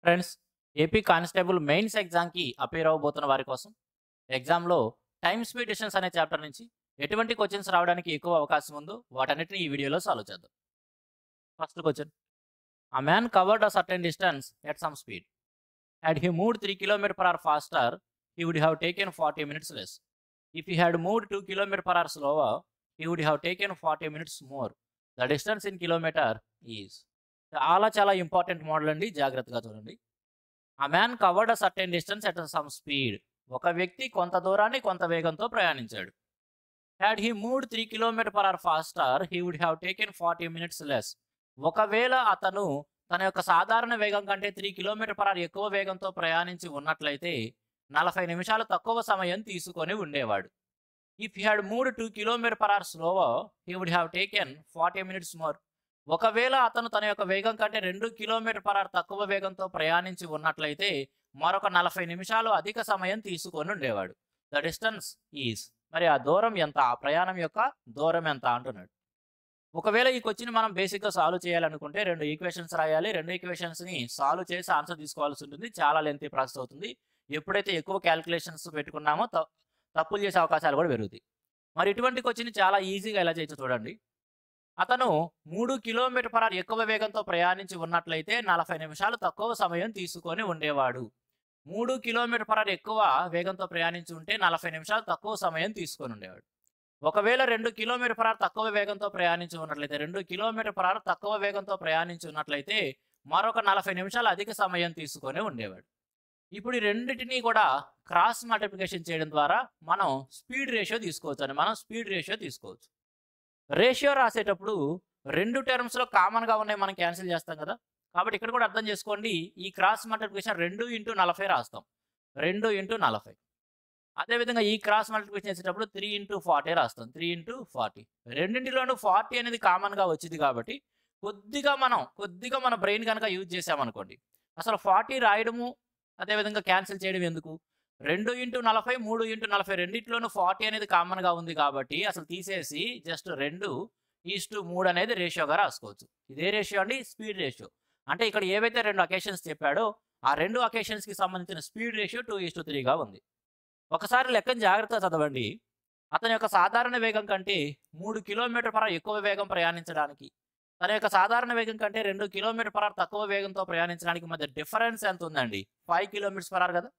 Friends, AP constable mains ఎగ్జామ్కి appear అవ్వబోతున్న వారి కోసం ఎగ్జామ్లో టైమ్ స్పీడ్ డిస్టెన్స్ అనే చాప్టర్ నుంచి ఎటువంటి క్వశ్చన్స్ రావడానికి ఎక్కువ అవకాశం ఉందో వాటన్నిటిని ఈ వీడియోలో సాల్వ్ చేద్దాం. First question: A man covered a certain distance at some speed. Had he moved 3 km per hour faster, he would have taken 40 minutes less. If he had moved 2 km per hour slower, he would have taken 40 minutes more. The distance in kilometer is. చాలా important model అండి, జాగ్రత్తగా చూడండి. A man covered a certain distance at some speed. ఒక వ్యక్తి కొంత దూరాన్ని కొంత వేగంతో ప్రయాణించాడు. Had he moved 3 km per hour faster, he would have taken 40 minutes less. ఒకవేళ అతను తన యొక్క సాధారణ వేగం కంటే 3 km per hour ఎక్కువ వేగంతో ప్రయాణించి ఉన్నట్లయితే 40 నిమిషాలు తక్కువ సమయం తీసుకొని ఉండేవాడు. If he had moved 2 km per hour slower, he would have taken 40 minutes more. ఒకవేళ అతను తన యొక్క వేగం కంటే 2 కిలోమీటర్ పర్ అవర్ తక్కువ వేగంతో ప్రయాణించి ఉన్నట్లయితే మరొక 40 నిమిషాలు అధిక సమయం తీసుకొని ఉండేవాడు. The distance is. మరి ఆ దూరం ఎంత, ఆ ప్రయాణం యొక్క దూరం ఎంత అంటున్నాడు. ఒకవేళ ఈ క్వశ్చన్ మనం బేసిక్గా సాల్వ్ చేయాలనుకుంటే 2 ఈక్వేషన్స్ రాయాలి. 2 ఈక్వేషన్స్ని సాల్వ్ చేసి ఆన్సర్ తీసుకోవాల్సి ఉంటుంది. చాలా లెంతీ ప్రాసెస్ అవుతుంది. ఎప్పుడైతే ఎక్కువ క్యాలిక్యులేషన్స్ పెట్టుకున్నామో తప్పులు చేసే అవకాశాలు కూడా పెరుగుతాయి. మరి ఇటువంటి క్వశ్చన్ చాలా ఈజీగా ఎలా చేయొచ్చు చూడండి. అతను 3 కిలోమీటర్ పర్ అవర్ ఎక్కువ వేగంతో ప్రయాణించి ఉన్నట్లయితే 40 నిమిషాలు తక్కువ సమయం తీసుకొని ఉండేవాడు. 3 కిలోమీటర్ పర్ అవర్ ఎక్కువ వేగంతో ప్రయాణించి ఉంటే 40 నిమిషాలు తక్కువ సమయం తీసుకొని ఉండేవాడు. ఒకవేళ 2 కిలోమీటర్ పర్ అవర్ తక్కువ వేగంతో ప్రయాణించి ఉన్నట్లయితే 2 కిలోమీటర్ పర్ అవర్ తక్కువ వేగంతో ప్రయాణించి ఉన్నట్లయితే మరొక 40 నిమిషాలు అధిక సమయం తీసుకొని ఉండేవాడు. ఇప్పుడు ఈ రెండింటినీ కూడా క్రాస్ మల్టిప్లికేషన్ చేయడం ద్వారా మనం స్పీడ్ రేషియో తీసుకోవచ్చు. రేషియో రాసేటప్పుడు 2 టర్మ్స్లో కామన్గా ఉన్నాయి, మనం క్యాన్సిల్ చేస్తాం కదా. కాబట్టి ఇక్కడ కూడా అర్థం చేసుకోండి, ఈ క్రాస్ మల్టిప్లికేషన్ 2 × 40 రాస్తాం. 2 × 40. అదేవిధంగా ఈ క్రాస్ మల్టిప్లికేషన్ చేసేటప్పుడు 3 × 40 రాస్తాం. 3 × 40. రెండింటిలోనూ 40 అనేది కామన్గా వచ్చింది కాబట్టి కొద్దిగా మన బ్రెయిన్ కనుక యూజ్ చేసామనుకోండి, అసలు 40 రాయడము అదేవిధంగా క్యాన్సిల్ చేయడం ఎందుకు. 2 × 40, 3 × 40 రెండింటిలోనూ 40 అనేది కామన్గా ఉంది కాబట్టి అసలు తీసేసి జస్ట్ 2:3 అనేది రేషియోగా రాసుకోవచ్చు. ఇదే రేషియో అండి, స్పీడ్ రేషియో. అంటే ఇక్కడ ఏవైతే 2 అకేషన్స్ చెప్పాడో ఆ 2 అకేషన్స్కి సంబంధించిన స్పీడ్ రేషియో 2:3గా ఉంది. ఒకసారి లెక్కను జాగ్రత్తగా చదవండి. అతని యొక్క సాధారణ వేగం కంటే 3 కిలోమీటర్ పర్ అవర్ ఎక్కువ వేగం ప్రయాణించడానికి, తన యొక్క సాధారణ వేగం కంటే 2 కిలోమీటర్ పర్ అవర్ తక్కువ వేగంతో ప్రయాణించడానికి మధ్య డిఫరెన్స్ ఎంత ఉందండి? 5 కిలోమీటర్స్ పర్ అవర్ కదా.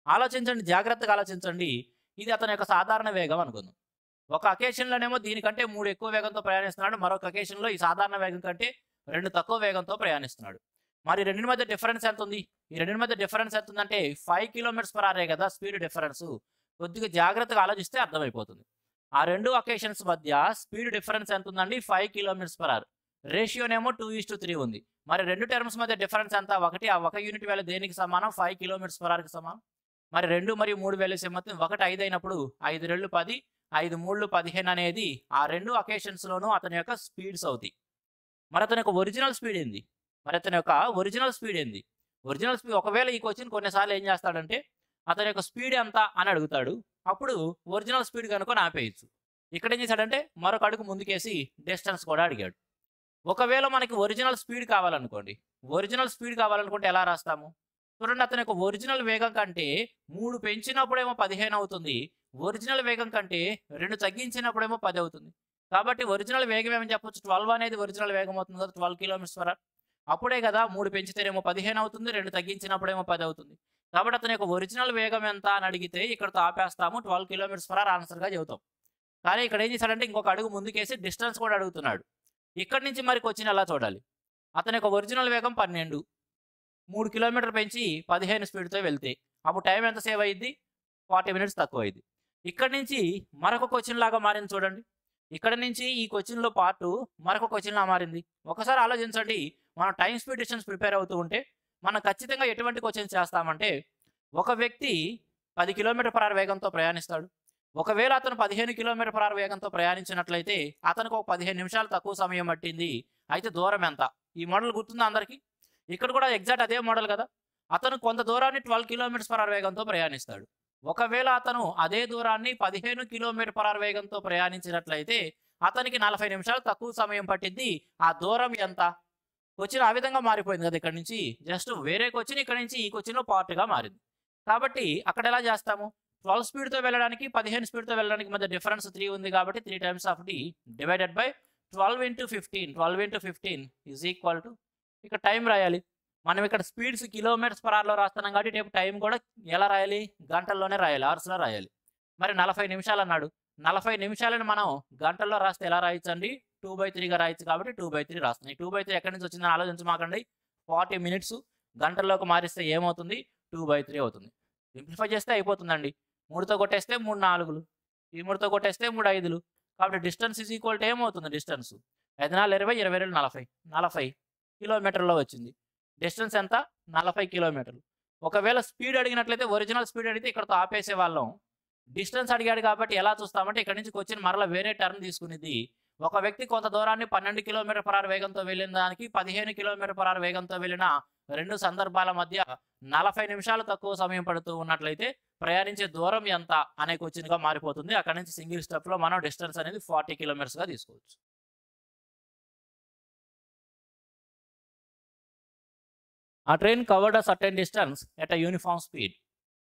ఆలోచించండి, జాగ్రత్తగా ఆలోచించండి. ఇది అతని యొక్క సాధారణ వేగం అనుకుందాం. ఒక అకేషన్లోనేమో దీనికంటే 3 ఎక్కువ వేగంతో ప్రయాణిస్తున్నాడు, మరొక అకేషన్లో ఈ సాధారణ వేగం కంటే 2 తక్కువ వేగంతో ప్రయాణిస్తున్నాడు. మరి రెండింటి మధ్య డిఫరెన్స్ ఎంత ఉంది? ఈ రెండింటి మధ్య డిఫరెన్స్ ఎంత ఉందంటే 5 కిలోమీటర్స్ పర్ అవరే కదా స్పీడ్ డిఫరెన్స్. కొద్దిగా జాగ్రత్తగా ఆలోచిస్తే అర్థమైపోతుంది. ఆ 2 అకేషన్స్ మధ్య స్పీడ్ డిఫరెన్స్ ఎంత ఉందండి? 5 కిలోమీటర్స్ పర్ అవర్. రేషియోనేమో 2:3 ఉంది. మరి 2 టర్మ్స్ మధ్య డిఫరెన్స్ ఎంత? ఆ 1 యూనిట్ వాల్యూ దేనికి సమానం? 5 కిలోమీటర్స్ పర్ అవర్కి సమానం. మరి 2 మరియు 3 వాల్యూస్ ఏమవుతుంది? 1 5 అయినప్పుడు 5 2 10, 5 3 15 అనేది ఆ 2 అకేషన్స్లోనూ అతని యొక్క స్పీడ్స్ అవుతాయి. మరి అతని యొక్క ఒరిజినల్ స్పీడ్ ఏంది? ఒరిజినల్ స్పీడ్ ఒకవేళ ఈ క్వశ్చన్ కొన్నిసార్లు ఏం చేస్తాడంటే అతని యొక్క స్పీడ్ ఎంత అని అడుగుతాడు. అప్పుడు ఒరిజినల్ స్పీడ్ కనుకొని ఆపేయచ్చు. ఇక్కడ ఏం చేశాడంటే మరొక అడుగు ముందుకేసి డిస్టెన్స్ కూడా అడిగాడు. ఒకవేళ మనకి ఒరిజినల్ స్పీడ్ కావాలనుకుంటే ఎలా రాస్తాము? చూడండి, అతని యొక్క ఒరిజినల్ వేగం కంటే 3 పెంచినప్పుడేమో 15 అవుతుంది. ఒరిజినల్ వేగం కంటే 2 తగ్గించినప్పుడేమో 10 అవుతుంది. కాబట్టి ఒరిజినల్ వేగం ఏమని చెప్పొచ్చు? 12 అనేది ఒరిజినల్ వేగం అవుతుంది కదా, 12 కిలోమీటర్స్ పర్ అవర్. అప్పుడే కదా 3 పెంచితేనేమో 15 అవుతుంది, 2 తగ్గించినప్పుడేమో 10 అవుతుంది. కాబట్టి అతని యొక్క ఒరిజినల్ వేగం ఎంత అని అడిగితే ఇక్కడతో ఆపేస్తాము, 12 కిలోమీటర్స్ పర్ అవర్ ఆన్సర్గా చెబుతాం. కానీ ఇక్కడ ఏం చేశాడంటే ఇంకొక అడుగు ముందుకేసి డిస్టెన్స్ కూడా అడుగుతున్నాడు. ఇక్కడి నుంచి మరి క్వశ్చన్ ఎలా చూడాలి? అతని యొక్క ఒరిజినల్ వేగం 12, 3 కిలోమీటర్ పెంచి 15 స్పీడ్తో వెళ్తే అప్పుడు టైం ఎంత సేవ్ అయ్యింది? 40 మినిట్స్ తక్కువ అయింది. ఇక్కడి నుంచి మరొక క్వశ్చన్ లాగా మారింది చూడండి. ఇక్కడ నుంచి ఈ క్వశ్చన్లో పార్ట్ మరొక క్వశ్చన్లా మారింది. ఒకసారి ఆలోచించండి, మనం టైం స్పీడ్ డిస్టెన్స్ ప్రిపేర్ అవుతూ ఉంటే మనం ఖచ్చితంగా ఎటువంటి క్వశ్చన్స్ చేస్తామంటే, ఒక వ్యక్తి 10 కిలోమీటర్ పర్ అవర్ వేగంతో ప్రయాణిస్తాడు. ఒకవేళ అతను 15 కిలోమీటర్ పర్ అవర్ వేగంతో ప్రయాణించినట్లయితే అతనికి ఒక 15 నిమిషాలు తక్కువ సమయం పట్టింది. అయితే దూరం ఎంత? ఈ మోడల్ గుర్తుందా అందరికీ? ఇక్కడ కూడా ఎగ్జాక్ట్ అదే మోడల్ కదా. అతను కొంత దూరాన్ని 12 కిలోమీటర్స్ పర్ అవర్ వేగంతో ప్రయాణిస్తాడు. ఒకవేళ అతను అదే దూరాన్ని 15 కిలోమీటర్ పర్ అవర్ వేగంతో ప్రయాణించినట్లయితే అతనికి 40 నిమిషాలు తక్కువ సమయం పట్టింది. ఆ దూరం ఎంత? క్వశ్చన్ ఆ విధంగా మారిపోయింది కదా ఇక్కడ నుంచి. జస్ట్ వేరే క్వశ్చన్ ఇక్కడ నుంచి ఈ క్వశ్చన్‌లో పార్ట్‌గా మారింది. కాబట్టి అక్కడ ఎలా చేస్తాము? 12 స్పీడ్‌తో వెళ్ళడానికి 15 స్పీడ్‌తో వెళ్ళడానికి మధ్య డిఫరెన్స్ 3 ఉంది కాబట్టి 3 times of d divided by 12 into 15 12 into 15 is equal to ఇక్కడ టైం రాయాలి. మనం ఇక్కడ స్పీడ్స్ కిలోమీటర్స్ పర్ అవర్‌లో రాస్తున్నాం కాబట్టి రేపు టైం కూడా ఎలా రాయాలి? గంటల్లోనే రాయాలి. అవర్స్‌లో రాయాలి. మరి 40 నిమిషాలు అన్నాడు. 40 నిమిషాలను మనం గంటల్లో రాస్తే ఎలా రాయొచ్చండి? 2/3గా రాయొచ్చు కాబట్టి 2/3 రాస్తున్నాం. ఈ 2/3 ఎక్కడి నుంచి వచ్చిందని ఆలోచించమాకండి. 40 మినిట్స్ గంటల్లోకి మారిస్తే ఏమవుతుంది? 2/3 అవుతుంది. సింప్లిఫై చేస్తే అయిపోతుందండి. 3తో కొట్టేస్తే 3 4లు. ఈ 3తో కొట్టేస్తే 3 5లు. కాబట్టి డిస్టెన్స్ ఈజ్ ఈక్వల్ టు ఏమవుతుంది డిస్టెన్స్? 5 4 20 20 2 40 40 కిలోమీటర్లో వచ్చింది. డిస్టెన్స్ ఎంత? 40 కిలోమీటర్లు. ఒకవేళ స్పీడ్ అడిగినట్లయితే ఒరిజినల్ స్పీడ్ అడిగితే ఇక్కడతో ఆపేసేవాళ్ళం. డిస్టెన్స్ అడిగాడు కాబట్టి ఎలా చూస్తామంటే ఇక్కడ నుంచి క్వశ్చన్ మరలా వేరే టర్న్ తీసుకునేది. ఒక వ్యక్తి కొంత దూరాన్ని 12 కిలోమీటర్ పర్ అవర్ వేగంతో వెళ్ళిన దానికి 15 కిలోమీటర్ పర్ అవర్ వేగంతో వెళ్ళిన రెండు సందర్భాల మధ్య 40 నిమిషాలు తక్కువ సమయం పడుతూ ఉన్నట్లయితే ప్రయాణించే దూరం ఎంత అనే క్వశ్చన్గా మారిపోతుంది. అక్కడ నుంచి సింగిల్ స్టెప్లో మనం డిస్టెన్స్ అనేది 40 కిలోమీటర్స్గా తీసుకోవచ్చు. A train covered a certain distance at a uniform speed.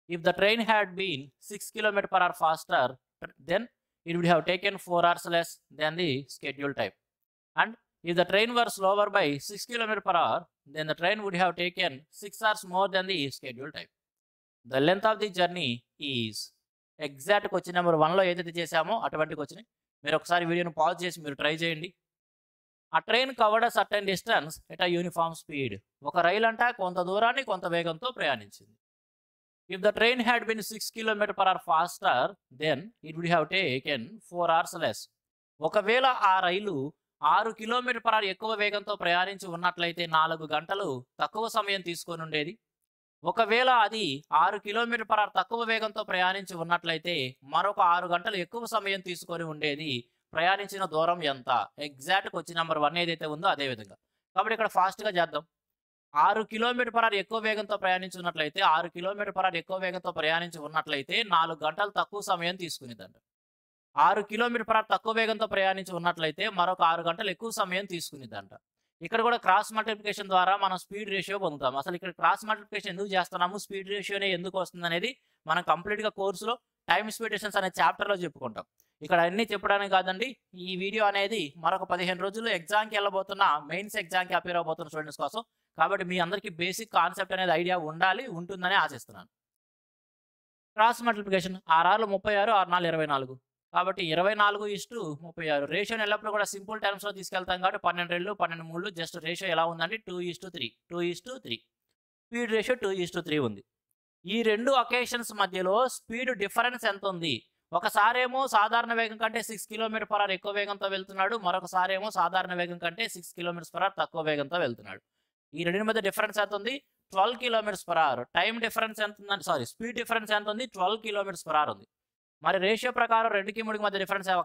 If the train had been 6 km per hour faster, then it would have taken 4 hours less than the scheduled time. And if the train were slower by 6 km per hour, then the train would have taken 6 hours more than the scheduled time. The length of the journey is exact question number 1లో ఏదైతే చేసామో అటువంటి question. మీరు ఒకసారి వీడియోను pause చేసి మీరు try చేయండి. ఆ train covered a certain distance at a uniform speed. ఒక రైలు అంట కొంత దూరాన్ని కొంత వేగంతో ప్రయాణించింది. If the train had been 6 km per hour faster then it would have taken 4 hours less. ఒకవేళ ఆ రైలు 6 కిలోమీటర్ పర్ అవర్ ఎక్కువ వేగంతో ప్రయాణించి ఉన్నట్లయితే 4 గంటలు తక్కువ సమయం తీసుకొని ఉండేది. ఒకవేళ అది 6 కిలోమీటర్ పర్ అవర్ తక్కువ వేగంతో ప్రయాణించి ఉన్నట్లయితే మరొక 6 గంటలు ఎక్కువ సమయం తీసుకొని ఉండేది. ప్రయాణించిన దూరం ఎంత? ఎగ్జాక్ట్ క్వశ్చన్ నెంబర్ 1 ఏదైతే ఉందో అదే విధంగా. కాబట్టి ఇక్కడ ఫాస్ట్గా చేద్దాం. 6 కిలోమీటర్ పర్ అవర్ ఎక్కువ వేగంతో ప్రయాణించున్నట్లయితే 6 కిలోమీటర్ పర్ అవర్ ఎక్కువ వేగంతో ప్రయాణించి ఉన్నట్లయితే 4 గంటలు తక్కువ సమయం తీసుకునేదంట. 6 కిలోమీటర్ పర్ అవర్ తక్కువ వేగంతో ప్రయాణించి ఉన్నట్లయితే మరొక 6 గంటలు ఎక్కువ సమయం తీసుకునేదంట. ఇక్కడ కూడా క్రాస్ మల్టిప్లికేషన్ ద్వారా మనం స్పీడ్ రేషియో పొందుతాం. అసలు ఇక్కడ క్రాస్ మల్టిప్లికేషన్ ఎందుకు చేస్తున్నాము, స్పీడ్ రేషియోనే ఎందుకు వస్తుంది అనేది మనం కంప్లీట్గా కోర్సులో టైమ్ స్పీడ్ డిస్టెన్స్ అనే చాప్టర్లో చెప్పుకుంటాం. ఇక్కడ అన్నీ చెప్పడానికి కాదండి, ఈ వీడియో అనేది మరొక 15 రోజుల్లో ఎగ్జామ్కి వెళ్ళబోతున్న మెయిన్స్ ఎగ్జామ్కి అపేర్ అవబోతున్న స్టూడెంట్స్ కోసం. కాబట్టి మీ అందరికీ బేసిక్ కాన్సెప్ట్ అనేది ఐడియా ఉంటుందని ఆశిస్తున్నాను. Cross multiplication 6 36 6 24. కాబట్టి 24:36 రేషియోని ఎల్లప్పుడూ కూడా సింపుల్ టర్మ్స్లో తీసుకెళ్తాం కాబట్టి 12 12 3 జస్ట్ రేషియో ఎలా ఉందండి? 2:3 2:3. స్పీడ్ రేషియో 2:3 ఉంది. ఈ రెండు అకేషన్స్ మధ్యలో స్పీడ్ డిఫరెన్స్ ఎంత ఉంది? ఒకసారేమో సాధారణ వేగం కంటే 6 km per hour ఎక్కువ వేగంతో వెళ్తున్నాడు, మరొకసారేమో సాధారణ వేగం కంటే 6 km per hour తక్కువ వేగంతో వెళ్తున్నాడు. ఈ రెండింటి మధ్య డిఫరెన్స్ ఎంత ఉంది? 12 km per hour. Time difference ఎంత ఉందండి? స్పీడ్ డిఫరెన్స్ ఎంత ఉంది? 12 km per hour ఉంది. మరి రేషియో ప్రకారం 2కి 3కి మధ్య డిఫరెన్స్ ఆ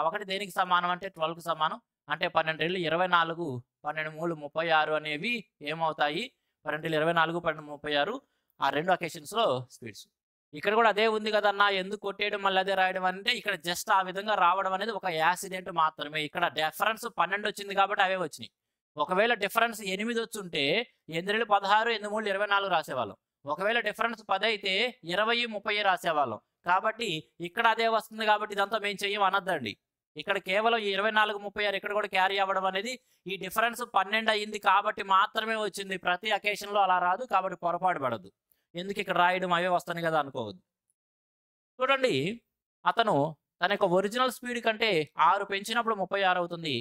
ఒకటి దేనికి సమానం అంటే 12కి సమానం. అంటే 12 24 12 3 36 అనేవి ఏమవుతాయి? 12 24 12 36 ఆ రెండు అకేషన్స్లో స్పీడ్స్. ఇక్కడ కూడా అదే ఉంది కదన్నా, ఎందుకు కొట్టేయడం మళ్ళీ అదే రాయడం అంటే ఇక్కడ జస్ట్ ఆ విధంగా రావడం అనేది ఒక యాక్సిడెంట్ మాత్రమే. ఇక్కడ డిఫరెన్స్ 12 వచ్చింది కాబట్టి అవే వచ్చినాయి. ఒకవేళ డిఫరెన్స్ 8 వచ్చుంటే 8 16 8 3 24 రాసేవాళ్ళం. ఒకవేళ డిఫరెన్స్ 10 అయితే 20 30 రాసేవాళ్ళం. కాబట్టి ఇక్కడ అదే వస్తుంది కాబట్టి ఇదంతా మేము చెయ్యం అనొద్దండి. ఇక్కడ కేవలం 24 36 ఇక్కడ కూడా క్యారీ అవ్వడం అనేది ఈ డిఫరెన్స్ 12 అయ్యింది కాబట్టి మాత్రమే వచ్చింది. ప్రతి అకేషన్లో అలా రాదు కాబట్టి పొరపాటు పడద్దు. ఎందుకు ఇక్కడ రాయడం అవే వస్తాయి కదా అనుకోవద్దు. చూడండి, అతను తన యొక్క ఒరిజినల్ స్పీడ్ కంటే 6 పెంచినప్పుడు 36 అవుతుంది.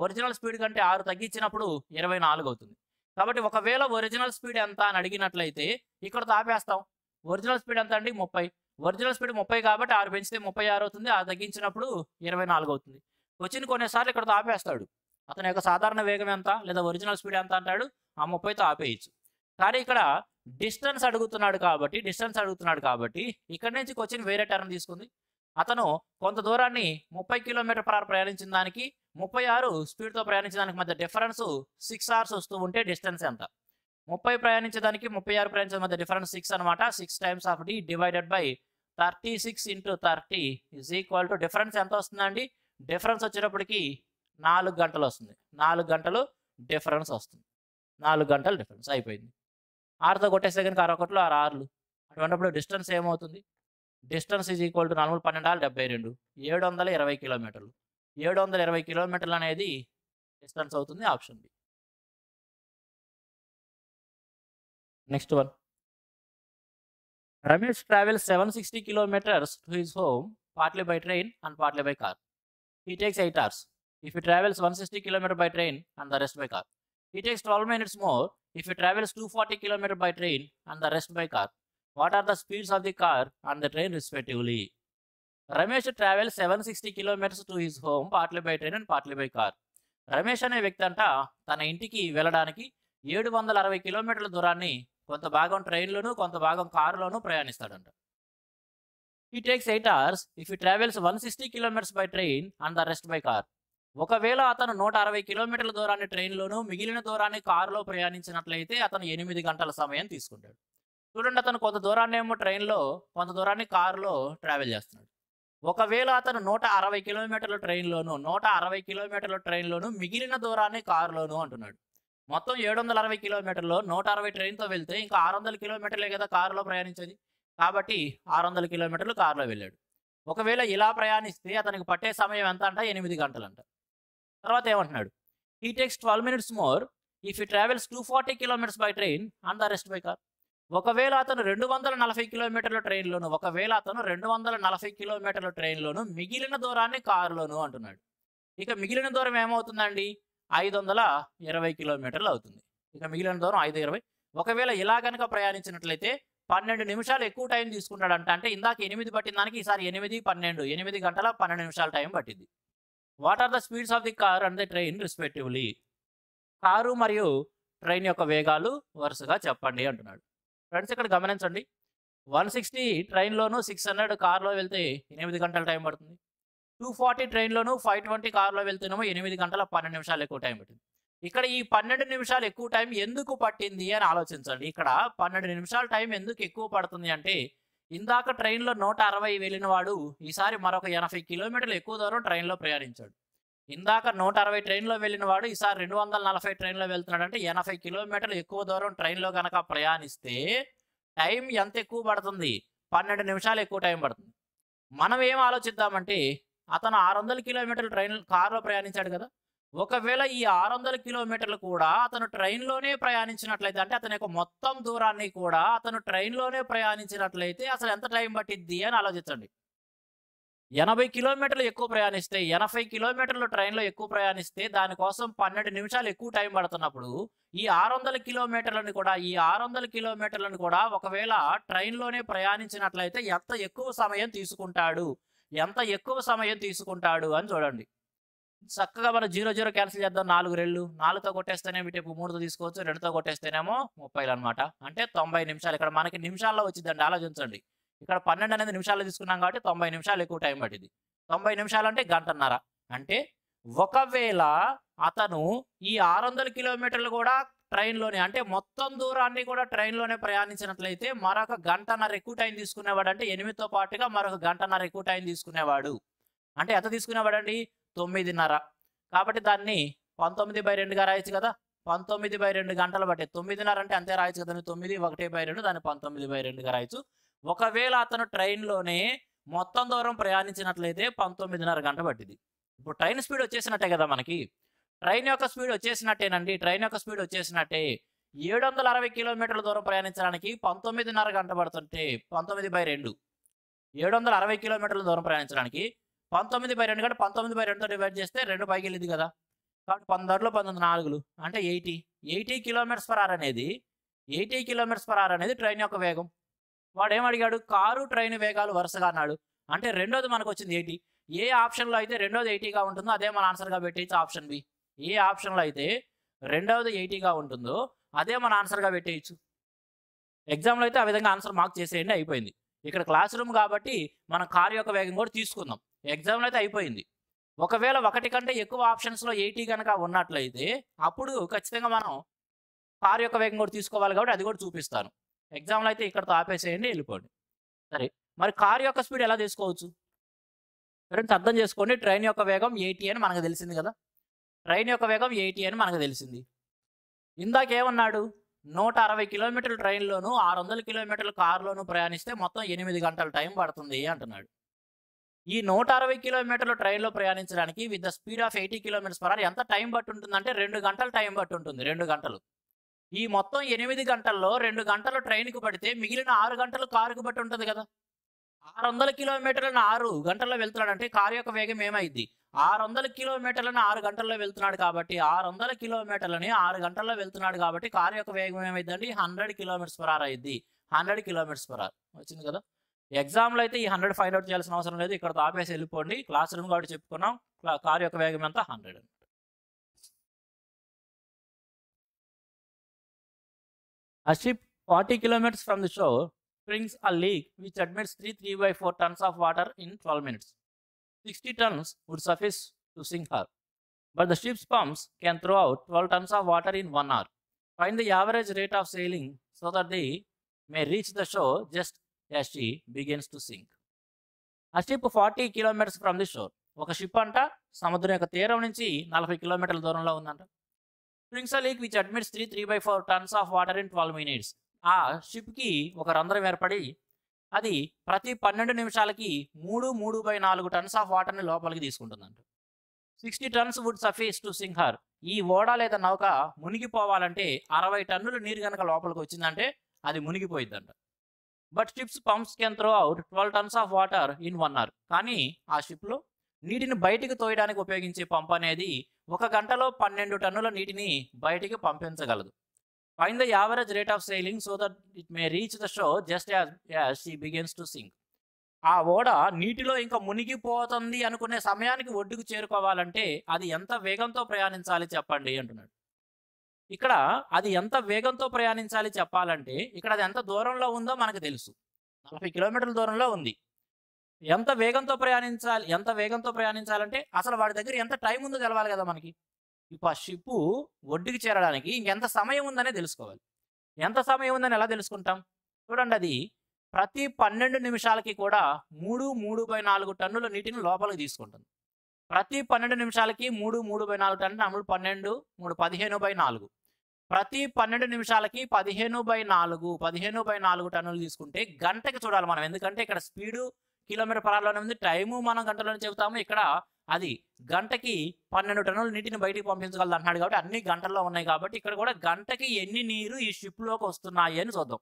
ఒరిజినల్ స్పీడ్ కంటే 6 తగ్గించినప్పుడు 24 అవుతుంది. కాబట్టి ఒకవేళ ఒరిజినల్ స్పీడ్ ఎంత అని అడిగినట్లయితే ఇక్కడ ఆపేస్తాం. ఒరిజినల్ స్పీడ్ ఎంత అండి? 30. ఒరిజినల్ స్పీడ్ 30 కాబట్టి 6 పెంచితే 36 అవుతుంది. 6 తగ్గించినప్పుడు 24 అవుతుంది. వచ్చిన కొన్నిసార్లు ఇక్కడ ఆపేస్తాడు. అతని యొక్క సాధారణ వేగం ఎంత లేదా ఒరిజినల్ స్పీడ్ ఎంత అంటాడు? ఆ 30తో ఆపేయచ్చు. కానీ ఇక్కడ డిస్టెన్స్ అడుగుతున్నాడు కాబట్టి ఇక్కడ నుంచి క్వశ్చన్ వేరే టర్న్ తీసుకుంది. అతను కొంత దూరాన్ని 30 km per hour ప్రయాణించిన దానికి 36 స్పీడ్తో ప్రయాణించిన దానికి మధ్య డిఫరెన్స్ 6 hours వస్తూ ఉంటే డిస్టెన్స్ ఎంత? 30 ప్రయాణించేదానికి 36 ప్రయాణించే మధ్య డిఫరెన్స్ 6 అనమాట. 6 times of d divided by 36 into 30 is equal to difference ఎంత వస్తుందండి? డిఫరెన్స్ వచ్చేటప్పటికి 4 గంటలు వస్తుంది. 4 గంటలు డిఫరెన్స్ వస్తుంది. 4 గంటల డిఫరెన్స్ అయిపోయింది. 6తో కొట్టేస్తే గనుక 6 6 ఆరులు. అటువంటప్పుడు డిస్టెన్స్ ఏమవుతుంది? డిస్టెన్స్ ఈజ్ ఈక్వల్ టు 4 12 72 720 కిలోమీటర్లు. 720 కిలోమీటర్లు అనేది డిస్టెన్స్ అవుతుంది. Option B. Next one. Ramesh travels 760 kilometers to his home, partly by train and partly by car. He takes 8 hours if he travels 160 km by train and the rest by car. He takes 12 minutes more if he travels 240 km by train and the rest by car. What are the speeds of the car and the train respectively? Ramesh travels 760 kilometers to his home, partly by train and partly by car. Ramesh అనే వ్యక్తి అంట తన ఇంటికి వెళ్ళడానికి 760 కిలోమీటర్ల దూరాన్ని కొంత భాగం ట్రైన్లోను కొంత భాగం కారులోను ప్రయాణిస్తాడంట. He takes 8 hours if he travels 160 kilometers by train and the rest by car. ఒకవేళ అతను 160 కిలోమీటర్ల దూరాన్ని ట్రైన్లోను మిగిలిన దూరాన్ని కారులో ప్రయాణించినట్లయితే అతను 8 గంటల సమయం తీసుకుంటాడు. చూడండి, అతను కొంత దూరాన్ని ఏమో ట్రైన్లో కొంత దూరాన్ని కారులో ట్రావెల్ చేస్తున్నాడు. ఒకవేళ అతను 160 కిలోమీటర్ల ట్రైన్లోను 160 కిలోమీటర్ల ట్రైన్లోను మిగిలిన దూరాన్ని కారులోను అంటున్నాడు. మొత్తం 760 కిలోమీటర్లు 160 ట్రైన్తో వెళ్తే ఇంకా 600 కిలోమీటర్లే కదా కారులో ప్రయాణించేది. కాబట్టి 600 కిలోమీటర్లు కారులో వెళ్ళాడు. ఒకవేళ ఇలా ప్రయాణిస్తే అతనికి పట్టే సమయం ఎంత అంట? 8 గంటలంట. తర్వాత ఏమంటున్నాడు? He takes 12 minutes more if he travels 240 kilometers by train and the rest by car. ఒకవేళ అతను 240 కిలోమీటర్ల ట్రైన్లోను 240 కిలోమీటర్ల ట్రైన్లోను మిగిలిన దూరాన్ని కారులోను అంటున్నాడు. ఇక మిగిలిన దూరం ఏమవుతుందండి? 520 కిలోమీటర్లు అవుతుంది. ఇక మిగిలిన దూరం 520. ఒకవేళ ఇలా కనుక ప్రయాణించినట్లయితే 12 నిమిషాలు ఎక్కువ టైం తీసుకుంటాడంట. అంటే ఇందాక 8 పట్టిన దానికి ఈసారి 8, 12 8 గంటల 12 నిమిషాల టైం పట్టింది. What are the speeds of the car and the train respectively? Car మరియు ట్రైన్ యొక్క వేగాలు వరుసగా చెప్పండి అంటున్నాడు. ఫ్రెండ్స్, ఇక్కడ గమనించండి, 160 ట్రైన్లోను 600 కార్లో వెళ్తే 8 గంటల టైం పడుతుంది. 240 ట్రైన్లోను 520 కార్లో వెళ్తేనేమో 8 గంటల 12 నిమిషాలు ఎక్కువ టైం పట్టింది. ఇక్కడ ఈ 12 నిమిషాలు ఎక్కువ టైం ఎందుకు పట్టింది అని ఆలోచించండి. ఇక్కడ 12 నిమిషాల టైం ఎందుకు ఎక్కువ పడుతుంది అంటే, ఇందాక ట్రైన్లో 160 వెళ్ళిన వాడు ఈసారి మరొక 80 కిలోమీటర్లు ఎక్కువ దూరం ట్రైన్లో ప్రయాణించాడు. ఇందాక 160 ట్రైన్లో వెళ్ళిన వాడు ఈసారి 240 ట్రైన్లో వెళ్తున్నాడు. అంటే 80 కిలోమీటర్లు ఎక్కువ దూరం ట్రైన్లో కనుక ప్రయాణిస్తే టైం ఎంత ఎక్కువ పడుతుంది? 12 నిమిషాలు ఎక్కువ టైం పడుతుంది. మనం ఏం ఆలోచిద్దామంటే, అతను 600 కిలోమీటర్లు కారులో ప్రయాణించాడు కదా. ఒకవేళ ఈ 600 కిలోమీటర్లు కూడా అతను ట్రైన్లోనే ప్రయాణించినట్లయితే, అంటే అతని యొక్క మొత్తం దూరాన్ని కూడా అతను ట్రైన్లోనే ప్రయాణించినట్లయితే అసలు ఎంత టైం పట్టిద్ది అని ఆలోచించండి. 80 కిలోమీటర్లు ఎక్కువ ప్రయాణిస్తే, 80 కిలోమీటర్లు ట్రైన్లో ఎక్కువ ప్రయాణిస్తే దానికోసం 12 నిమిషాలు ఎక్కువ టైం పడుతున్నప్పుడు ఈ 600 కిలోమీటర్లను కూడా ఒకవేళ ట్రైన్లోనే ప్రయాణించినట్లయితే ఎంత ఎక్కువ సమయం తీసుకుంటాడు అని చూడండి. చక్కగా మనం 0 0 క్యాన్సిల్ చేద్దాం. 4 రెళ్ళు 4తో కొట్టేస్తేనేమో ఇటు 3తో తీసుకోవచ్చు, 2తో కొట్టేస్తేనేమో 30 అనమాట. అంటే 90 నిమిషాలు. ఇక్కడ మనకి నిమిషాల్లో వచ్చిందండి, ఆలోచించండి. ఇక్కడ 12 అనేది నిమిషాల్లో తీసుకున్నాం కాబట్టి 90 నిమిషాలు ఎక్కువ టైం పట్టింది. 90 నిమిషాలు అంటే గంటన్నర. అంటే ఒకవేళ అతను ఈ 600 కిలోమీటర్లు కూడా ట్రైన్లోనే, అంటే మొత్తం దూరాన్ని కూడా ట్రైన్లోనే ప్రయాణించినట్లయితే మరొక గంటన్నర ఎక్కువ టైం తీసుకునేవాడు. అంటే 8తో పాటుగా మరొక గంటన్నర ఎక్కువ టైం తీసుకునేవాడు. అంటే ఎంత తీసుకునేవాడండి? 9:30. కాబట్టి దాన్ని 19/2గా రాయొచ్చు కదా. 19/2 గంటలు పట్టే 9:30 అంటే అంతే రాయొచ్చు కదా. 9 దాన్ని 19/2గా రాయొచ్చు. ఒకవేళ అతను ట్రైన్లోనే మొత్తం దూరం ప్రయాణించినట్లయితే 19:30 గంట పట్టింది. ఇప్పుడు ట్రైన్ స్పీడ్ వచ్చేసినట్టే కదా మనకి. ట్రైన్ యొక్క స్పీడ్ వచ్చేసినట్టేనండి. 760 కిలోమీటర్ల దూరం ప్రయాణించడానికి 19:30 గంట పడుతుంటే 19/2. 760 కిలోమీటర్ల దూరం ప్రయాణించడానికి 19/2 కంటే 19/2తో డివైడ్ చేస్తే 2 పైకి వెళ్ళింది కదా. కాబట్టి 16లో 19 4 అంటే 80 km/h అనేది 80 km/h అనేది ట్రైన్ యొక్క వేగం. వాడు ఏమడిగాడు? కారు ట్రైన్ వేగాలు వరుసగా అన్నాడు. అంటే రెండోది మనకు వచ్చింది 80. ఏ ఆప్షన్లో అయితే రెండోది 80గా ఉంటుందో అదే మన ఆన్సర్గా పెట్టేయచ్చు. Option B. ఏ ఆప్షన్లో అయితే రెండవది 80గా ఉంటుందో అదే మన ఆన్సర్గా పెట్టేయచ్చు. ఎగ్జామ్లో అయితే ఆ విధంగా ఆన్సర్ మార్క్ చేసేయండి, అయిపోయింది. ఇక్కడ క్లాస్ రూమ్ కాబట్టి మనం కారు యొక్క వేగం కూడా తీసుకుందాం. ఎగ్జామ్లో అయితే అయిపోయింది. ఒకవేళ ఒకటి కంటే ఎక్కువ ఆప్షన్స్లో 80 కనుక ఉన్నట్లయితే అప్పుడు ఖచ్చితంగా మనం కారు యొక్క వేగం కూడా తీసుకోవాలి కాబట్టి అది కూడా చూపిస్తాను. ఎగ్జామ్లో అయితే ఇక్కడతో ఆపేసేయండి, వెళ్ళిపోండి. సరే, మరి కారు యొక్క స్పీడ్ ఎలా తీసుకోవచ్చు? ఫ్రెండ్స్ అర్థం చేసుకోండి. ట్రైన్ యొక్క వేగం 80 అని మనకు తెలిసింది కదా. ట్రైన్ యొక్క వేగం 80 అని మనకు తెలిసింది. ఇందాకేమన్నాడు? 160 కిలోమీటర్ల ట్రైన్‌లోను, 600 కిలోమీటర్ల కారులోను ప్రయాణిస్తే మొత్తం 8 గంటల టైం పడుతుంది అంటున్నాడు. ఈ 160 కిలోమీటర్ల ట్రైన్‌లో ప్రయాణించడానికి with the speed of 80 kilometres per hour ఎంత టైం పట్టుంటుందంటే 2 గంటల టైం పట్టుంటుంది. 2 గంటలు. ఈ మొత్తం 8 గంటల్లో 2 గంటలు ట్రైన్‌కి పడితే మిగిలిన 6 గంటలు కారుకి పట్టి ఉంటది కదా! 600 కిలోమీటర్లను 6 గంటల్లో వెళ్తున్నాడంటే కారు యొక్క వేగం ఏమైద్ది? 600 కిలోమీటర్లను 6 గంటల్లో వెళ్తున్నాడు కాబట్టి 600 కిలోమీటర్లని 6 గంటల్లో వెళ్తున్నాడు కాబట్టి కారు యొక్క వేగం ఏమైద్దండి? 100 కిలోమీటర్స్ పర్ అవర్ అయిద్ది. 100 కిలోమీటర్స్ పర్ అవర్. వచ్చింది కదా! ఎగ్జామ్‌లో అయితే ఈ 100 ఫైండ్ అవుట్ చేయాల్సిన అవసరం లేదు. ఇక్కడితో ఆపేసి వెళ్ళిపోండి. క్లాస్ రూమ్ కాబట్టి చెప్పుకున్నాం. కారు యొక్క వేగం ఎంత? 100. A ship 40 kilometers from the shore springs a leak which admits 3/4 tons of water in 12 minutes. 60 tons would suffice to sink her, but the ship's pumps can throw out 12 tons of water in 1 hour. Find the average rate of sailing so that they may reach the shore just as she begins to sink. A ship 40 kilometers from the shore. ఒక ship అంట సముద్రం యొక్క తీరం నుంచి 40 కిలోమీటర్ల దూరంలో ఉందంట. Springs a leak which admits 3/4 tons of water in 12 minutes. ఆ షిప్కి ఒక రంధ్రం ఏర్పడి అది ప్రతి 12 నిమిషాలకి 3/4 టన్స్ ఆఫ్ వాటర్ని లోపలికి తీసుకుంటుందంట. 60 turns would suffice to sync her. ఈ ఓడ లేదా నౌక మునిగిపోవాలంటే 60 టన్నులు నీరు కనుక లోపలికి వచ్చిందంటే అది మునిగిపోయిద్దంట. But ships pumps can throw out 12 tons of water in 1 hour. కానీ ఆ షిప్లో నీటిని బయటికి తోయడానికి ఉపయోగించే పంప్ అనేది 1 గంటలో 12 టన్నుల నీటిని బయటికి పంపించగలదు. Find the average rate of sailing so that it may reach the show just as she begins to sync. ఆ ఓడ నీటిలో ఇంకా మునిగిపోతుంది అనుకునే సమయానికి ఒడ్డుకు చేరుకోవాలంటే అది ఎంత వేగంతో ప్రయాణించాలి చెప్పండి అంటున్నాడు. ఇక్కడ అది ఎంత వేగంతో ప్రయాణించాలి చెప్పాలంటే ఇక్కడ అది ఎంత దూరంలో ఉందో మనకు తెలుసు. 40 కిలోమీటర్ల దూరంలో ఉంది. ఎంత వేగంతో ప్రయాణించాలంటే అసలు వాడి దగ్గర ఎంత టైం ఉందో తెలవాలి కదా మనకి. ఇప్పుడు ఆ షిప్పు ఒడ్డుకి చేరడానికి ఇంకెంత సమయం ఉందనే తెలుసుకోవాలి. ఎంత సమయం ఉందని ఎలా తెలుసుకుంటాం? చూడండి, అది ప్రతి 12 నిమిషాలకి కూడా 3/4 టన్నుల నీటిని లోపలికి తీసుకుంటుంది. ప్రతి 12 నిమిషాలకి 3/4 టన్నులు 12 3 15/4. ప్రతి 12 నిమిషాలకి 15/4 టన్నులు తీసుకుంటే గంటకి చూడాలి మనం. ఎందుకంటే ఇక్కడ స్పీడు కిలోమీటర్ పర్ అవర్లోనే ఉంది, టైము మనం గంటలోనే చెబుతాము. ఇక్కడ అది గంటకి 12 టన్నుల నీటిని బయటికి పంపించగలదు అంటున్నాడు కాబట్టి అన్ని గంటల్లో ఉన్నాయి కాబట్టి ఇక్కడ కూడా గంటకి ఎన్ని నీరు ఈ షిప్లోకి వస్తున్నాయి అని చూద్దాం.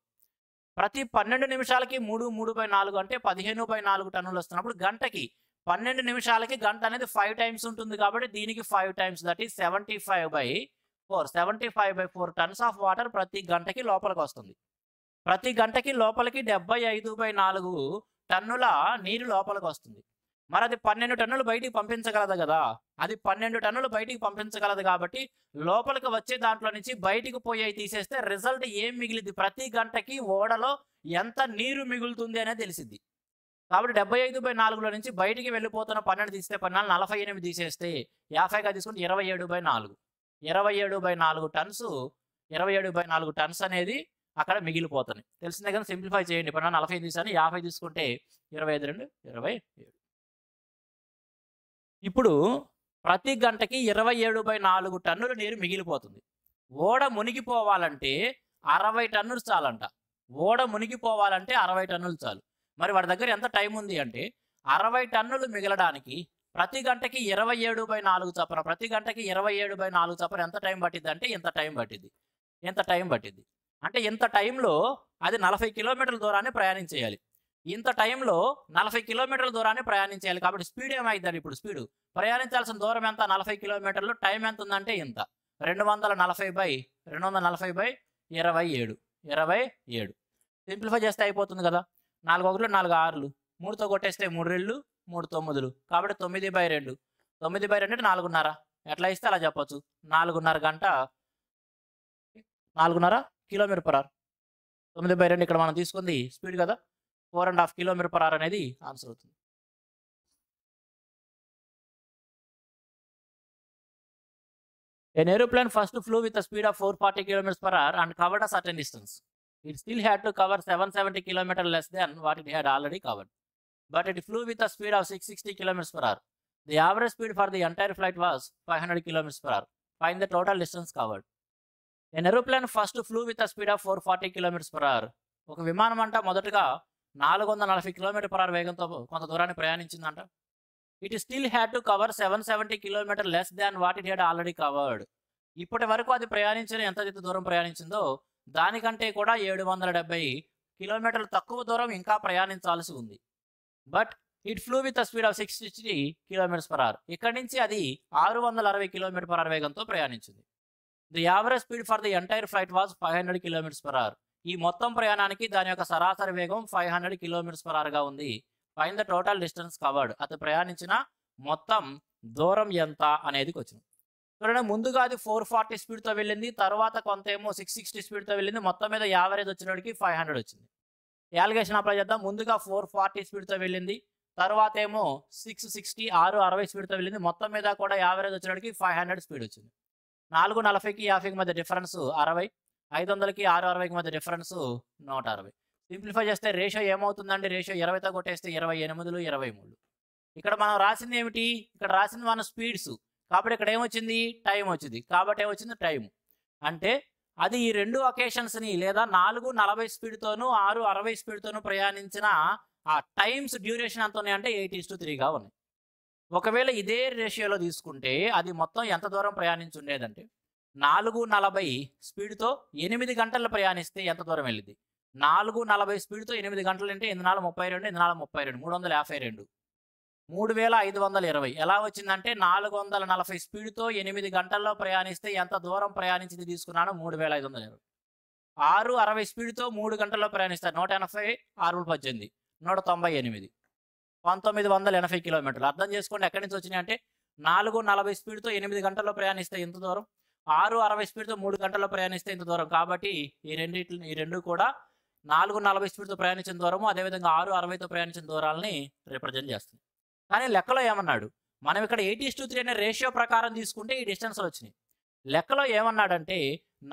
ప్రతి 12 నిమిషాలకి 3/4 అంటే 15/4 టన్నులు వస్తున్నప్పుడు గంటకి 12 నిమిషాలకి గంట అనేది 5 టైమ్స్ ఉంటుంది కాబట్టి దీనికి 5 times that is 75/4 tons of water ప్రతి గంటకి లోపలికి వస్తుంది. ప్రతి గంటకి లోపలికి 75/4 టన్నుల నీరు లోపలికి వస్తుంది. మరి అది 12 టన్నులు బయటికి పంపించగలదు కదా. అది 12 టన్నులు బయటికి పంపించగలదు కాబట్టి లోపలికి వచ్చే దాంట్లో నుంచి బయటికి పోయి తీసేస్తే రిజల్ట్ ఏం మిగిలింది? ప్రతి గంటకి ఓడలో ఎంత నీరు మిగులుతుంది అనేది తెలిసింది. కాబట్టి 75/4లో నుంచి బయటికి వెళ్ళిపోతున్న 12 తీస్తే 14 48 తీసేస్తే 50గా తీసుకుంటే 27/4. 27/4 టన్స్ 27/4 టన్స్ అనేది అక్కడ మిగిలిపోతుంది. తెలిసిందే కదా. సింప్లిఫై చేయండి. 45 తీసాను, 50 తీసుకుంటే 25 2 27. ఇప్పుడు ప్రతి గంటకి 27/4 టన్నుల నీరు మిగిలిపోతుంది. ఓడ మునిగిపోవాలంటే 60 టన్నులు చాలంట. ఓడ మునిగిపోవాలంటే 60 టన్నులు చాలు. మరి వాడి దగ్గర ఎంత టైం ఉంది అంటే 60 టన్నులు మిగలడానికి ప్రతి గంటకి 27/4 చొప్పున ప్రతి గంటకి 27/4 చొప్పున ఎంత టైం పట్టిద్ది అంటే ఇంత టైం పట్టిద్ది. అంటే ఇంత టైంలో అది 40 కిలోమీటర్ల దూరాన్ని ప్రయాణించేయాలి. ఇంత టైంలో 40 కిలోమీటర్ల దూరాన్ని ప్రయాణించేయాలి. కాబట్టి స్పీడ్ ఏమైందండి? ఇప్పుడు స్పీడు ప్రయాణించాల్సిన దూరం ఎంత? 40 కిలోమీటర్లు. టైం ఎంత ఉందంటే ఇంత 240/240/27. సింప్లిఫై చేస్తే అయిపోతుంది కదా. 4 1 4 6 3తో కొట్టేస్తే 3 2 3 9 కాబట్టి 9/2. 9/2 అంటే 4:30. ఎట్లా ఇస్తే అలా చెప్పొచ్చు. 4:30 కిలోమీటర్ పర్ అవర్. 9/2 ఇక్కడ మనం తీసుకుంది స్పీడ్ కదా. 4.5 కిలోమీటర్ పర్ అవర్ అనేది ఆన్సర్ అవుతుంది. An aeroplane first flew with a speed of 440 kilometers per hour and covered a certain distance. It still had to cover 770 kilometers less than what it had already covered. But it flew with a speed of 660 kilometers per hour. The average speed for the entire flight was 500 kilometers per hour. Find the total distance covered. An aeroplane first flew with a speed of 440 kilometres per hour. ఒక విమానం అంట మొదటగా 440 kilometre per hour వేగంతో కొంత దూరాన్ని ప్రయాణించిందంట. It still had to cover 770 kilometre less than what it had already covered. ఇప్పటి వరకు అది ప్రయాణించిన ఎంత దూరం ప్రయాణించిందో దానికంటే కూడా 770 కిలోమీటర్లు తక్కువ దూరం ఇంకా ప్రయాణించాల్సి ఉంది. But it flu with a speed of 660 kilometres per hour. ఇక్కడి నుంచి అది 660 కిలోమీటర్ పర్ అవర్ వేగంతో ప్రయాణించింది. The average speed for the entire flight was 500 kilometres per hour. ఈ మొత్తం ప్రయాణానికి దాని యొక్క సరాసరి వేగం 500 కిలోమీటర్స్ పర్ అవర్గా ఉంది. Find the total distance covered. అది ప్రయాణించిన మొత్తం దూరం ఎంత అనేది క్వశ్చన్. చూడండి, ముందుగా అది 440 స్పీడ్తో వెళ్ళింది, తర్వాత కొంత ఏమో 660 స్పీడ్తో వెళ్ళింది, మొత్తం మీద యావరేజ్ వచ్చినడికి 500 వచ్చింది. యాలిగేషన్ అప్లై చేద్దాం. ముందుగా 440 స్పీడ్తో వెళ్ళింది, తర్వాత ఏమో 660 660 స్పీడ్తో వెళ్ళింది, మొత్తం మీద కూడా యావరేజ్ వచ్చినడికి 500 స్పీడ్ వచ్చింది. 440కి 50కి మధ్య డిఫరెన్స్ 60, 500కి 660కి మధ్య డిఫరెన్స్ 160. సింప్లిఫై చేస్తే రేషియో ఏమవుతుందండి? రేషియో 20తో కొట్టేస్తే 28, 23. ఇక్కడ మనం రాసింది ఏమిటి? ఇక్కడ రాసింది మన స్పీడ్స్, కాబట్టి ఇక్కడ ఏమొచ్చింది? టైం వచ్చింది. కాబట్టి ఏమొచ్చింది? టైం. అంటే అది ఈ రెండు అకేషన్స్ని లేదా 440 స్పీడ్తోనూ 660 స్పీడ్తోనూ ప్రయాణించిన ఆ టైమ్స్ డ్యూరేషన్ ఎంత ఉన్నాయంటే 8:3గా ఉన్నాయి. ఒకవేళ ఇదే రేషియోలో తీసుకుంటే అది మొత్తం ఎంత దూరం ప్రయాణించి ఉండేదంటే 440 స్పీడ్తో 8 గంటలు ప్రయాణిస్తే ఎంత దూరం వెళ్ళింది? 440 స్పీడ్తో 8 గంటలు అంటే 8×4=32, 8×4=32, 3,520. ఎలా వచ్చిందంటే 440 స్పీడ్తో 8 గంటల్లో ప్రయాణిస్తే ఎంత దూరం ప్రయాణించింది తీసుకున్నాను? 3,520. 660 స్పీడ్తో 3 గంటల్లో ప్రయాణిస్తారు 180, 6×18, 198, 1980 కిలోమీటర్లు. అర్థం చేసుకోండి ఎక్కడి నుంచి వచ్చినాయి అంటే 440 స్పీడ్తో 8 గంటల్లో ప్రయాణిస్తే ఇంత దూరం, 660 స్పీడ్తో 3 గంటల్లో ప్రయాణిస్తే ఇంత దూరం. కాబట్టి ఈ రెండు కూడా 440 స్పీడ్తో ప్రయాణించిన దూరము, అదేవిధంగా 660తో ప్రయాణించిన దూరాలని రిప్రజెంట్ చేస్తుంది. కానీ లెక్కలో ఏమన్నాడు? మనం ఇక్కడ 8:3 అనే రేషియో ప్రకారం తీసుకుంటే ఈ డిస్టెన్స్లు వచ్చినాయి. లెక్కలో ఏమన్నాడంటే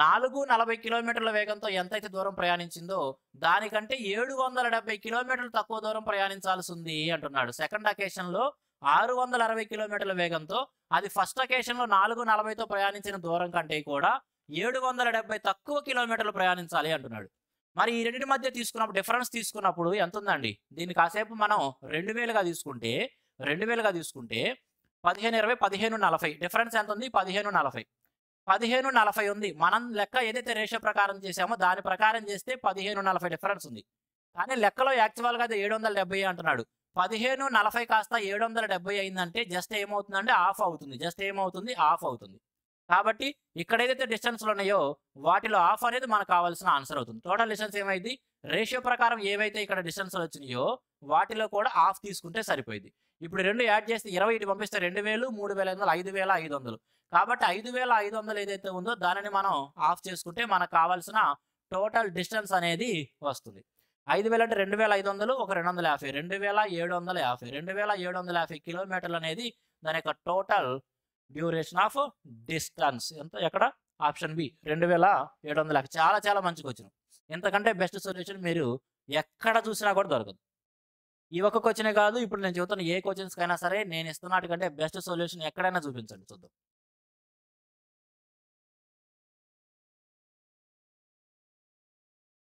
440 కిలోమీటర్ల వేగంతో ఎంతైతే దూరం ప్రయాణించిందో దానికంటే 770 కిలోమీటర్లు తక్కువ దూరం ప్రయాణించాల్సి ఉంది అంటున్నాడు. సెకండ్ అకేషన్లో 660 కిలోమీటర్ల వేగంతో అది ఫస్ట్ అకేషన్లో 440తో ప్రయాణించిన దూరం కంటే కూడా 770 తక్కువ కిలోమీటర్లు ప్రయాణించాలి అంటున్నాడు. మరి ఈ రెండింటి మధ్య తీసుకున్నప్పుడు డిఫరెన్స్ తీసుకున్నప్పుడు ఎంత ఉందండి? దీన్ని కాసేపు మనం 2000గా తీసుకుంటే 1520 1540 డిఫరెన్స్ ఎంత ఉంది? 1540 ఉంది. మనం లెక్క ఏదైతే రేషియో ప్రకారం చేసామో దాని ప్రకారం చేస్తే 1540 డిఫరెన్స్ ఉంది. కానీ లెక్కలో యాక్చువల్గా అది 770 అంటున్నాడు. 1540 కాస్త 770 అయిందంటే జస్ట్ ఏమవుతుందంటే ఆఫ్ అవుతుంది. కాబట్టి ఇక్కడ ఏదైతే డిస్టెన్స్లు ఉన్నాయో వాటిలో ఆఫ్ అనేది మనకు కావాల్సిన ఆన్సర్ అవుతుంది. టోటల్ డిస్టెన్స్ ఏమైంది? రేషియో ప్రకారం ఏవైతే ఇక్కడ డిస్టెన్స్లు వచ్చినాయో వాటిలో కూడా ఆఫ్ తీసుకుంటే సరిపోయింది. ఇప్పుడు రెండు యాడ్ చేస్తే 20 ఇటు పంపిస్తే 2000, 3500, 5500. కాబట్టి 5500 ఏదైతే ఉందో దానిని మనం ఆఫ్ చేసుకుంటే మనకు కావాల్సిన టోటల్ డిస్టెన్స్ అనేది వస్తుంది. 5000 అంటే 2500, ఒక 250, 2750. 2750 కిలోమీటర్లు అనేది దాని యొక్క టోటల్ డ్యూరేషన్ ఆఫ్ డిస్టెన్స్. ఎంత? ఎక్కడ? Option B 2750. చాలా చాలా మంచిగా వచ్చిన. ఎంతకంటే బెస్ట్ సొల్యూషన్ మీరు ఎక్కడ చూసినా కూడా దొరకదు. ఈ ఒక్క క్వశ్చనే కాదు, ఇప్పుడు నేను చెబుతున్న ఏ క్వశ్చన్స్ కైనా సరే నేను ఇస్తున్నట్టు కంటే బెస్ట్ సొల్యూషన్ ఎక్కడైనా చూపించండి చూద్దాం.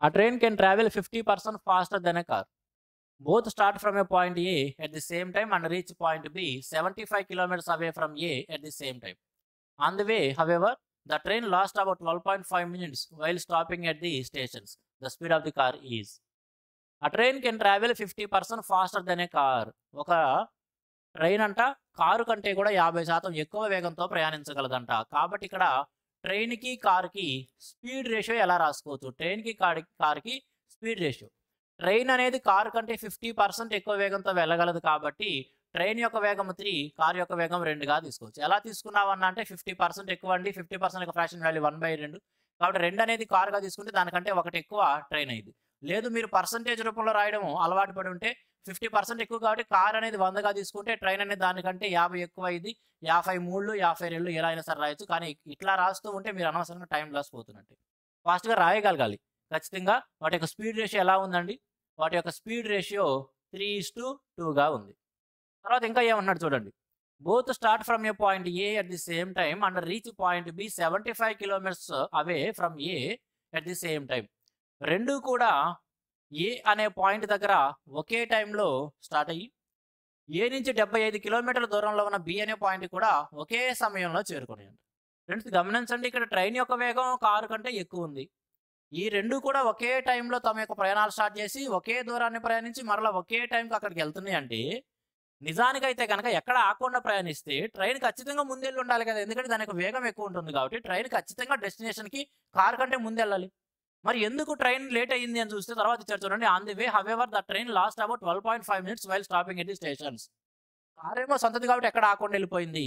A train can travel 50% faster than a car. Both start from a point A at the same time and reach point B 75 kilometers away from A at the same time. On the way, however, the train lost about 12.5 minutes while stopping at the stations. The speed of the car is. A train can travel 50% faster than a car. ఒక train అంట car కంటే కూడా 50% ఎక్కువ వేగంతో ప్రయాణించగలదంట. కాబట్టి ఇక్కడ ట్రైన్కి కార్కి స్పీడ్ రేషియో ఎలా రాసుకోవచ్చు? ట్రైన్కి కార్కి స్పీడ్ రేషియో. ట్రైన్ అనేది కారు కంటే 50% ఎక్కువ వేగంతో వెళ్ళగలదు కాబట్టి ట్రైన్ యొక్క వేగం 3, కారు యొక్క వేగం 2గా తీసుకోవచ్చు. ఎలా తీసుకున్నావన్నా అంటే 50% ఎక్కువ అండి, 50% యొక్క ఫ్రాక్షన్ వాల్యూ 1/2. కాబట్టి 2 అనేది కారుగా తీసుకుంటే దానికంటే 1 ఎక్కువ ట్రైన్ అయింది. లేదు మీరు పర్సంటేజ్ రూపంలో రాయడం అలవాటు పడి ఉంటే 50% ఎక్కువ కాబట్టి కార్ అనేది 100గా తీసుకుంటే ట్రైన్ అనేది దానికంటే 50 ఎక్కువ అయింది, 53, 52 ఎలా అయినా సరే రాయొచ్చు. కానీ ఇట్లా రాస్తూ ఉంటే మీరు అనవసరంగా టైం లాస్ పోతున్నట్టు. ఫాస్ట్గా రాయగలగాలి ఖచ్చితంగా. వాటి యొక్క స్పీడ్ రేషియో ఎలా ఉందండి? వాటి యొక్క స్పీడ్ రేషియో 3:2గా ఉంది. తర్వాత ఇంకా ఏమన్నాడు చూడండి. both start from a point A at the same time and reach point B 75 kilometers away from A at the same time. రెండు కూడా ఏ అనే పాయింట్ దగ్గర ఒకే టైంలో స్టార్ట్ అయ్యి ఏ నుంచి 75 కిలోమీటర్ల దూరంలో ఉన్న బి అనే పాయింట్ కూడా ఒకే సమయంలో చేరుకున్నాయండి. ఫ్రెండ్స్ గమనించండి, ఇక్కడ ట్రైన్ యొక్క వేగం కారు కంటే ఎక్కువ ఉంది. ఈ రెండు కూడా ఒకే టైంలో తమ యొక్క ప్రయాణాలు స్టార్ట్ చేసి ఒకే దూరాన్ని ప్రయాణించి మరలా ఒకే టైంకి అక్కడికి వెళ్తున్నాయి అంటే నిజానికైతే కనుక ఎక్కడ ఆకుండా ప్రయాణిస్తే ట్రైన్ ఖచ్చితంగా ముందెళ్ళి ఉండాలి కదా, ఎందుకంటే దానికి వేగం ఎక్కువ ఉంటుంది కాబట్టి ట్రైన్ ఖచ్చితంగా డెస్టినేషన్కి కార్ కంటే ముందెళ్ళాలి. మరి ఎందుకు ట్రైన్ లేట్ అయ్యింది అని చూస్తే తర్వాత ఇచ్చారు చూడండి, on the way however the train last about 12.5 minutes while stopping at the stations. Car ఏమో సొంతది కాబట్టి ఎక్కడ ఆకుండా వెళ్ళిపోయింది,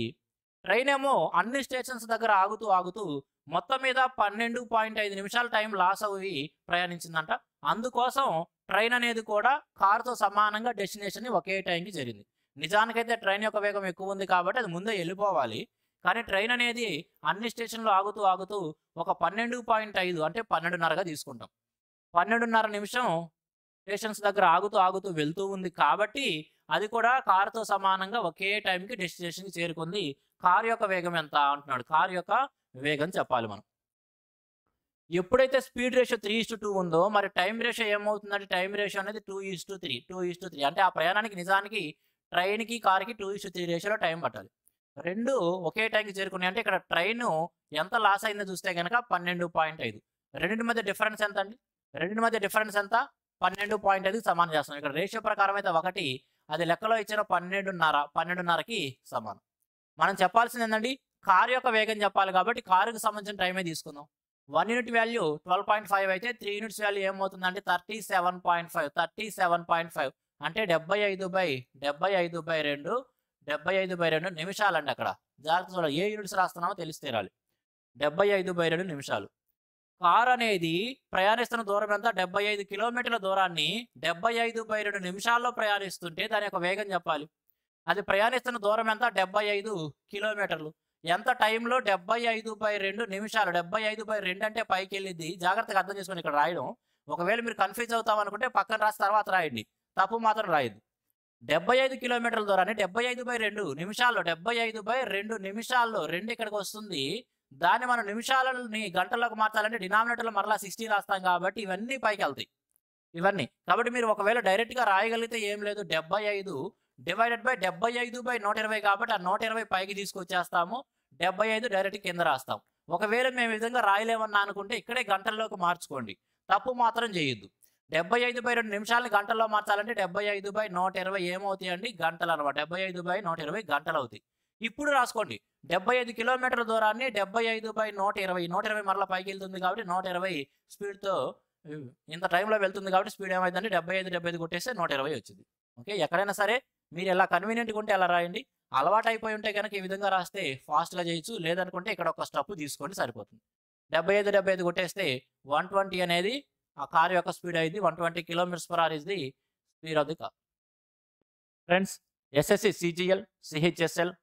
ట్రైన్ ఏమో అన్ని స్టేషన్స్ దగ్గర ఆగుతూ ఆగుతూ మొత్తం మీద 12.5 నిమిషాల టైం లాస్ అవి ప్రయాణించిందంట. అందుకోసం ట్రైన్ అనేది కూడా కారుతో సమానంగా డెస్టినేషన్ ఒకే టైంకి జరిగింది. నిజానికైతే ట్రైన్ యొక్క వేగం ఎక్కువ ఉంది కాబట్టి అది ముందే వెళ్ళిపోవాలి, కానీ ట్రైన్ అనేది అన్ని స్టేషన్లో ఆగుతూ ఆగుతూ ఒక 12.5 అంటే 12:30గా తీసుకుంటాం. 12:30 నిమిషం స్టేషన్స్ దగ్గర ఆగుతూ ఆగుతూ వెళ్తూ ఉంది కాబట్టి అది కూడా కారుతో సమానంగా ఒకే టైంకి డెస్టినేషన్కి చేరుకుంది. కారు యొక్క వేగం ఎంత అంటున్నాడు, కారు యొక్క వేగం చెప్పాలి మనం. ఎప్పుడైతే స్పీడ్ రేషియో 3:2 ఉందో మరి టైం రేషియో ఏమవుతుందంటే టైం రేషియో అనేది 2:3 అంటే ఆ ప్రయాణానికి నిజానికి ట్రైన్కి కార్కి 2:3 రేషియోలో టైం పట్టాలి. రెండు ఒకే టైంకి చేరుకున్నాయి అంటే ఇక్కడ ట్రైన్ ఎంత లాస్ అయిందో చూస్తే కనుక 12.5. రెండింటి మధ్య డిఫరెన్స్ ఎంత అండి, రెండింటి మధ్య డిఫరెన్స్ ఎంత 12.5కి సమానం చేస్తున్నాం. ఇక్కడ రేషియో ప్రకారం అయితే 1, అది లెక్కలో ఇచ్చిన 12:30కి సమానం. మనం చెప్పాల్సింది ఏంటండి, కారు యొక్క వేగం చెప్పాలి కాబట్టి కారుకి సంబంధించిన టైమే తీసుకుందాం. 1 యూనిట్ వాల్యూ 12.5 అయితే 3 యూనిట్స్ వాల్యూ ఏమవుతుందంటే 37.5 అంటే 75/2 నిమిషాలండి. అక్కడ జాగ్రత్త చూడాలి, ఏ యూనిట్స్ రాస్తున్నామో తెలిస్తే రాలి. 75/2 నిమిషాలు. కారు అనేది ప్రయాణిస్తున్న దూరం ఎంత 75 కిలోమీటర్ల దూరాన్ని 75/2 నిమిషాల్లో ప్రయాణిస్తుంటే దాని యొక్క వేగం చెప్పాలి. అది ప్రయాణిస్తున్న దూరం ఎంత 75 కిలోమీటర్లు. ఎంత టైంలో 75/2 నిమిషాలు. 75/2 అంటే పైకి వెళ్ళింది. జాగ్రత్తగా అర్థం చేసుకొని ఇక్కడ రాయడం. ఒకవేళ మీరు కన్ఫ్యూజ్ అవుతాం అనుకుంటే పక్కన రాసి తర్వాత రాయండి, తప్పు మాత్రం రాయద్దు. 75 కిలోమీటర్ల దూరాన్ని 75/2 నిమిషాల్లో 75/2 నిమిషాల్లో 2 ఇక్కడికి వస్తుంది. దాన్ని మనం నిమిషాలని గంటల్లోకి మార్చాలంటే డినామినేటర్లో మరలా 60 రాస్తాం కాబట్టి ఇవన్నీ పైకి వెళ్తాయి. ఇవన్నీ కాబట్టి మీరు ఒకవేళ డైరెక్ట్గా రాయగలిగితే ఏం లేదు, 75 డివైడెడ్ బై 75/120 కాబట్టి ఆ 120 పైకి తీసుకొచ్చేస్తాము. 75 డైరెక్ట్ కింద రాస్తాం. ఒకవేళ మేము ఈ విధంగా రాయలేమన్నా అనుకుంటే ఇక్కడే గంటల్లోకి మార్చుకోండి, తప్పు మాత్రం చేయొద్దు. 75/2 నిమిషాలని గంటల్లో మార్చాలంటే 75/120 ఏమవుతాయి అండి, గంటలు అనమాట. 75/120 గంటలు అవుతాయి. ఇప్పుడు రాసుకోండి, 75 కిలోమీటర్ల దూరాన్ని 75/120 మరలా పైకి వెళ్తుంది కాబట్టి 120 స్పీడ్తో ఇంత టైంలో వెళ్తుంది కాబట్టి స్పీడ్ ఏమైందంటే 75 కొట్టేస్తే 120 వచ్చింది. ఓకే, ఎక్కడైనా సరే మీరు ఎలా కన్వీనియంట్గా ఉంటే అలా రాయండి. అలవాటు అయిపోయి ఉంటే కనుక ఈ విధంగా రాస్తే ఫాస్ట్గా చేయొచ్చు, లేదనుకుంటే ఇక్కడ ఒక స్టెప్ తీసుకోండి సరిపోతుంది. 75 కొట్టేస్తే 120 అనేది ఆ కార్ యొక్క స్పీడ్ అయింది. 120 km/h is the speed of the car. Friends, SSC CGL, CHSL,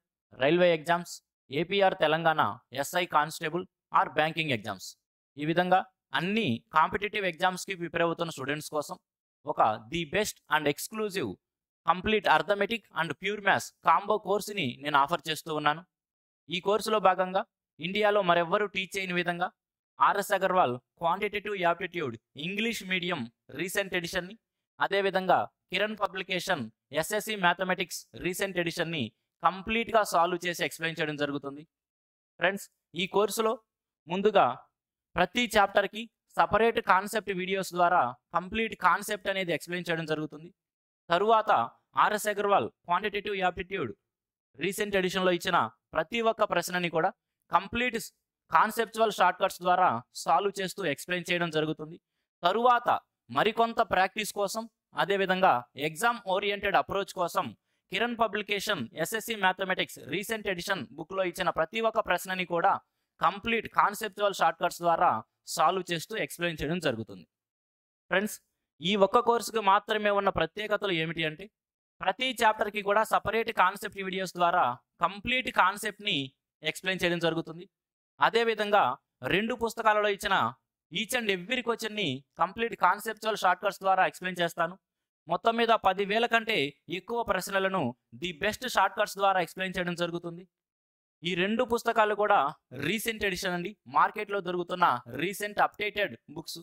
railway exams, APR Telangana SI constable or banking exams, ఈ విధంగా అన్ని కాంపిటేటివ్ ఎగ్జామ్స్కి ప్రిపేర్ అవుతున్న స్టూడెంట్స్ కోసం ఒక the best and exclusive complete arithmetic and pure maths combo కోర్సుని నేను offer చేస్తూ ఉన్నాను. ఈ కోర్సులో భాగంగా ఇండియాలో మరెవ్వరూ టీచ్ చేయని విధంగా RS Agarwal quantitative aptitude English medium recent ఎడిషన్ని, అదేవిధంగా Kiran publication SSC mathematics recent ఎడిషన్ని కంప్లీట్గా సాల్వ్ చేసి ఎక్స్ప్లెయిన్ చేయడం జరుగుతుంది. ఫ్రెండ్స్, ఈ కోర్సులో ముందుగా ప్రతి చాప్టర్కి సపరేట్ కాన్సెప్ట్ వీడియోస్ ద్వారా కంప్లీట్ కాన్సెప్ట్ అనేది ఎక్స్ప్లెయిన్ చేయడం జరుగుతుంది. తరువాత RS Agarwal quantitative aptitude recent ఎడిషన్లో ఇచ్చిన ప్రతి ఒక్క ప్రశ్నని కూడా కంప్లీట్ కాన్సెప్చువల్ షార్ట్కట్స్ ద్వారా సాల్వ్ చేస్తూ ఎక్స్ప్లెయిన్ చేయడం జరుగుతుంది. తరువాత మరికొంత ప్రాక్టీస్ కోసం, అదేవిధంగా ఎగ్జామ్ ఓరియంటెడ్ అప్రోచ్ కోసం Kiran publication SSC mathematics recent edition బుక్లో ఇచ్చిన ప్రతి ఒక్క ప్రశ్నని కూడా కంప్లీట్ కాన్సెప్చువల్ షార్ట్కట్స్ ద్వారా సాల్వ్ చేస్తూ ఎక్స్ప్లెయిన్ చేయడం జరుగుతుంది. ఫ్రెండ్స్, ఈ ఒక్క కోర్సుకి మాత్రమే ఉన్న ప్రత్యేకతలు ఏమిటి అంటే ప్రతి చాప్టర్కి కూడా సపరేట్ కాన్సెప్ట్ వీడియోస్ ద్వారా కంప్లీట్ కాన్సెప్ట్ని ఎక్స్ప్లెయిన్ చేయడం జరుగుతుంది. అదేవిధంగా 2 పుస్తకాలలో ఇచ్చిన ఈచ్ అండ్ ఎవ్రీ క్వశ్చన్ని కంప్లీట్ కాన్సెప్చువల్ షార్ట్కట్స్ ద్వారా ఎక్స్ప్లెయిన్ చేస్తాను. మొత్తం మీద 10,000 కంటే ఎక్కువ ప్రశ్నలను ది బెస్ట్ షార్ట్ కట్స్ ద్వారా ఎక్స్ప్లెయిన్ చేయడం జరుగుతుంది. ఈ 2 పుస్తకాలు కూడా రీసెంట్ ఎడిషన్ అండి. మార్కెట్లో దొరుకుతున్న రీసెంట్ అప్డేటెడ్ బుక్స్.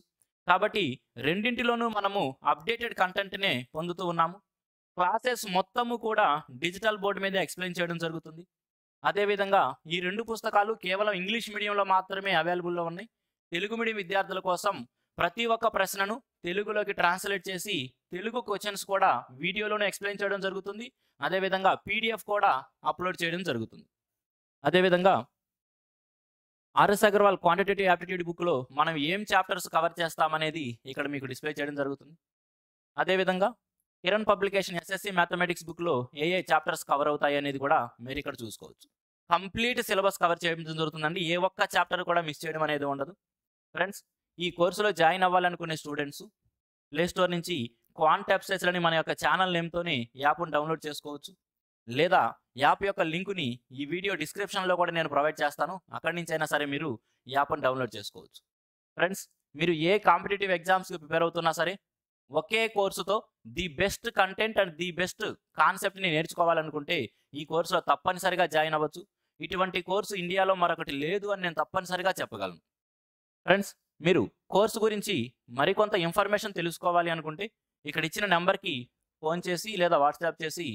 కాబట్టి రెండింటిలోనూ మనము అప్డేటెడ్ కంటెంట్‌నే పొందుతూ ఉన్నాము. క్లాసెస్ మొత్తము కూడా డిజిటల్ బోర్డ్ మీదే ఎక్స్ప్లెయిన్ చేయడం జరుగుతుంది. అదేవిధంగా ఈ 2 పుస్తకాలు కేవలం ఇంగ్లీష్ మీడియంలో మాత్రమే అవైలబుల్లో ఉన్నాయి. తెలుగు మీడియం విద్యార్థుల కోసం ప్రతి ఒక్క ప్రశ్నను తెలుగులోకి ట్రాన్స్లేట్ చేసి తెలుగు క్వశ్చన్స్ కూడా వీడియోలోనే ఎక్స్ప్లెయిన్ చేయడం జరుగుతుంది. అదేవిధంగా పీడిఎఫ్ కూడా అప్లోడ్ చేయడం జరుగుతుంది. అదేవిధంగా ఆర్ఎస్ అగర్వాల్ క్వాంటిటేటివ్ యాప్టిట్యూడ్ బుక్లో మనం ఏం చాప్టర్స్ కవర్ చేస్తామనేది ఇక్కడ మీకు డిస్ప్లే చేయడం జరుగుతుంది. అదేవిధంగా కిరణ్ పబ్లికేషన్ ఎస్ఎస్సి మ్యాథమెటిక్స్ బుక్లో ఏ చాప్టర్స్ కవర్ అవుతాయి అనేది కూడా మీరు ఇక్కడ చూసుకోవచ్చు. కంప్లీట్ సిలబస్ కవర్ చేయడం జరుగుతుందండి. ఏ ఒక్క చాప్టర్ కూడా మిస్ చేయడం అనేది ఉండదు. ఫ్రెండ్స్, ఈ కోర్సులో జాయిన్ అవ్వాలనుకునే స్టూడెంట్స్ ప్లే స్టోర్ నుంచి క్వాంట్ వెబ్సైట్స్ అని మన యొక్క ఛానల్ నేమ్తోనే యాప్ను డౌన్లోడ్ చేసుకోవచ్చు. లేదా యాప్ యొక్క లింకుని ఈ వీడియో డిస్క్రిప్షన్లో కూడా నేను ప్రొవైడ్ చేస్తాను. అక్కడి నుంచి అయినా సరే మీరు యాప్ను డౌన్లోడ్ చేసుకోవచ్చు. ఫ్రెండ్స్, మీరు ఏ కాంపిటేటివ్ ఎగ్జామ్స్కి ప్రిపేర్ అవుతున్నా సరే ఒకే కోర్సుతో the best content and the best కాన్సెప్ట్ని నేర్చుకోవాలనుకుంటే ఈ కోర్సులో తప్పనిసరిగా జాయిన్ అవ్వచ్చు. ఇటువంటి కోర్సు ఇండియాలో మరొకటి లేదు అని నేను తప్పనిసరిగా చెప్పగలను. ఫ్రెండ్స్, మీరు కోర్సు గురించి మరికొంత ఇన్ఫర్మేషన్ తెలుసుకోవాలి అనుకుంటే ఇక్కడ ఇచ్చిన నెంబర్కి ఫోన్ చేసి లేదా వాట్సాప్ చేసి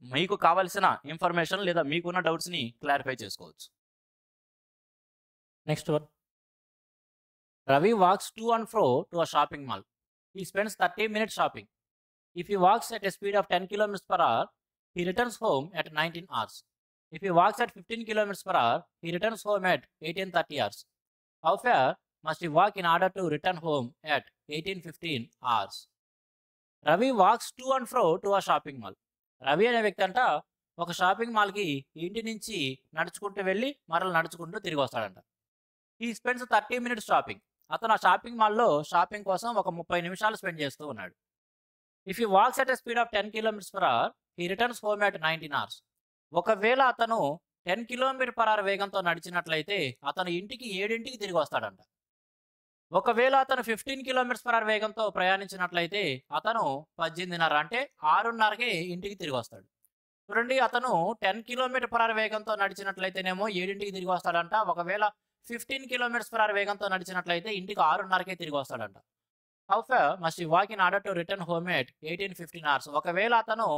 మీకు కావాల్సిన ఇన్ఫర్మేషన్ లేదా మీకున్న డౌట్స్ని క్లారిఫై చేసుకోవచ్చు. Next one, Ravi walks to and fro to a shopping mall. He spends 30 minutes shopping. If he walks at a speed of 10 kilometers per hour, he returns home at 19 hours. If he walks at 15 kilometers per hour, he returns home at 18:30 hours. How far must he walk in order to return home at 18:15 hours? Ravi walks to and fro to a shopping mall. Ravi అనే వ్యక్తి అంట ఒక shopping మాల్కి ఇంటి నుంచి నడుచుకుంటూ వెళ్ళి మరల నడుచుకుంటూ తిరిగి వస్తాడంట. He spends 30 minutes shopping. అతను ఆ షాపింగ్ మాల్లో షాపింగ్ కోసం ఒక 30 నిమిషాలు స్పెండ్ చేస్తూ ఉన్నాడు. If he walks at a speed of 10 kilometres per hour, he returns home at 19 hours. ఒకవేళ అతను 10 కిలోమీటర్ పర్ అవర్ వేగంతో నడిచినట్లయితే అతను ఇంటికి 7ంటికి తిరిగి వస్తాడంట. ఒకవేళ అతను 15 కిలోమీటర్స్ పర్ అవర్ వేగంతో ప్రయాణించినట్లయితే అతను 18:30 అంటే 6:30కే ఇంటికి తిరిగి వస్తాడు. చూడండి, అతను 10 కిలోమీటర్ పర్ అవర్ వేగంతో నడిచినట్లయితేనేమో 7ంటికి తిరిగి వస్తాడంట. ఒకవేళ 15 కిలోమీటర్స్ పర్ అవర్ వేగంతో నడిచినట్లయితే ఇంటికి 6:30కే తిరిగి వస్తాడంట. How far must he walk in order to return home at 18:15 hours. ఒకవేళ అతను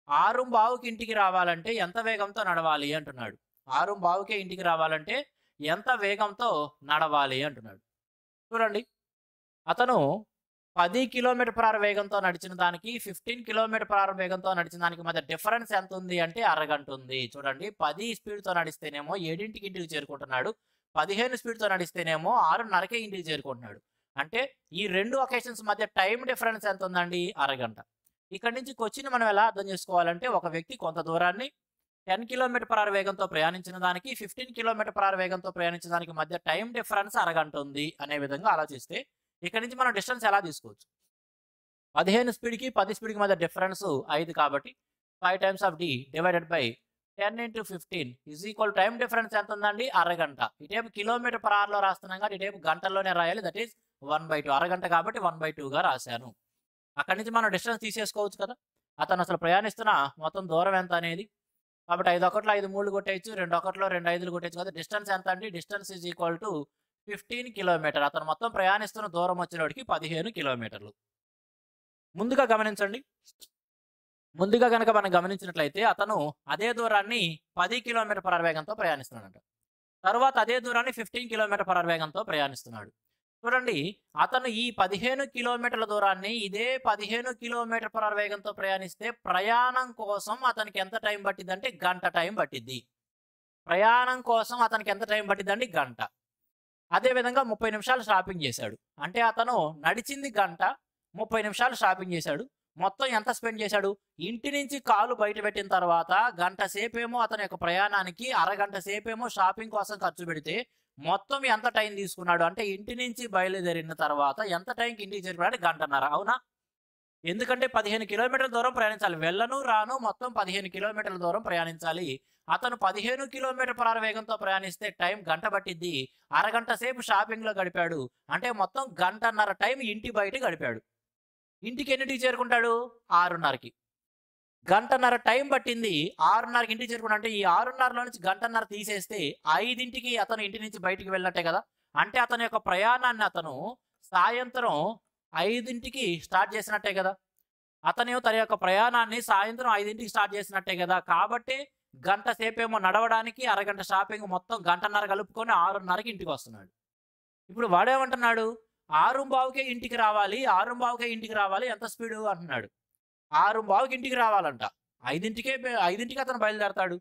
6:15కి ఇంటికి రావాలంటే ఎంత వేగంతో నడవాలి అంటున్నాడు. 6:15కే ఇంటికి రావాలంటే ఎంత వేగంతో నడవాలి అంటున్నాడు. చూడండి, అతను 10 కిలోమీటర్ పర్ అవర్ వేగంతో నడిచిన దానికి 15 కిలోమీటర్ పర్ అవర్ వేగంతో నడిచిన దానికి మధ్య డిఫరెన్స్ ఎంత ఉంది అంటే అరగంట ఉంది. చూడండి, 10 స్పీడ్తో నడిస్తేనేమో 7ంటికి ఇంటికి చేరుకుంటున్నాడు. 15 స్పీడ్తో నడిస్తేనేమో 6:30కే ఇంటికి చేరుకుంటున్నాడు. అంటే ఈ 2 ఒకేషన్స్ మధ్య టైం డిఫరెన్స్ ఎంత ఉందండి? అరగంట. ఇక్కడ నుంచి క్వశ్చన్ మనం ఎలా అర్థం చేసుకోవాలంటే ఒక వ్యక్తి కొంత దూరాన్ని 10 కిలోమీటర్ పర్ అవర్ వేగంతో ప్రయాణించిన దానికి 15 కిలోమీటర్ పర్ అవర్ వేగంతో ప్రయాణించిన దానికి మధ్య టైం డిఫరెన్స్ అరగంట ఉంది అనే విధంగా ఆలోచిస్తే ఇక్కడ నుంచి మనం డిస్టెన్స్ ఎలా తీసుకోవచ్చు? 15 స్పీడ్కి 10 స్పీడ్కి మధ్య డిఫరెన్స్ 5 కాబట్టి 5 times of d divided by 10 into 15 is equal time difference ఎంత ఉందండి? అరగంట. ఇటేపు కిలోమీటర్ పర్ అవర్లో రాస్తున్నాం కాబట్టి ఇటేపు గంటల్లోనే రాయాలి. That is 1/2. అరగంట కాబట్టి 1/2గా రాశాను. అక్కడి నుంచి మనం డిస్టెన్స్ తీసేసుకోవచ్చు కదా. అతను అసలు ప్రయాణిస్తున్న మొత్తం దూరం ఎంత అనేది. కాబట్టి 5 ఒకట్లో 5 3 కొట్టేయచ్చు, 2 ఒకట్లో 2 5 కొట్టేయచ్చు కదా. డిస్టెన్స్ ఎంత అండి? Distance is equal to 15 kilometre. అతను మొత్తం ప్రయాణిస్తున్న దూరం వచ్చినోడికి 15 కిలోమీటర్లు. ముందుగా గమనించండి, ముందుగా కనుక మనం గమనించినట్లయితే అతను అదే దూరాన్ని 10 కిలోమీటర్ పర్ అవర్ వేగంతో ప్రయాణిస్తున్నాడంట. తర్వాత అదే దూరాన్ని 15 కిలోమీటర్ పర్ అవర్ వేగంతో ప్రయాణిస్తున్నాడు. చూడండి, అతను ఈ 15 కిలోమీటర్ల దూరాన్ని ఇదే 15 కిలోమీటర్ పర్ అవర్ వేగంతో ప్రయాణిస్తే ప్రయాణం కోసం అతనికి ఎంత టైం పట్టింది అంటే గంట టైం పట్టిద్ది. ప్రయాణం కోసం అతనికి ఎంత టైం పట్టిద్దండి? గంట. అదేవిధంగా 30 నిమిషాలు షాపింగ్ చేశాడు. అంటే అతను నడిచింది గంట, 30 నిమిషాలు షాపింగ్ చేశాడు. మొత్తం ఎంత స్పెండ్ చేశాడు? ఇంటి నుంచి కాలు బయట పెట్టిన తర్వాత గంట సేపేమో అతని యొక్క ప్రయాణానికి, అరగంట సేపేమో షాపింగ్ కోసం ఖర్చు పెడితే మొత్తం ఎంత టైం తీసుకున్నాడు అంటే ఇంటి నుంచి బయలుదేరిన తర్వాత ఎంత టైంకి ఇంటికి చేరుకున్నాడు? గంటన్నర. అవునా? ఎందుకంటే 15 కిలోమీటర్ల దూరం ప్రయాణించాలి. వెళ్ళను రాను మొత్తం 15 కిలోమీటర్ల దూరం ప్రయాణించాలి. అతను 15 కిలోమీటర్ పర్ అవర్ వేగంతో ప్రయాణిస్తే టైం గంట పట్టిద్ది. అరగంట సేపు షాపింగ్లో గడిపాడు. అంటే మొత్తం గంటన్నర టైం ఇంటి బయట గడిపాడు. ఇంటికి ఎన్నింటికి చేరుకుంటాడు? 6:30కి. గంటన్నర టైం పట్టింది. 6:30కి ఇంటికి చేరుకున్నా అంటే ఈ 6:30లో నుంచి గంటన్నర తీసేస్తే 5కి అతను ఇంటి నుంచి బయటికి వెళ్ళినట్టే కదా! అంటే అతని యొక్క ప్రయాణాన్ని అతను సాయంత్రం 5కి స్టార్ట్ చేసినట్టే కదా! అతను తన యొక్క ప్రయాణాన్ని సాయంత్రం 5కి స్టార్ట్ చేసినట్టే కదా! కాబట్టి గంట సేపేమో నడవడానికి, అరగంట షాపింగ్ మొత్తం గంటన్నర కలుపుకొని 6:30కి ఇంటికొస్తున్నాడు. ఇప్పుడు వాడేమంటున్నాడు? 6:15కే ఇంటికి రావాలి, 6:15కే ఇంటికి రావాలి ఎంత స్పీడు అంటున్నాడు. 6:15కి ఇంటికి రావాలంట. 5కి అతను బయలుదేరతాడు.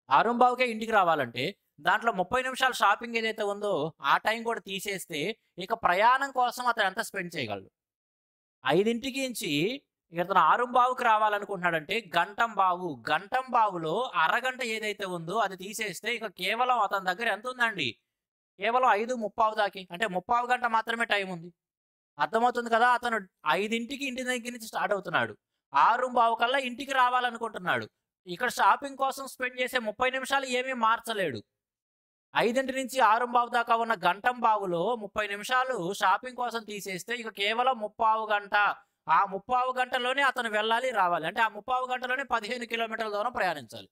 6:15కే ఇంటికి రావాలంటే దాంట్లో 30 నిమిషాల షాపింగ్ ఏదైతే ఉందో ఆ టైం కూడా తీసేస్తే ఇక ప్రయాణం కోసం అతను ఎంత స్పెండ్ చేయగలడు? 5కి నుంచి ఇతను 6:15కి రావాలనుకుంటున్నాడంటే గంటం బావులో అరగంట ఏదైతే ఉందో అది తీసేస్తే ఇక కేవలం అతని దగ్గర ఎంత ఉందండి? కేవలం 5:15 దాకి. అంటే 30 గంట మాత్రమే టైం ఉంది. అర్థమవుతుంది కదా! అతను 5కి ఇంటి దగ్గర నుంచి స్టార్ట్ అవుతున్నాడు. 6:15 కల్లా ఇంటికి రావాలనుకుంటున్నాడు. ఇక్కడ షాపింగ్ కోసం స్పెండ్ చేసే 30 నిమిషాలు ఏమీ మార్చలేడు. 5 నుంచి 6:15 దాకా ఉన్న గంటం బావులో 30 నిమిషాలు షాపింగ్ కోసం తీసేస్తే ఇక కేవలం 30 గంట. ఆ 30 గంటలోనే అతను వెళ్ళాలి, రావాలి. అంటే ఆ 30 గంటలోనే 15 కిలోమీటర్ల దూరం ప్రయాణించాలి.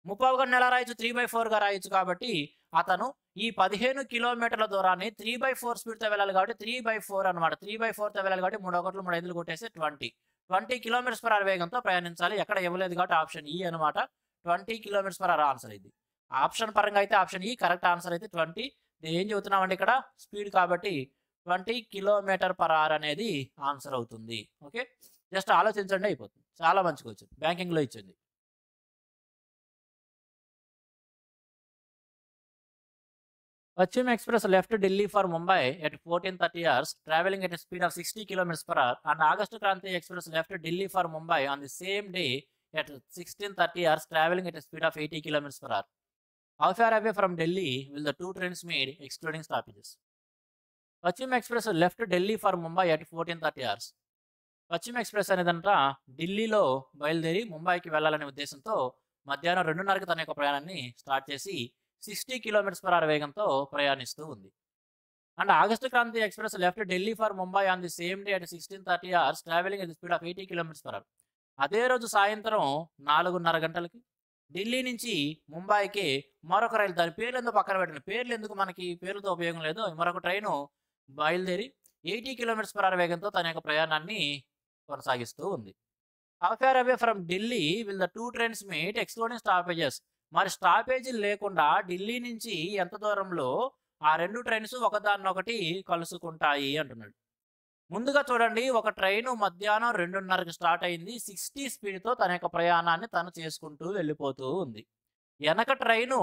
30 గంటలు ఎలా రాయొచ్చు? 3/4గా రాయొచ్చు కాబట్టి అతను ఈ 15 కిలోమీటర్ల దూరాన్ని 3/4 స్పీడ్‌తో వెళ్ళాలి కాబట్టి 3/4 అనమాట. 3/4తో వెళ్ళాలి కాబట్టి 3 ఒకట్లు 3 ఐదులు కొట్టేస్తే 20 కిలోమీటర్స్ పర్ అవర్ వేగంతో ప్రయాణించాలి. ఎక్కడ ఇవ్వలేదు కాబట్టి ఆప్షన్ ఈ అనమాట. 20 కిలోమీటర్స్ పర్ అవర్ ఆన్సర్ ఇది. ఆప్షన్ పరంగా అయితే ఆప్షన్ ఈ కరెక్ట్ ఆన్సర్ అయితే 20. ఏం చెబుతున్నామండి ఇక్కడ? స్పీడ్ కాబట్టి 20 కిలోమీటర్ పర్ అవర్ అనేది ఆన్సర్ అవుతుంది. ఓకే, జస్ట్ ఆలోచించండి అయిపోతుంది. చాలా మంచిగా వచ్చింది. బ్యాంకింగ్‌లో ఇచ్చింది. Pachim Express left Delhi for Mumbai at 14:30 hours, traveling at a speed of 60 kilometers per hour, and August Kranti Express left Delhi for Mumbai on the same day at 16:30 hours, traveling at a speed of 80 kilometers per hour. How far away from Delhi will the two trains meet, excluding stoppages? Pachim Express left Delhi for Mumbai at 14:30 hours. పశ్చిమ express అనేదంట ఢిల్లీలో బయలుదేరి ముంబైకి వెళ్ళాలనే ఉద్దేశంతో మధ్యాహ్నం 2:30కి తన యొక్క ప్రయాణాన్ని స్టార్ట్ చేసి 60 కిలోమీటర్స్ పర్ అవర్ వేగంతో ప్రయాణిస్తూ ఉంది. And August Kranti express left Delhi for Mumbai on the same day at 16:30 hours, travelling at the speed of 80 kilometres per hour. అదే రోజు సాయంత్రం 4:30 గంటలకి ఢిల్లీ నుంచి ముంబైకి మరొక రైలు, దాని పేర్లు ఎందుకు పక్కన పెట్టండి, పేర్లు ఎందుకు, మనకి పేర్లతో ఉపయోగం లేదు. మరొక ట్రైను బయలుదేరి 80 కిలోమీటర్స్ పర్ అవర్ వేగంతో తన యొక్క ప్రయాణాన్ని కొనసాగిస్తూ ఉంది. How far away from Delhi will the two trains meet, excluding stoppages. మరి స్టాపేజీలు లేకుండా ఢిల్లీ నుంచి ఎంత దూరంలో ఆ రెండు ట్రైన్స్ ఒకదాన్నొకటి కలుసుకుంటాయి అంటున్నాడు. ముందుగా చూడండి, ఒక ట్రైను మధ్యాహ్నం 2:30కి స్టార్ట్ అయింది. 60 స్పీడ్తో తన యొక్క ప్రయాణాన్ని తను చేసుకుంటూ వెళ్ళిపోతూ ఉంది. వెనక ట్రైను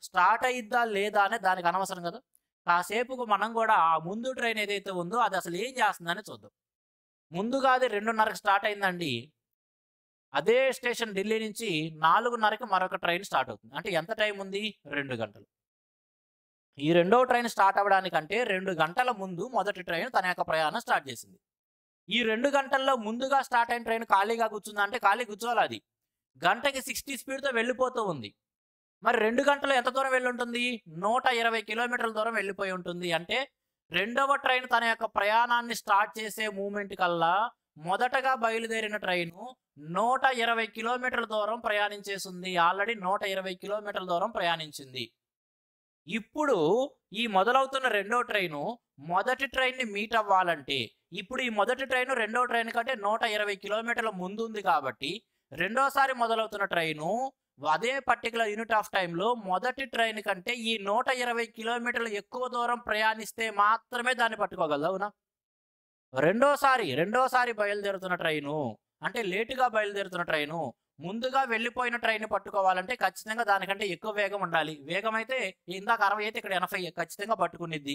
స్టార్ట్ అయ్యిద్దా లేదా అనే దానికి అనవసరం కదా. కాసేపుకు మనం కూడా ఆ ముందు ట్రైన్ ఏదైతే ఉందో అది అసలు ఏం చేస్తుందని చూద్దాం. ముందుగా అది 2:30కి స్టార్ట్ అయిందండి. అదే స్టేషన్ ఢిల్లీ నుంచి 4:30కి మరొక ట్రైన్ స్టార్ట్ అవుతుంది. అంటే ఎంత టైం ఉంది? 2 గంటలు. ఈ రెండో ట్రైన్ స్టార్ట్ అవ్వడానికంటే 2 గంటల ముందు మొదటి ట్రైన్ తన యొక్క ప్రయాణం స్టార్ట్ చేసింది. ఈ 2 గంటల్లో ముందుగా స్టార్ట్ అయిన ట్రైన్ ఖాళీగా కూర్చుందా అంటే ఖాళీ కూర్చోవాలి. అది గంటకి 60 స్పీడ్తో వెళ్ళిపోతూ ఉంది. మరి 2 గంటలు ఎంత దూరం వెళ్ళి ఉంటుంది? 120 కిలోమీటర్ల దూరం వెళ్ళిపోయి ఉంటుంది. అంటే రెండవ ట్రైన్ తన యొక్క ప్రయాణాన్ని స్టార్ట్ చేసే మూమెంట్ కల్లా మొదటగా బయలుదేరిన ట్రైను 120 కిలోమీటర్ల దూరం ప్రయాణించేసింది. ఆల్రెడీ 120 కిలోమీటర్ల దూరం ప్రయాణించింది. ఇప్పుడు ఈ మొదలవుతున్న రెండో ట్రైను మొదటి ట్రైన్ని మీట్ అవ్వాలంటే ఇప్పుడు ఈ మొదటి ట్రైను రెండో ట్రైన్ కంటే 120 కిలోమీటర్ల ముందు ఉంది కాబట్టి రెండోసారి మొదలవుతున్న ట్రైను అదే పర్టికులర్ యూనిట్ ఆఫ్ టైంలో మొదటి ట్రైన్ కంటే ఈ 120 కిలోమీటర్లు ఎక్కువ దూరం ప్రయాణిస్తే మాత్రమే దాన్ని పట్టుకోగలదు. అవునా? రెండోసారి బయలుదేరుతున్న ట్రైను అంటే లేటుగా బయలుదేరుతున్న ట్రైను ముందుగా వెళ్ళిపోయిన ట్రైన్ పట్టుకోవాలంటే ఖచ్చితంగా దానికంటే ఎక్కువ వేగం ఉండాలి. వేగం అయితే ఇందాక 60 అయితే ఇక్కడ 80 ఖచ్చితంగా పట్టుకునిద్ది.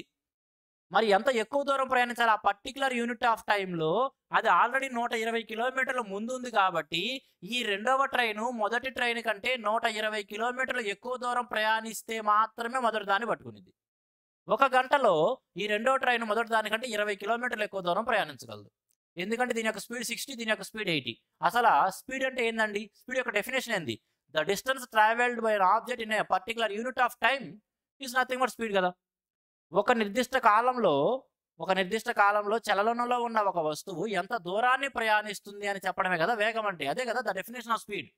మరి ఎంత ఎక్కువ దూరం ప్రయాణించాలి? ఆ పర్టికులర్ యూనిట్ ఆఫ్ టైంలో అది ఆల్రెడీ 120 కిలోమీటర్ల ముందు ఉంది కాబట్టి ఈ రెండవ ట్రైను మొదటి ట్రైన్ కంటే 120 కిలోమీటర్లు ఎక్కువ దూరం ప్రయాణిస్తే మాత్రమే మొదటి దాన్ని పట్టుకునిద్ది. ఒక గంటలో ఈ రెండో ట్రైన్ మొదటి దానికంటే 20 కిలోమీటర్లు ఎక్కువ దూరం ప్రయాణించగలదు. ఎందుకంటే దీని యొక్క స్పీడ్ 60, దీని యొక్క స్పీడ్ 80. అసలు స్పీడ్ అంటే ఏందండి? స్పీడ్ యొక్క డెఫినేషన్ ఏంది? The distance travelled by an object in a particular unit of time is nothing but speed కదా. ఒక నిర్దిష్ట కాలంలో ఒక నిర్దిష్ట కాలంలో చలనంలో ఉన్న ఒక వస్తువు ఎంత దూరాన్ని ప్రయాణిస్తుంది అని చెప్పడమే కదా వేగం అంటే. అదే కదా ద డెఫినేషన్ ఆఫ్ స్పీడ్.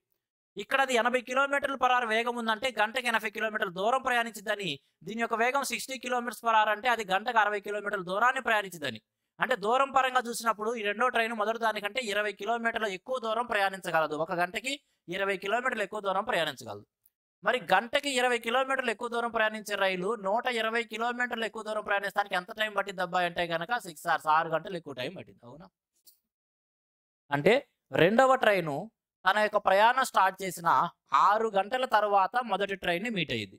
ఇక్కడ అది 80 కిలోమీటర్ల/h వేగం ఉందంటే గంటకి 80 కిలోమీటర్ల దూరం ప్రయాణించిద్దని. దీని యొక్క వేగం 60 కిలోమీటర్స్/h అంటే అది గంటకు 60 కిలోమీటర్ల దూరాన్ని ప్రయాణించిద్దని. అంటే దూరం పరంగా చూసినప్పుడు ఈ రెండో ట్రైన్ మొదటి దానికంటే 20 కిలోమీటర్ల ఎక్కువ దూరం ప్రయాణించగలదు. ఒక గంటకి 20 కిలోమీటర్లు ఎక్కువ దూరం ప్రయాణించగలదు. మరి గంటకి 20 కిలోమీటర్లు ఎక్కువ దూరం ప్రయాణించే రైలు 120 కిలోమీటర్లు ఎక్కువ దూరం ప్రయాణించడానికి ఎంత టైం పట్టిద్దబ్బా అంటే గనక 6 అవర్స్, 6 గంటలు ఎక్కువ టైం పట్టింది. అవునా? అంటే రెండవ ట్రైను తన యొక్క ప్రయాణం స్టార్ట్ చేసిన 6 గంటల తర్వాత మొదటి ట్రైన్ని మీట్ అయ్యింది.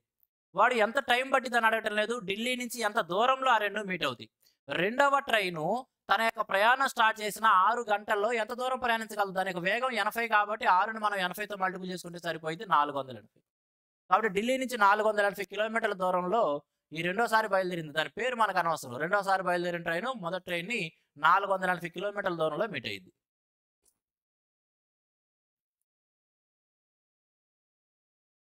వాడు ఎంత టైం పట్టిందని అడగటం లేదు, ఢిల్లీ నుంచి ఎంత దూరంలో ఆ రెండు మీట్ అవుతాయి. రెండవ ట్రైను తన యొక్క ప్రయాణం స్టార్ట్ చేసిన 6 గంటల్లో ఎంత దూరం ప్రయాణించగలదు? దాని యొక్క వేగం 80 కాబట్టి 6ని మనం 80తో మల్టిపుల్ చేసుకుంటే సరిపోయింది 480. కాబట్టి ఢిల్లీ నుంచి 480 కిలోమీటర్ల దూరంలో ఈ రెండోసారి బయలుదేరింది. దాని పేరు మనకు అనవసరం. రెండోసారి బయలుదేరిన ట్రైను మొదటి ట్రైన్ని 480 కిలోమీటర్ల దూరంలో మీట్ అయ్యింది.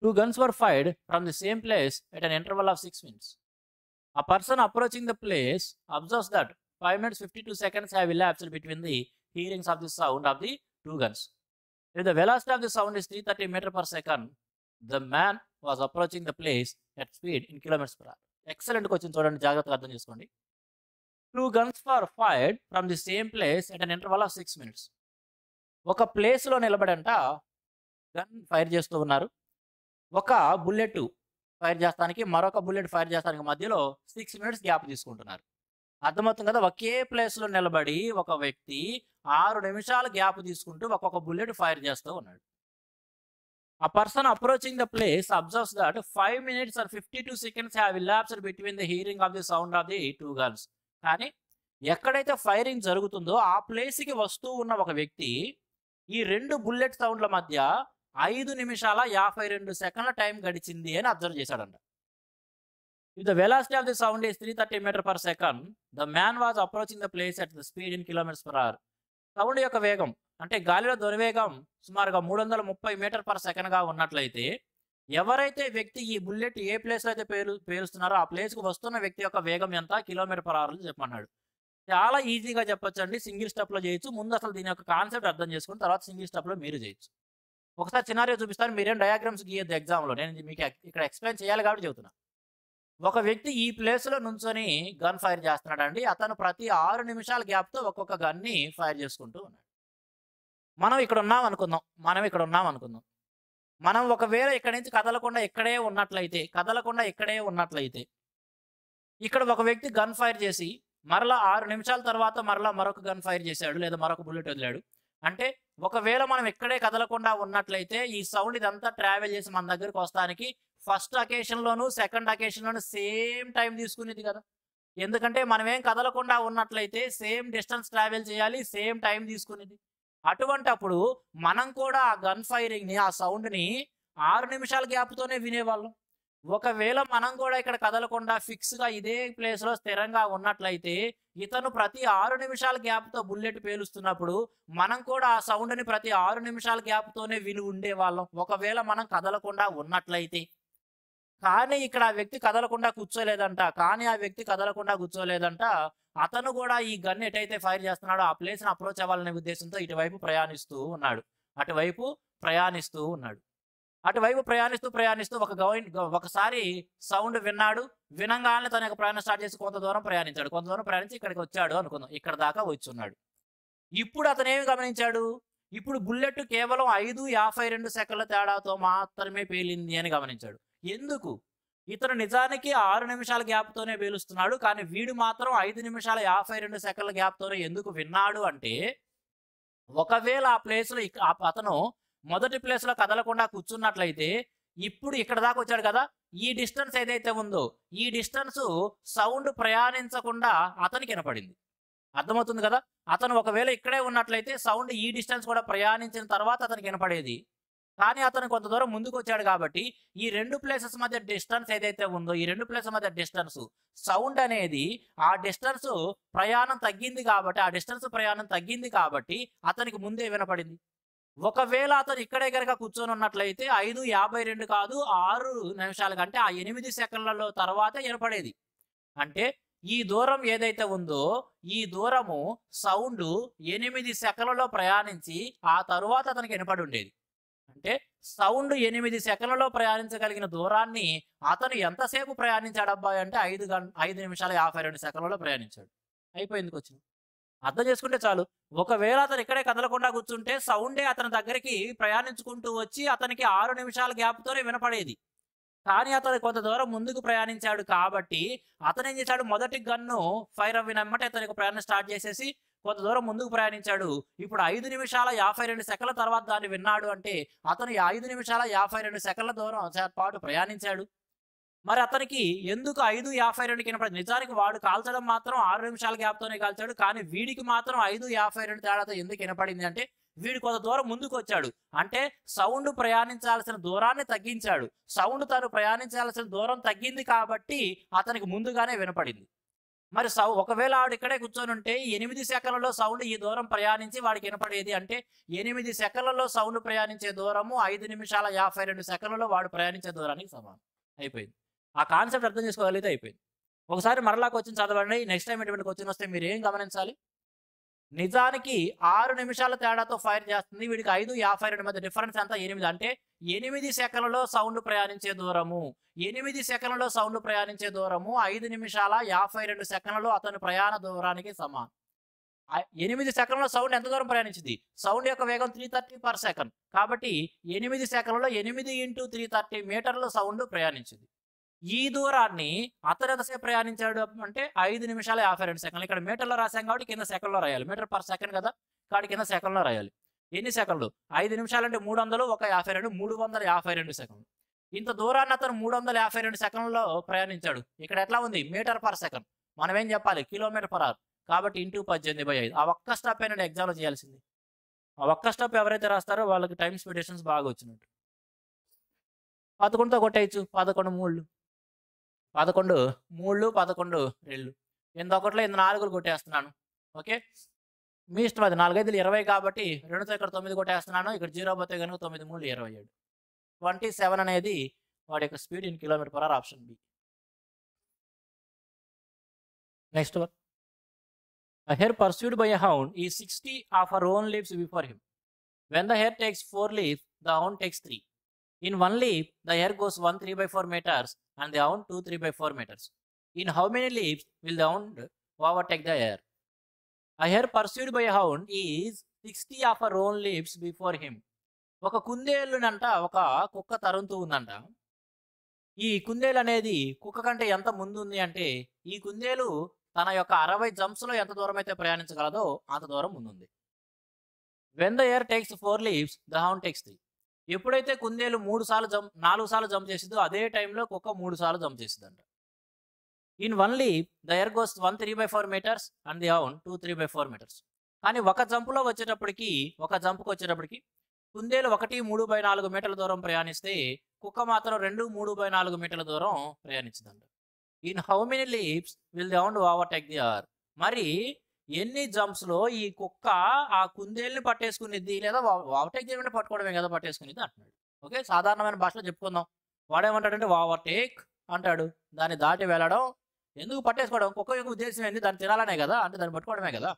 Two guns were fired from the same place at an interval of 6 minutes. A person approaching the place observes that 5 minutes 52 seconds have elapsed between the hearings of the sound of the two guns. If the velocity of the sound is 330 meters per second, the man was approaching the place at speed in kilometers per hour. Excellent question. చూడండి, జాగ్రత్తగా అర్థం చేసుకోండి. Two guns were fired from the same place at an interval of 6 minutes. ఒక ప్లేస్లో నిలబడంట gun fire చేస్తూ ఉన్నారు. ఒక bullet fire చేస్తానికి మరొక బుల్లెట్ ఫైర్ చేస్తానికి మధ్యలో 6 మినిట్స్ గ్యాప్ తీసుకుంటున్నారు. అర్థమవుతుంది కదా? ఒకే ప్లేస్లో నిలబడి ఒక వ్యక్తి 6 నిమిషాలు గ్యాప్ తీసుకుంటూ ఒక్కొక్క బుల్లెట్ ఫైర్ చేస్తూ ఉన్నాడు. A person approaching the place observes that 5 minutes and 52 seconds have elapsed between the hearing of the sound of the two guns. కానీ ఎక్కడైతే ఫైరింగ్ జరుగుతుందో ఆ ప్లేస్కి వస్తూ ఉన్న ఒక వ్యక్తి ఈ రెండు బుల్లెట్ సౌండ్ల మధ్య 5 నిమిషాల 52 సెకండ్ల టైం గడిచింది అని అబ్జర్వ్ చేశాడంట. If the velocity of the sound is 330 meters per second, the man was approaching the place at the speed in kilometers per hour. Sound యొక్క వేగం అంటే గాలిలో ధ్వనివేగం సుమారుగా 330 మీటర్ పర్ సెకండ్గా ఉన్నట్లయితే ఎవరైతే వ్యక్తి ఈ బుల్లెట్ ఏ ప్లేస్లో అయితే పేలుస్తున్నారో ఆ ప్లేస్కి వస్తున్న వ్యక్తి యొక్క వేగం ఎంత కిలోమీటర్/h చెప్పమన్నాడు. చాలా ఈజీగా చెప్పొచ్చండి. సింగిల్ స్టెప్లో చేయొచ్చు. ముందు అసలు దీని యొక్క కాన్సెప్ట్ అర్థం చేసుకుని తర్వాత సింగిల్ స్టెప్లో మీరు చేయొచ్చు. ఒకసారి సినారియో చూపిస్తాను. మీరేం డయాగ్రామ్స్ గీయద్దు ఎగ్జామ్లో. నేను మీకు ఇక్కడ ఎక్స్ప్లెయిన్ చేయాలి కాబట్టి చెబుతున్నా. ఒక వ్యక్తి ఈ ప్లేస్లో నుంచొని గన్ ఫైర్ చేస్తున్నాడండి. అతను ప్రతి 6 నిమిషాల గ్యాప్తో ఒక్కొక్క గన్ని ఫైర్ చేసుకుంటూ ఉన్నాడు. మనం ఇక్కడ ఉన్నాం అనుకుందాం. మనం ఒకవేళ ఇక్కడి నుంచి కదలకుండా ఇక్కడే ఉన్నట్లయితే ఇక్కడ ఒక వ్యక్తి గన్ ఫైర్ చేసి మరలా 6 నిమిషాల తర్వాత మరలా మరొక గన్ ఫైర్ చేశాడు, లేదా మరొక బుల్లెట్ వదిలాడు. అంటే ఒకవేళ మనం ఇక్కడే కదలకుండా ఉన్నట్లయితే ఈ సౌండ్ ఇదంతా ట్రావెల్ చేసి మన దగ్గరకు వస్తానికి ఫస్ట్ అకేషన్లోను సెకండ్ అకేషన్లోను సేమ్ టైం తీసుకునేది కదా. ఎందుకంటే మనం ఏం కదలకుండా ఉన్నట్లయితే సేమ్ డిస్టెన్స్ ట్రావెల్ చేయాలి, సేమ్ టైం తీసుకునేది. అటువంటప్పుడు మనం కూడా ఆ గన్ ఫైరింగ్ని, ఆ సౌండ్ని 6 నిమిషాల గ్యాప్తోనే వినేవాళ్ళం. ఒకవేళ మనం కూడా ఇక్కడ కదలకుండా ఫిక్స్గా ఇదే ప్లేస్లో స్థిరంగా ఉన్నట్లయితే ఇతను ప్రతి 6 నిమిషాల గ్యాప్తో బుల్లెట్ పేలుస్తున్నప్పుడు మనం కూడా ఆ సౌండ్ని ప్రతి 6 నిమిషాల గ్యాప్తోనే విని ఉండేవాళ్ళం, ఒకవేళ మనం కదలకుండా ఉన్నట్లయితే. కానీ ఇక్కడ ఆ వ్యక్తి కదలకుండా కూర్చోలేదంట. అతను కూడా ఈ గన్ ఎటైతే ఫైర్ చేస్తున్నాడో ఆ ప్లేస్ని అప్రోచ్ అవ్వాలనే ఉద్దేశంతో అటువైపు ప్రయాణిస్తూ ఉన్నాడు. ఒకసారి సౌండ్ విన్నాడు. వినంగానే తన యొక్క ప్రయాణం స్టార్ట్ చేసి కొంత దూరం ప్రయాణించి ఇక్కడికి వచ్చాడు అనుకుందాం. ఇక్కడ దాకా వచ్చున్నాడు. ఇప్పుడు అతను ఏమి గమనించాడు? ఇప్పుడు బుల్లెట్ కేవలం 5:52 సెకండ్ల తేడాతో మాత్రమే పేలింది అని గమనించాడు. ఎందుకు? ఇతను నిజానికి 6 నిమిషాల గ్యాప్తోనే పేలుస్తున్నాడు, కానీ వీడు మాత్రం 5 నిమిషాల 52 సెకండ్ల గ్యాప్తోనే ఎందుకు విన్నాడు అంటే, ఒకవేళ ఆ ప్లేస్లో అతను మొదటి ప్లేస్లో కదలకుండా కూర్చున్నట్లయితే ఇప్పుడు ఇక్కడ దాకా వచ్చాడు కదా, ఈ డిస్టెన్స్ ఏదైతే ఉందో ఈ డిస్టెన్స్ సౌండ్ ప్రయాణించకుండా అతనికి వినపడింది. అర్థమవుతుంది కదా? అతను ఒకవేళ ఇక్కడే ఉన్నట్లయితే సౌండ్ ఈ డిస్టెన్స్ కూడా ప్రయాణించిన తర్వాత అతనికి వినపడేది. కానీ అతను కొంత దూరం ముందుకు వచ్చాడు కాబట్టి ఈ రెండు ప్లేసెస్ మధ్య డిస్టెన్స్ ఏదైతే ఉందో ఈ రెండు ప్లేసెస్ మధ్య డిస్టెన్స్ సౌండ్ అనేది ఆ డిస్టెన్స్ ప్రయాణం తగ్గింది కాబట్టి అతనికి ముందే వినపడింది. ఒకవేళ అతను ఇక్కడే కనుక కూర్చొని ఉన్నట్లయితే 5:52 కాదు 6 నిమిషాల కంటే ఆ 8 సెకండ్లలో తర్వాతే వినపడేది. అంటే ఈ దూరం ఏదైతే ఉందో ఈ దూరము సౌండ్ 8 సెకన్లలో ప్రయాణించి ఆ తరువాత అతనికి వినపడి ఉండేది. అంటే సౌండ్ 8 సెకన్లలో ప్రయాణించగలిగిన దూరాన్ని అతను ఎంతసేపు ప్రయాణించాడు అబ్బాయి అంటే 5 నిమిషాల 52 సెకన్లలో ప్రయాణించాడు. అయిపోయింది క్వశ్చన్. అర్థం చేసుకుంటే చాలు. ఒకవేళ అతను ఇక్కడే కదలకుండా కూర్చుంటే సౌండే అతని దగ్గరికి ప్రయాణించుకుంటూ వచ్చి అతనికి 6 నిమిషాల గ్యాప్తోనే వినపడేది. కానీ అతను కొంత దూరం ముందుకు ప్రయాణించాడు కాబట్టి అతను ఏం చేశాడు, మొదటి గన్ను ఫైర్ అవ్వినమ్మటే అతనికి ప్రయాణం స్టార్ట్ చేసేసి కొంత దూరం ముందుకు ప్రయాణించాడు. ఇప్పుడు 5 నిమిషాల 52 సెకన్ల తర్వాత దాన్ని విన్నాడు అంటే అతను 5 నిమిషాల 52 సెకన్ల దూరం పాటు ప్రయాణించాడు. మరి అతనికి ఎందుకు 5:52 వినపడింది? నిజానికి వాడు కాల్చడం మాత్రం 6 నిమిషాల గ్యాప్తోనే కాల్చాడు. కానీ వీడికి మాత్రం 5:52 తేడాతో ఎందుకు వినపడింది అంటే వీడు కొంత దూరం ముందుకు వచ్చాడు. అంటే సౌండ్ ప్రయాణించాల్సిన దూరాన్ని తగ్గించాడు. సౌండ్ తను ప్రయాణించాల్సిన దూరం తగ్గింది కాబట్టి అతనికి ముందుగానే వినపడింది. మరి ఒకవేళ ఆవిడ ఇక్కడే కూర్చొని ఉంటే 8 సెకన్లలో సౌండ్ ఈ దూరం ప్రయాణించి వాడికి వినపడేది. అంటే 8 సెకన్లలో సౌండ్ ప్రయాణించే దూరము 5 నిమిషాల 52 సెకన్లలో వాడు ప్రయాణించే దూరానికి సమానం. అయిపోయింది. ఆ కాన్సెప్ట్ అర్థం చేసుకోగలిగితే అయిపోయింది. ఒకసారి మరలా క్వశ్చన్ చదవండి. నెక్స్ట్ టైం ఎటువంటి క్వశ్చన్ వస్తే మీరు ఏం గమనించాలి? నిజానికి 6 నిమిషాల తేడాతో ఫైర్ చేస్తుంది. వీడికి 5:52 మధ్య డిఫరెన్స్ ఎంత? 8. అంటే 8 సెకన్లలో సౌండ్ ప్రయాణించే దూరము 8 సెకన్లలో సౌండ్ ప్రయాణించే దూరము 5 నిమిషాల 52 సెకన్లలో అతని ప్రయాణ దూరానికి సమానం. 8 సెకన్లలో సౌండ్ ఎంత దూరం ప్రయాణించింది? సౌండ్ యొక్క వేగం 330 per second. కాబట్టి 8 సెకన్లలో 8 × 330 మీటర్ల సౌండ్ ప్రయాణించింది. ఈ దూరాన్ని అతను ఎంతసేపు ప్రయాణించాడు అంటే 5 నిమిషాల 52 సెకన్లు. ఇక్కడ మీటర్లో రాశాం కాబట్టి కింద సెకండ్లో రాయాలి. మీటర్ పర్ సెకండ్ కదా, కాబట్టి కింద సెకండ్లో రాయాలి. ఎన్ని సెకండ్లు? 5 నిమిషాలు అంటే 300, 52 352 సెకండ్లు. ఇంత దూరాన్ని అతను 352 సెకండ్లలో ప్రయాణించాడు. ఇక్కడ ఎట్లా ఉంది? Metre per second. మనం ఏం చెప్పాలి? Kilometre per hour. కాబట్టి ఇంటూ 18/5. ఆ ఒక్క స్టెప్ అయినా ఎగ్జామ్లో చేయాల్సింది. ఆ ఒక్క స్టెప్ ఎవరైతే రాస్తారో వాళ్ళకి టైమ్ స్పెడిషన్స్ బాగా వచ్చినట్టు. 11తో కొట్టేయచ్చు. 11 3 11 3 11 2. ఇంత ఒకటిలో ఇంత 4 కొట్టేస్తున్నాను. ఓకే, మీ ఇష్టం. అది 4 5 20 కాబట్టి 2తో ఇక్కడ 9 కొట్టేస్తున్నాను. ఇక్కడ 0 పోతే కనుక 9 3 27. 27 అనేది వాడి యొక్క speed in kilometre per hour. Option B. Next one. A hare pursued by a hound is 60 of her own leaps before him. When the hare takes 4 leaps, the hound takes 3. In one leap, the hare goes 1 3/4 meters and the hound 2 3/4 meters. In how many leaps will the hound overtake the hare? A hare pursued by a hound is 60 of her own leaps before him. ఒక కుందేలునంట ఒక కుక్క తరుముతూ ఉందంట. ఈ కుందేలు అనేది కుక్క కంటే ఎంత ముందు ఉంది అంటే ఈ కుందేలు తన యొక్క 60 జంప్స్లో ఎంత దూరం అయితే ప్రయాణించగలదో అంత దూరం ముందుంది. When the hare takes 4 leaps, the hound takes 3. ఎప్పుడైతే కుందేలు 4 సార్లు జంప్ చేసిందో అదే టైంలో కుక్క 3 సార్లు జంప్ చేసిందంట. In one leap the hare goes 1 3/4 meters and the hound 2 3/4 meters. కానీ ఒక జంపుకు వచ్చేటప్పటికి కుందేలు 1 3/4 మీటర్ల దూరం ప్రయాణిస్తే కుక్క మాత్రం 2 3/4 మీటర్ల దూరం ప్రయాణించిందంట. In how many leaps will the hound overtake the hare? మరి ఎన్ని జంప్స్లో ఈ కుక్క ఆ కుందేల్ని పట్టేసుకునిద్ది, లేదా ఓవర్టేక్ చేయకుండా పట్టుకోవడమే కదా పట్టేసుకునిద్ది అంటున్నాడు. ఓకే, సాధారణమైన భాషలో చెప్పుకుందాం. వాడేమంటాడంటే ఓవర్టేక్ అంటాడు. దాన్ని దాటి వెళ్ళడం. ఎందుకు పట్టేసుకోవడం? కుక్క యొక్క ఉద్దేశం ఏంది? దాన్ని తినాలనే కదా, అంటే దాన్ని పట్టుకోవడమే కదా.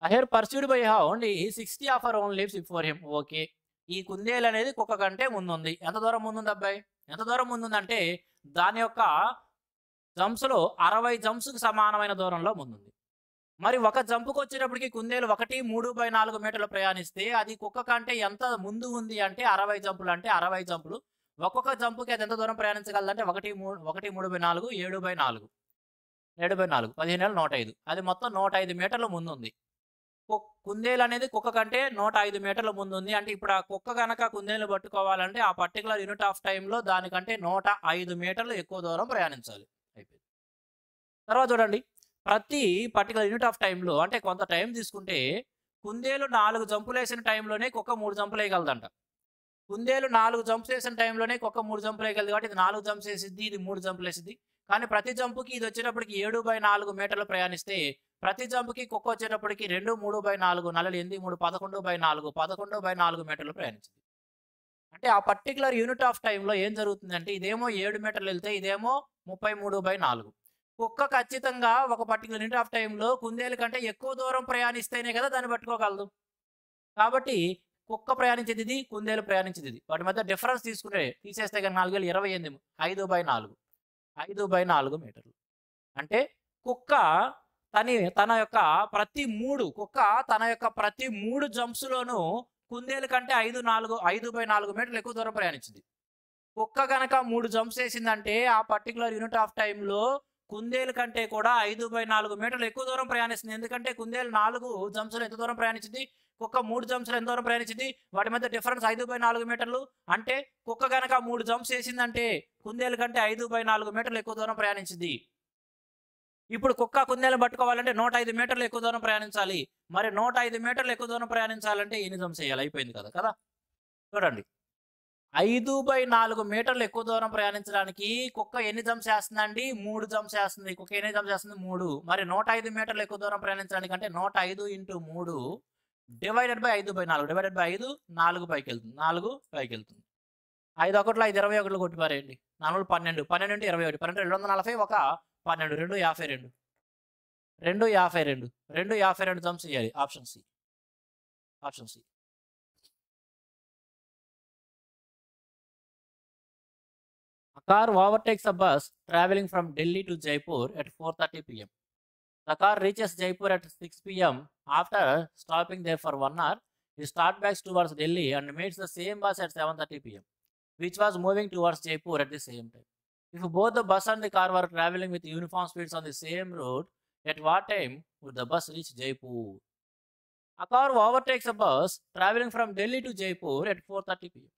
A hare pursued by a hound is 60 of her own leaps before him. Okay, ఈ కుందేలు అనేది కుక్క కంటే ముందుంది. ఎంత దూరం ముందుంది అబ్బాయి? ఎంత దూరం ముందుందంటే దాని యొక్క జంప్స్లో 60 జంప్స్కి సమానమైన దూరంలో ముందుంది. మరి ఒక జంపుకు వచ్చేటప్పటికి కుందేలు 1 3/4 మీటర్లు ప్రయాణిస్తే అది కుక్క కంటే ఎంత ముందు ఉంది అంటే 60 జంపులు. అంటే 60 జంపులు ఒక్కొక్క జంపుకి అది ఎంత దూరం ప్రయాణించగలదంటే 1 3/4 7/4 7/4 15 105. అది మొత్తం 105 మీటర్ల ముందుంది. కుందేలు అనేది కుక్క కంటే 105 మీటర్ల ముందుంది. అంటే ఇప్పుడు ఆ కుక్క కనుక కుందేలు పట్టుకోవాలంటే ఆ పర్టికులర్ యూనిట్ ఆఫ్ టైంలో దానికంటే 105 మీటర్లు ఎక్కువ దూరం ప్రయాణించాలి. అయిపోయింది. తర్వాత చూడండి, ప్రతి పర్టికులర్ యూనిట్ ఆఫ్ టైంలో అంటే కొంత టైం తీసుకుంటే కుందేలు 4 జంపులు వేసిన టైంలోనే కుక్క 3 జంపులు వేయగలదంట. కుందేలు 4 జంప్స్ వేసిన టైంలోనే కుక్క 3 జంపులు వేయగలదు. కాబట్టి ఇది 4 జంప్స్ వేసిద్ది, ఇది 3 జంపులు వేసిద్ది. కానీ ప్రతి జంపుకి ఇది వచ్చేటప్పటికి 7/4 మీటర్లు ప్రయాణిస్తే ప్రతి జంపుకి కుక్క వచ్చేటప్పటికి 2 3/4 4 8 3 11/4 11/4 మీటర్లు ప్రయాణించింది. అంటే ఆ పర్టికులర్ యూనిట్ ఆఫ్ టైంలో ఏం జరుగుతుందంటే ఇదేమో 7 మీటర్లు వెళ్తే ఇదేమో 33/4. కుక్క ఖచ్చితంగా ఒక పర్టికులర్ యూనిట్ ఆఫ్ టైంలో కుందేలు కంటే ఎక్కువ దూరం ప్రయాణిస్తేనే కదా దాన్ని పట్టుకోగలదు. కాబట్టి కుక్క ప్రయాణించేది ఇది, కుందేలు ప్రయాణించేది ఇది. వాటి మధ్య డిఫరెన్స్ తీసేస్తే గనుక 4 28 5/4 5/4 మీటర్లు. అంటే కుక్క తన యొక్క ప్రతి 3 జంప్స్‌లోనూ కుందేలు కంటే 5/4 మీటర్లు ఎక్కువ దూరం ప్రయాణించింది. కుక్క గనక 3 జంప్స్ ఏసిందంటే ఆ పర్టిక్యులర్ యూనిట్ ఆఫ్ టైంలో కుందేలు కంటే కూడా 5/4 మీటర్లు ఎక్కువ దూరం ప్రయాణిస్తుంది. ఎందుకంటే కుందేలు 4 జంప్స్‌లో ఎంత దూరం ప్రయాణించింది? కుక్క 3 జంప్స్‌లో ఎంత దూరం ప్రయాణించింది? వాటి మధ్య డిఫరెన్స్ 5/4 మీటర్లు. అంటే కుక్క గనక 3 జంప్స్ ఏసిందంటే కుందేలు కంటే 5/4 మీటర్లు ఎక్కువ దూరం ప్రయాణించింది. ఇప్పుడు కుక్క కుందేలుని పట్టుకోవాలంటే 105 మీటర్లు ఎక్కువ దూరం ప్రయాణించాలి. మరి 105 మీటర్లు ఎక్కువ దూరం ప్రయాణించాలంటే ఎన్ని జంప్స్ ఏయాలి? అయిపోయింది కదా! చూడండి. 5/4 మీటర్లు ఎక్కువ దూరం ప్రయాణించడానికి కుక్క ఎన్ని జంప్స్ ఏస్తుందండి? 3 జంప్స్ ఏస్తుంది. కుక్క ఎన్ని జంప్స్ ఏస్తుంది? 3. మరి 105 మీటర్లు ఎక్కువ దూరం ప్రయాణించడానికి అంటే 105 × 3 డివైడెడ్ బై 5/4 డివైడెడ్ బై 5 4 పైకెళ్తుంది. 4 పైకెళ్తుంది. 5 ఒకటిలో 5 21 కొట్టి పారేయండి. 4 12 12 × 21 12 240 ఒక 12 2 52 2 52 2 52 జంప్స్ చేయాలి. Option C. A car overtakes a bus traveling from Delhi to Jaipur at 4:30 p.m. The car reaches Jaipur at 6 p.m. After stopping there for 1 hour, it starts back towards Delhi and meets the same bus at 7:30 p.m., which was moving towards Jaipur at the same time. If both the bus and the car were traveling with uniform speeds on the same route, at what time would the bus reach Jaipur? A car overtakes a bus traveling from Delhi to Jaipur at 4:30 p.m.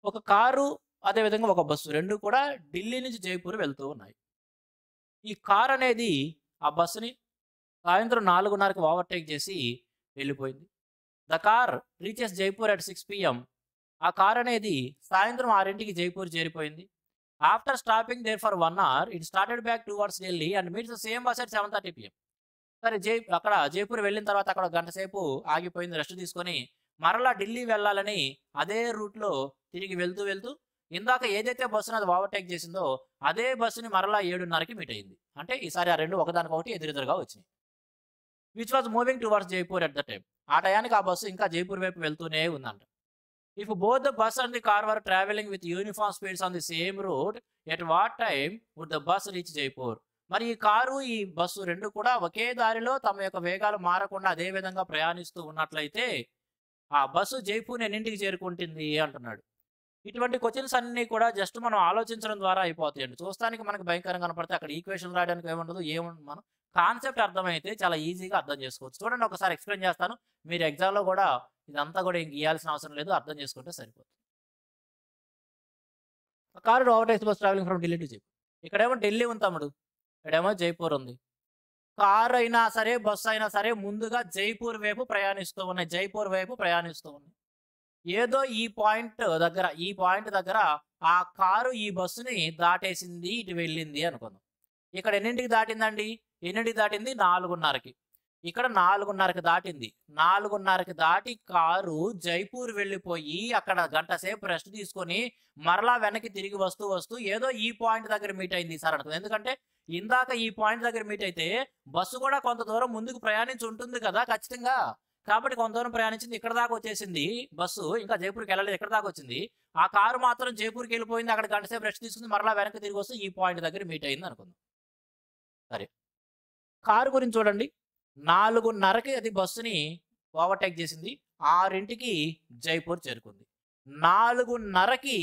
ఒక car అదేవిధంగా ఒక bus రెండు కూడా ఢిల్లీ నుంచి జైపూర్ వెళ్తూ ఉన్నాయి. ఈ car అనేది ఆ బస్సుని సాయంత్రం 4:30కి ఓవర్టేక్ చేసి వెళ్ళిపోయింది. The car reaches Jaipur at 6 p.m. ఆ కార్ అనేది సాయంత్రం 6కి జైపూర్ చేరిపోయింది. After stopping there for 1 hour, it started back towards Delhi and meets the same bus at 7:30 p.m. సరే అక్కడ జైపూర్ వెళ్ళిన తర్వాత అక్కడ గంట సేపు ఆగిపోయింది, రెస్ట్ తీసుకొని మరలా ఢిల్లీ వెళ్ళాలని అదే రూట్లో తిరిగి వెళ్తూ ఇందాక ఏదైతే బస్సును అది ఓవర్టేక్ చేసిందో అదే బస్సుని మరలా 7:30కి మీట్ అయింది. అంటే ఈసారి ఆ రెండు ఒకదానికొకటి ఎదురెదురుగా వచ్చినాయి. Which was moving towards Jaipur at the time. ఆ టయానికి ఆ బస్సు ఇంకా జైపూర్ వైపు వెళ్తూనే ఉందంట. If both the bus and the car were travelling with uniform speeds on the same route, at what time would the bus reach Jaipur. మరి ఈ car ఈ బస్సు రెండు కూడా ఒకే దారిలో తమ యొక్క వేగాలు మారకుండా అదే విధంగా ప్రయాణిస్తూ ఉన్నట్లయితే ఆ బస్సు జైపూర్ ఎన్నింటికి చేరుకుంటుంది అంటున్నాడు. ఇటువంటి క్వశ్చన్స్ అన్ని కూడా జస్ట్ మనం ఆలోచించడం ద్వారా అయిపోతాయండి. చూస్తానికి మనకు భయంకరంగా కనపడితే అక్కడ ఈక్వేషన్ రాయడానికి ఏముండదు, మనం కాన్సెప్ట్ అర్థమైతే చాలా ఈజీగా అర్థం చేసుకోవచ్చు. చూడండి, ఒకసారి ఎక్స్ప్లెయిన్ చేస్తాను. మీరు ఎగ్జామ్లో కూడా ఇదంతా కూడా ఇంక గీయాల్సిన అవసరం లేదు, అర్థం చేసుకుంటే సరిపోతుంది. Car overtakes bus travelling from Delhi to Jaipur. ఇక్కడేమో ఢిల్లీ ఉంది తమ్ముడు, ఇక్కడేమో జైపూర్ ఉంది. కారు అయినా సరే బస్సు అయినా సరే ముందుగా జైపూర్ వైపు ప్రయాణిస్తూ ఉన్నాయి. ఏదో ఈ పాయింట్ దగ్గర ఆ కారు ఈ బస్సుని దాటేసింది, ఇటు వెళ్ళింది అనుకుందాం. ఇక్కడ ఎన్నింటికి దాటిందండి? 4:30కి. ఇక్కడ 4:30కి దాటింది. 4:30కి దాటి కారు జైపూర్ వెళ్ళిపోయి అక్కడ గంట సేపు రెస్ట్ తీసుకొని మరలా వెనక్కి తిరిగి వస్తూ ఏదో ఈ పాయింట్ దగ్గర మీట్ అయింది సార్ అనుకుంది. ఎందుకంటే ఇందాక ఈ పాయింట్ దగ్గర మీట్ అయితే బస్సు కూడా కొంత దూరం ముందుకు ప్రయాణించి ఉంటుంది కదా ఖచ్చితంగా. కాబట్టి కొంత దూరం ప్రయాణించింది, ఇక్కడ దాకా వచ్చేసింది బస్సు, ఇంకా జైపూర్కి వెళ్ళలేదు, ఇక్కడ దాకా వచ్చింది. ఆ కారు మాత్రం జైపూర్కి వెళ్ళిపోయింది, అక్కడ గంట సేపు రెస్ట్ తీసుకుంది, మరలా వెనక్కి తిరిగి వస్తూ ఈ పాయింట్ దగ్గర మీట్ అయింది అనుకుందాం. సరే, కారు గురించి చూడండి. 4:30కి అది బస్సుని ఓవర్టేక్ చేసింది, 6కి జైపూర్ చేరుకుంది. 4:30కి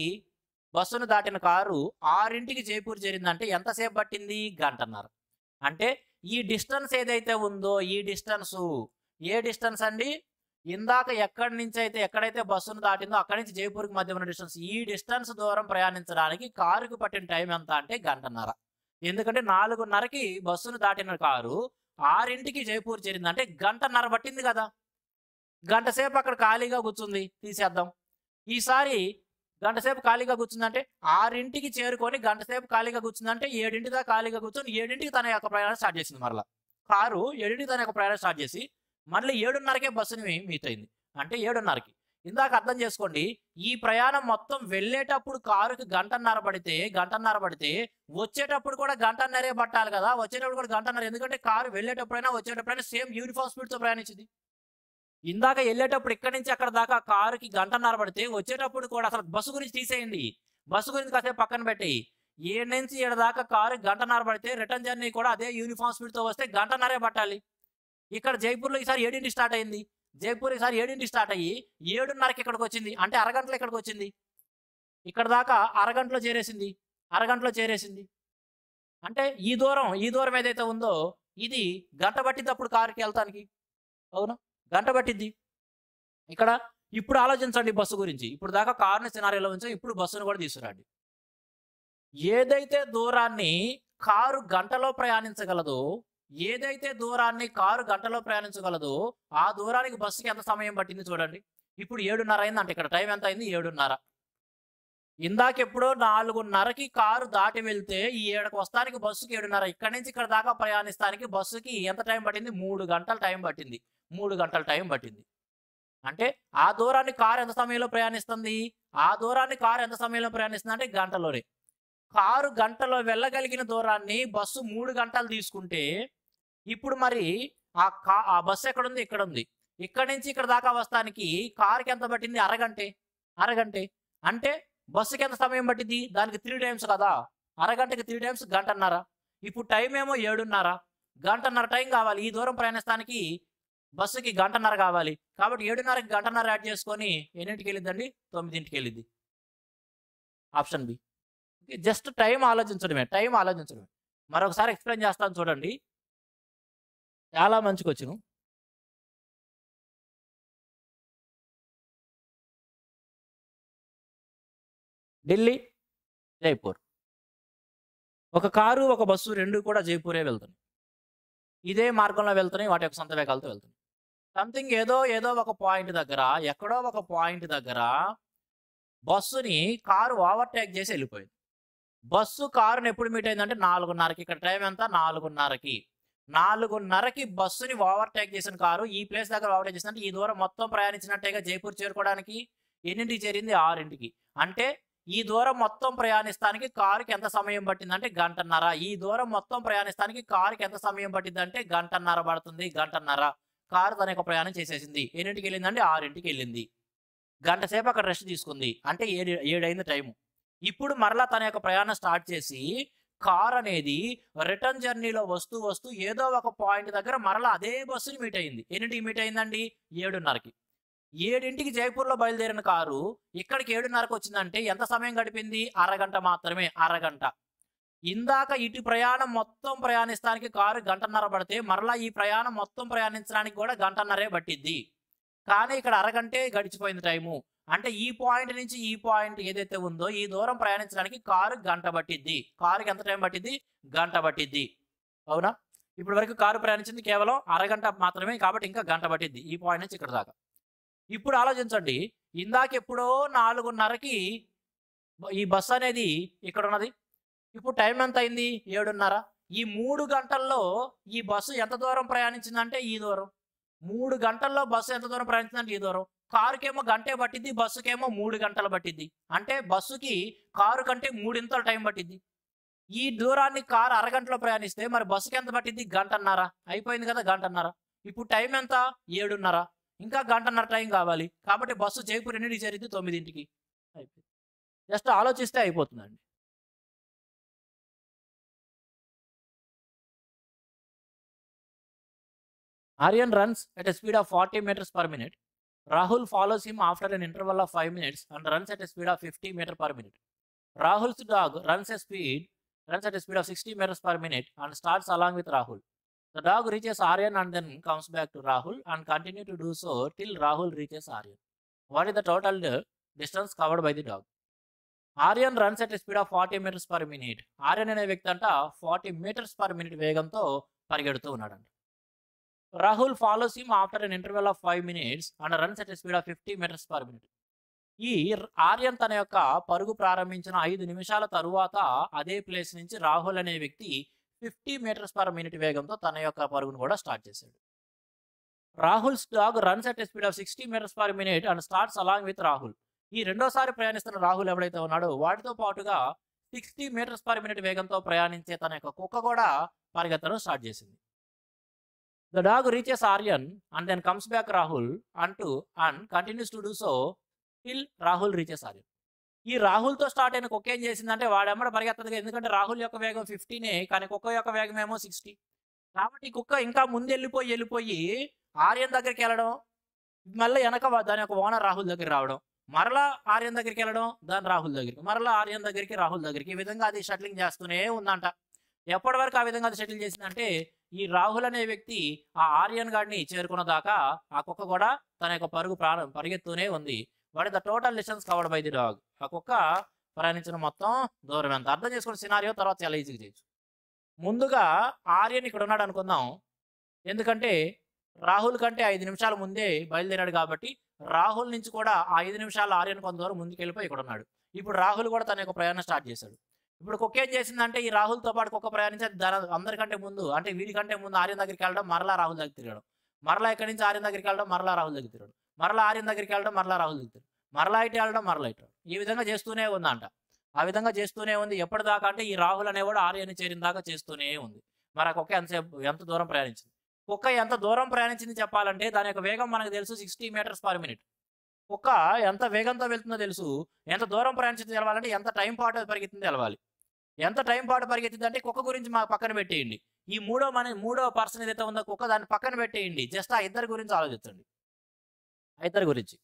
బస్సును దాటిన కారు 6కి జైపూర్ చేరిందంటే ఎంతసేపు పట్టింది? గంటన్నర. అంటే ఈ డిస్టెన్స్ ఏదైతే ఉందో ఈ డిస్టెన్సు ఏ డిస్టెన్స్ అండి? ఇందాక ఎక్కడైతే బస్సును దాటిందో అక్కడి నుంచి జైపూర్కి మధ్య ఉన్న డిస్టెన్స్. ఈ డిస్టెన్స్ దూరం ప్రయాణించడానికి కారుకి పట్టిన టైం ఎంత అంటే గంటన్నర. ఎందుకంటే 4:30కి బస్సును దాటిన కారు 6కి జైపూర్ చేరిందంటే గంటన్నర పట్టింది కదా. గంట సేపు అక్కడ ఖాళీగా కూర్చుంది, తీసేద్దాం. ఈసారి గంట సేపు ఖాళీగా కూర్చుందంటే 6కి చేరుకొని గంట సేపు ఖాళీగా కూర్చుందంటే 7 దాకా ఖాళీగా కూర్చొని 7కి తన యొక్క ప్రయాణం స్టార్ట్ చేసింది. మరలా కారు 7కి తన యొక్క ప్రయాణం స్టార్ట్ చేసి మళ్ళీ 7:30కే బస్సుని మీట్ అయింది. అంటే 7:30కి ఇందాక అర్థం చేసుకోండి. ఈ ప్రయాణం మొత్తం వెళ్ళేటప్పుడు కారుకి గంటన్నర పడితే వచ్చేటప్పుడు కూడా గంటన్నరే పట్టాలి కదా! వచ్చేటప్పుడు కూడా గంటన్నర. ఎందుకంటే కారు వెళ్ళేటప్పుడైనా, వచ్చేటప్పుడైనా సేమ్ యూనిఫార్మ్ స్పీడ్‌తో ప్రయాణించింది. ఇందాక ఎళ్ళేటప్పుడు ఇక్కడి నుంచి అక్కడి దాకా కారుకి గంటన్నర పడితే, వచ్చేటప్పుడు కూడా అసలు బస్సు గురించి తీసేయండి. బస్సు గురించి కాసేపు పక్కన పెట్టేయి. ఏడు నుంచి ఈడ దాకా కారుకి గంటన్నర పడితే, రిటర్న్ జర్నీ కూడా అదే యూనిఫార్మ్ స్పీడ్‌తో వస్తే గంటన్నరే పట్టాలి. ఇక్కడ జైపూర్‌లో ఈసారి 7కి స్టార్ట్ అయింది. జైపూర్ ఈసారి 7కి స్టార్ట్ అయ్యి 7:30కి ఇక్కడికొచ్చింది. అంటే అరగంటలో ఇక్కడికొచ్చింది. ఇక్కడి దాకా అరగంటలో చేరేసింది. అంటే ఈ దూరం ఏదైతే ఉందో ఇది గంట పట్టిద్ది అప్పుడు కారుకి ఎళ్తానికి. అవునా? గంట పట్టిద్ది. ఇక్కడ ఇప్పుడు ఆలోచించండి బస్సు గురించి. ఇప్పుడు దాకా కారుని సినారియోలో ఉంచాం. ఇప్పుడు బస్సును కూడా తీసుకురండి. ఏదైతే దూరాన్ని కారు గంటలో ప్రయాణించగలదో, ఆ దూరానికి బస్సుకి ఎంత సమయం పట్టింది చూడండి. ఇప్పుడు 7:30 అయిందంట. ఇక్కడ టైం ఎంత అయింది? 7:30. ఇందాకెప్పుడో 4:30కి కారు దాటి వెళ్తే ఈ 7కి వస్తానికి బస్సుకి 7:30. ఇక్కడి నుంచి ఇక్కడ దాకా ప్రయాణిస్తానికి బస్సుకి ఎంత టైం పట్టింది? 3 గంటల టైం పట్టింది. 3 గంటల టైం పట్టింది. అంటే ఆ దూరాన్ని కారు ఎంత సమయంలో ప్రయాణిస్తుంది? అంటే గంటలోనే. కారు గంటలో వెళ్ళగలిగిన దూరాన్ని బస్సు 3 గంటలు తీసుకుంటే, ఇప్పుడు మరి ఆ బస్సు ఎక్కడుంది? ఇక్కడుంది. ఇక్కడి నుంచి ఇక్కడ దాకా వస్తానికి కారుకి ఎంత పట్టింది? అరగంటే. అంటే బస్సుకి ఎంత సమయం పట్టిద్ది? దానికి 3 టైమ్స్ కదా! అరగంటకి 3 టైమ్స్ గంటన్నర. ఇప్పుడు టైం ఏమో 7:30. గంటన్నర టైం కావాలి. ఈ దూరం ప్రయాణిస్తానికి బస్సుకి గంటన్నర కావాలి. కాబట్టి 7:30కి గంటన్నర యాడ్ చేసుకొని ఎన్నింటికెళ్ళిద్దండి? 9కి. Option B. జస్ట్ టైం ఆలోచించడమే. మరొకసారి ఎక్స్‌ప్లెయిన్ చేస్తాను చూడండి. చాలా మంచి క్వెషన్. ఢిల్లీ, జైపూర్. ఒక కారు, ఒక బస్సు 2 కూడా జైపూరే వెళ్తున్నాయి. ఇదే మార్గంలో వెళ్తున్నాయి. వాటి యొక్క సొంత వేగాలతో వెళ్తున్నాయి. సంథింగ్ ఏదో ఒక పాయింట్ దగ్గర, ఎక్కడో ఒక పాయింట్ దగ్గర బస్సుని కారు ఓవర్‌టేక్ చేసి ఎళ్ళిపోయింది. బస్సు కారుని ఎప్పుడు మీట్ అయిందంటే 4:30కి. ఇక్కడ టైం ఎంత? 4:30కి. 4:30కి బస్సుని ఓవర్‌టేక్ చేసిన కారు ఈ ప్లేస్ దగ్గర ఓవర్‌టేక్ చేసిందంటే ఈ దూరం మొత్తం ప్రయాణించినట్టేగా జైపూర్ చేరుకోవడానికి. ఎన్నింటికి చేరింది? 6కి. అంటే ఈ దూరం మొత్తం ప్రయాణిస్తానికి కారుకి ఎంత సమయం పట్టిందంటే గంటన్నర. ఈ దూరం మొత్తం ప్రయాణిస్తానికి కారుకి ఎంత సమయం పట్టిద్దంటే గంటన్నర పడుతుంది. కారు తన యొక్క ప్రయాణం చేసేసింది. ఎన్నింటికి వెళ్ళిందండి? 6కి వెళ్ళింది. గంట సేపు అక్కడ రెస్ట్ తీసుకుంది. అంటే 7 అయింది టైము. ఇప్పుడు మరలా తన యొక్క ప్రయాణం స్టార్ట్ చేసి కార్ అనేది రిటర్న్ జర్నీలో వస్తూ ఏదో ఒక పాయింట్ దగ్గర మరలా అదే బస్సుని మీట్ అయింది. ఎన్నింటికి మీట్ అయిందండి? 7:30కి. 7కి జైపూర్‌లో బయలుదేరిన కారు ఇక్కడికి 7:30కి వచ్చిందంటే ఎంత సమయం గడిపింది? అరగంట మాత్రమే. అరగంట. ఇందాక ఇటు ప్రయాణం మొత్తం ప్రయాణిస్తానికి కారు గంటన్నర పడితే, మరలా ఈ ప్రయాణం మొత్తం ప్రయాణించడానికి కూడా గంటన్నరే పట్టిద్ది. కానీ ఇక్కడ అరగంటే గడిచిపోయింది టైము. అంటే ఈ పాయింట్ నుంచి ఈ పాయింట్ ఏదైతే ఉందో ఈ దూరం ప్రయాణించడానికి కారు గంట పట్టిద్ది. కారుకి ఎంత టైం పట్టిద్ది? గంట పట్టిద్ది. అవునా? ఇప్పటి వరకు కారు ప్రయాణించింది కేవలం అరగంట మాత్రమే. కాబట్టి ఇంకా గంట పట్టిద్ది ఈ పాయింట్ నుంచి ఇక్కడ దాకా. ఇప్పుడు ఆలోచించండి. ఇందాకెప్పుడో 4:30కి ఈ బస్సు అనేది ఇక్కడున్నది. ఇప్పుడు టైం ఎంత అయింది? 7:30. ఈ 3 గంటల్లో ఈ బస్సు ఎంత దూరం ప్రయాణించిందంటే ఈ దూరం. 3 గంటల్లో బస్సు ఎంత దూరం ప్రయాణించిందంటే ఈ దూరం. కారుకేమో గంటే పట్టిద్ది. బస్సుకేమో 3 గంటలు పట్టిద్ది. అంటే బస్సుకి కారు కంటే 3 టైం పట్టిద్ది. ఈ దూరాన్ని కారు అరగంటలో ప్రయాణిస్తే మరి బస్సుకి ఎంత పట్టిద్ది? గంటన్నర. అయిపోయింది కదా గంటన్నర. ఇప్పుడు టైం ఎంత? 7:30. ఇంకా గంటన్నర టైం కావాలి. కాబట్టి బస్సు జైపూర్ ఎన్నింటికి చేరిద్ది? 9కి. అయిపోయింది. జస్ట్ ఆలోచిస్తే అయిపోతుందండి. Aryan runs at a speed of 40 meters per minute. Rahul follows him after an interval of 5 minutes and runs at a speed of 50 meters per minute. Rahul's dog runs at a speed of 60 meters per minute and starts along with Rahul. The dog reaches Aryan and then comes back to Rahul and continue to do so till Rahul reaches Aryan. What is the total distance covered by the dog? Aryan runs at a speed of 40 meters per minute. Aryan అనే వ్యక్తి అంట 40 meters per minute వేగంతో పరిగెడుతూ ఉన్నాడంట. Rahul follows him after an interval of 5 minutes and runs at a speed of 50 meters per minute. ఈ ఆర్యన్ తన యొక్క పరుగు ప్రారంభించిన 5 నిమిషాల తరువాత అదే ప్లేస్ నుంచి రాహుల్ అనే వ్యక్తి 50 meters per minute వేగంతో తన యొక్క పరుగును కూడా స్టార్ట్ చేశాడు. Rahul's dog runs at a speed of 60 metres per minute and starts along with Rahul. ఈ రెండోసారి ప్రయాణిస్తున్న రాహుల్ ఎవడైతే ఉన్నాడో వాటితో పాటుగా 60 మీటర్స్ పర్ మినిట్ వేగంతో ప్రయాణించే తన యొక్క కుక్క కూడా పరిగెత్తడం స్టార్ట్ చేసింది. The dog reaches Aryan and then comes back Rahul and continues to do so till Rahul reaches Aryan. ఈ రాహుల్తో స్టార్ట్ అయిన కుక్క ఏం చేసిందంటే వాడెమ్మడ పరిగెత్తదు, ఎందుకంటే రాహుల్ యొక్క వేగం 15 కానీ కుక్క యొక్క వేగం ఏమో 60. కాబట్టి కుక్క ఇంకా ముందు వెళ్ళిపోయి ఆర్యన్ దగ్గరికి వెళ్ళడం, మళ్ళీ వెనక దాని యొక్క ఓనర్ రాహుల్ దగ్గరికి రావడం, మరలా ఆర్యన్ దగ్గరికి వెళ్ళడం, దాని రాహుల్ దగ్గరికి, మరలా ఆర్యన్ దగ్గరికి రాహుల్ దగ్గరికి, ఈ విధంగా అది షటిలింగ్ చేస్తూనే ఉందంట. ఎప్పటి వరకు ఆ విధంగా అది షటిల్ చేసిందంటే ఈ రాహుల్ అనే వ్యక్తి ఆ ఆర్యన్ గాడిని చేరుకున్న దాకా ఆ కుక్క కూడా తన యొక్క పరిగెత్తూనే ఉంది. What is the total distance covered by the dog. ఆ కుక్క ప్రయాణించిన మొత్తం దూరం ఎంత అర్థం చేసుకున్న సినారియో తర్వాత చాలా ఈజీగా చేయొచ్చు. ముందుగా ఆర్యన్ ఇక్కడ ఉన్నాడు అనుకుందాం, ఎందుకంటే రాహుల్ కంటే 5 నిమిషాల ముందే బయలుదేరాడు కాబట్టి రాహుల్ నుంచి కూడా ఆ 5 నిమిషాలు ఆర్యన్ కొంత దూరం ముందుకు వెళ్ళిపోయి ఇక్కడ ఉన్నాడు. ఇప్పుడు రాహుల్ కూడా తన యొక్క ప్రయాణం స్టార్ట్ చేశాడు. ఇప్పుడు కుక్క ఏం చేసిందంటే ఈ రాహుల్తో పాటు కుక్క ప్రయాణించి అందరికంటే ముందు, అంటే వీడికంటే ముందు ఆర్యన్ దగ్గరికి వెళ్ళడం, మరలా రాహుల్ దగ్గర తిరగడం, మరలా ఇక్కడి నుంచి ఆర్యన్ దగ్గరికి వెళ్ళడం, మరలా రాహుల్ దగ్గర తిరగడం, మరలా ఆర్యన్ దగ్గరికి వెళ్ళడం, మరలా రాహుల్ దగ్గర తిరగడం, మరలా ఇటు వెళ్ళడం, మరలా ఇటు, ఈ విధంగా చేస్తూనే ఉందంట. ఆ విధంగా చేస్తూనే ఉంది. ఎప్పటిదాకా అంటే ఈ రాహుల్ అనేవాడు ఆర్యన్ చేరిన దాకా చేస్తూనే ఉంది. మరి ఆ కుక్క ఎంత దూరం ప్రయాణించింది? కుక్క ఎంత దూరం ప్రయాణించింది చెప్పాలంటే దాని యొక్క వేగం మనకు తెలుసు 60 మీటర్స్ పర్ మినిట్. కుక్క ఎంత వేగంతో వెళ్తుందో తెలుసు. ఎంత దూరం ప్రయాణించింది తెలవాలంటే ఎంత టైం పాటు పరిగెత్తింది తెలవాలి. ఎంత టైం పాటు పరిగెత్తింది అంటే కుక్క గురించి మా పక్కన పెట్టేయండి. ఈ మూడో పర్సన్ ఏదైతే ఉందో కుక్క దాన్ని పక్కన పెట్టేయండి. జస్ట్ ఆ ఇద్దరి గురించి ఆలోచించండి. ఆ ఇద్దరి గురించి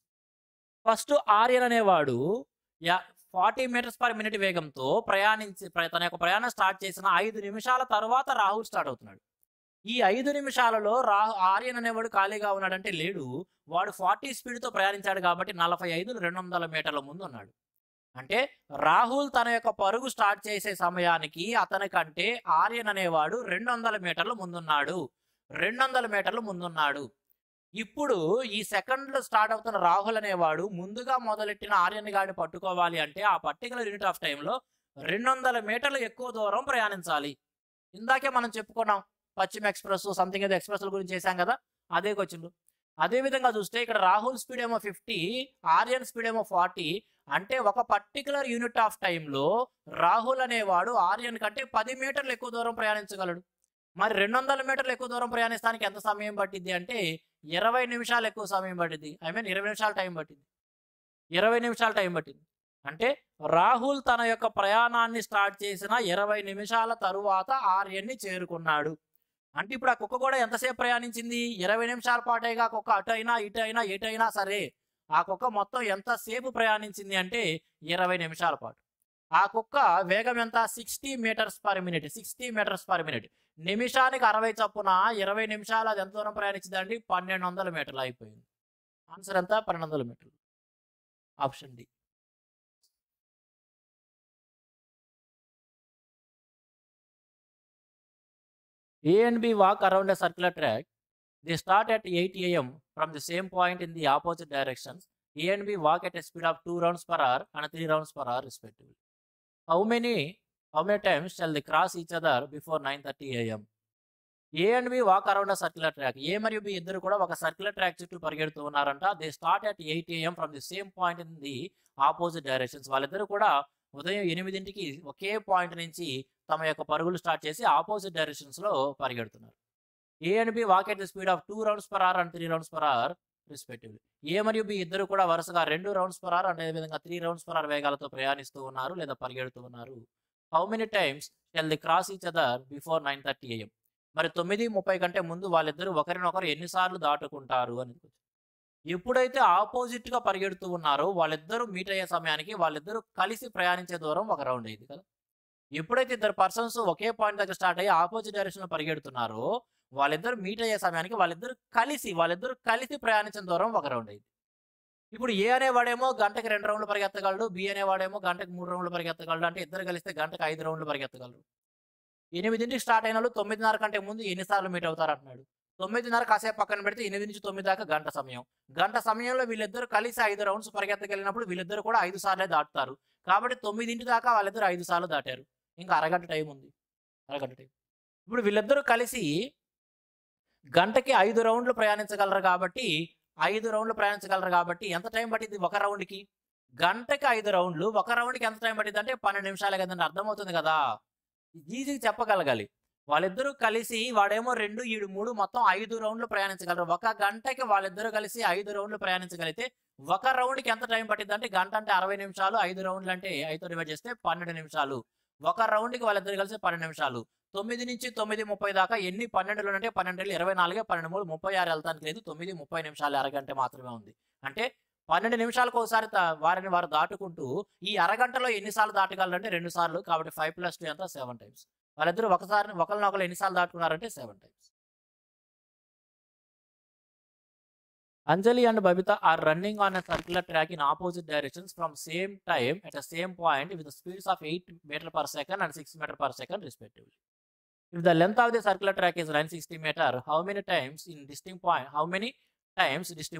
ఫస్ట్ ఆర్యన్ అనేవాడు 40 మీటర్స్ పర్ మినిట్ వేగంతో తన యొక్క ప్రయాణం స్టార్ట్ చేసిన 5 నిమిషాల తర్వాత రాహుల్ స్టార్ట్ అవుతున్నాడు. ఈ 5 నిమిషాలలో ఆర్యన్ అనేవాడు ఖాళీగా ఉన్నాడంటే లేడు. వాడు 40 స్పీడ్తో ప్రయాణించాడు కాబట్టి 45 200 మీటర్ల ముందు ఉన్నాడు. అంటే రాహుల్ తన యొక్క పరుగు స్టార్ట్ చేసే సమయానికి అతనికంటే ఆర్యన్ అనేవాడు 200 మీటర్ల ముందున్నాడు. 200 మీటర్లు ముందున్నాడు. ఇప్పుడు ఈ సెకండ్లో స్టార్ట్ అవుతున్న రాహుల్ అనేవాడు ముందుగా మొదలెట్టిన ఆర్యన్ గాడిని పట్టుకోవాలి అంటే ఆ పర్టికులర్ యూనిట్ ఆఫ్ టైంలో 200 మీటర్లు ఎక్కువ దూరం ప్రయాణించాలి. ఇందాకే మనం చెప్పుకున్నాం పశ్చిమ ఎక్స్ప్రెస్ సంథింగ్ ఏదో ఎక్స్ప్రెస్ల గురించి చేశాం కదా, అదే క్వశ్చన్. అదే విధంగా చూస్తే ఇక్కడ రాహుల్ స్పీడ్ ఏమో 50, ఆర్యన్ స్పీడ్ ఏమో 40. అంటే ఒక పర్టికులర్ యూనిట్ ఆఫ్ టైంలో రాహుల్ అనేవాడు ఆర్యన్ కంటే 10 మీటర్లు ఎక్కువ దూరం ప్రయాణించగలడు. మరి 200 మీటర్లు ఎక్కువ దూరం ప్రయాణిస్తానికి ఎంత సమయం పట్టింది అంటే 20 నిమిషాలు ఎక్కువ సమయం పట్టింది. 20 నిమిషాలు టైం పట్టింది. 20 నిమిషాలు టైం పట్టింది. అంటే రాహుల్ తన యొక్క ప్రయాణాన్ని స్టార్ట్ చేసిన 20 నిమిషాల తరువాత ఆర్యన్ని చేరుకున్నాడు. అంటే ఇప్పుడు ఆ కుక్క కూడా ఎంతసేపు ప్రయాణించింది? 20 నిమిషాల పాటేగా కుక్క అటు అయినా ఇటు అయినా ఎటైనా సరే ఆ కుక్క మొత్తం ఎంతసేపు ప్రయాణించింది అంటే 20 నిమిషాల పాటు. ఆ కుక్క వేగం ఎంత? 60 metres per minute. 60 metres per minute. నిమిషానికి 60 చొప్పున 20 నిమిషాలు అది ఎంత దూరం ప్రయాణించిందండి? 1200 మీటర్లు అయిపోయింది. ఆన్సర్ ఎంత? 1200 మీటర్లు. Option D. A and B walk around a circular track. They start at 8 a.m. from the same point in the opposite directions. A and B walk at a speed of 2 rounds per hour and 3 rounds per hour respectively. How many times shall they cross each other before 9:30 a.m.? A and B walk around a circular track. A మరియు B ఇద్దరు కూడా ఒక circular track చుట్టూ పరిగెడుతూ ఉన్నారంట. They start at 8 a.m. From the same point in the opposite directions. వాళ్ళిద్దరూ కూడా ఉదయం 8కి ఒకే పాయింట్ నుంచి తమ యొక్క పరుగులు స్టార్ట్ చేసి ఆపోజిట్ డైరెక్షన్స్లో పరిగెడుతున్నారు. A and B walk at the speed of 2 rounds per hour and 3 rounds per hour respectively. A మరియు B ఇద్దరు కూడా వరుసగా 2 rounds per hour అదేవిధంగా 3 rounds per hour వేగాలతో ప్రయాణిస్తూ ఉన్నారు లేదా పరిగెడుతూ ఉన్నారు. How many times shall they cross each other before 9:30 a.m.? మరి 9:30 కంటే ముందు వాళ్ళిద్దరూ ఒకరినొకరు ఎన్నిసార్లు దాటుకుంటారు అని. ఎప్పుడైతే ఆపోజిట్గా పరిగెడుతూ ఉన్నారో వాళ్ళిద్దరూ మీట్ అయ్యే సమయానికి వాళ్ళిద్దరూ కలిసి ప్రయాణించే దూరం ఒక రౌండ్ అయింది కదా. ఎప్పుడైతే ఇద్దరు పర్సన్స్ ఒకే పాయింట్ దగ్గర స్టార్ట్ అయ్యి ఆపోజిట్ డైరెక్షన్లో పరిగెడుతున్నారో వాళ్ళిద్దరు మీట్ అయ్యే సమయానికి వాళ్ళిద్దరు కలిసి ప్రయాణించిన దూరం ఒక రౌండ్ అయింది. ఇప్పుడు ఏ అనేవాడేమో గంటకి 2 రౌండ్లు పరిగెత్తగలడు, బి అనేవాడేమో గంటకి 3 రౌండ్లు పరిగెత్తగలడు. అంటే ఇద్దరు కలిస్తే గంటకి 5 రౌండ్లు పరిగెత్తగలరు. 8కి స్టార్ట్ అయిన వాళ్ళు 9:30 కంటే ముందు ఎన్నిసార్లు మీట్ అవుతారు అంటున్నాడు. 9:30 కాసేపు పక్కన పెడితే 8 నుంచి 9 దాకా గంట సమయం. గంట సమయంలో వీళ్ళిద్దరు కలిసి 5 రౌండ్స్ పరిగెత్తగలిగినప్పుడు వీళ్ళిద్దరు కూడా 5 సార్లే దాటుతారు. కాబట్టి 9 దాకా వాళ్ళిద్దరు 5 సార్లు దాటారు. ఇంకా అరగంట టైం ఉంది. అరగంట టైం. ఇప్పుడు వీళ్ళిద్దరూ కలిసి గంటకి 5 రౌండ్లు ప్రయాణించగలరు కాబట్టి 5 రౌండ్లు ప్రయాణించగలరు కాబట్టి ఎంత టైం పట్టింది ఒక రౌండ్‌కి? గంటకి 5 రౌండ్లు. ఒక రౌండ్‌కి ఎంత టైం పట్టిద్దంటే 12 నిమిషాలే కదండీ! అర్థమవుతుంది కదా! ఈజీగా చెప్పగలగాలి. వాళ్ళిద్దరూ కలిసి వాడేమో 2, ఈడు 3 మొత్తం 5 రౌండ్లు ప్రయాణించగలరు. ఒక గంటకి వాళ్ళిద్దరూ కలిసి 5 రౌండ్లు ప్రయాణించగలిగితే ఒక రౌండ్‌కి ఎంత టైం పట్టిద్దంటే గంట అంటే 60 నిమిషాలు. 5 రౌండ్లు అంటే 5తో డివైడ్ చేస్తే 12 నిమిషాలు. ఒక రౌండ్‌కి వాళ్ళిద్దరూ కలిసి 12 నిమిషాలు. 9-9:30 దాకా ఎన్ని 12లుంటే 12 24 12 36 ఎళ్తానికి లేదు. 9:30 నిమిషాలు అరగంట మాత్రమే ఉంది. అంటే 12 నిమిషాలకు ఒకసారి వారిని వారు దాటుకుంటూ ఈ అరగంటలో ఎన్ని సార్లు దాటగలరంటే 2 సార్లు. కాబట్టి 5 + 2 ఎంత 7 టైమ్స్. వాళ్ళిద్దరూ ఒకళ్ళనొకళ్ళు ఎన్ని సార్లు దాటుకున్నారంటే 7 times. Anjali and Babita are running on a circular track in opposite directions from same time at the same point with the speeds of 8 meter per second and 6 meter per second respectively. If the length of the circular track is 960 meter, how many times distinct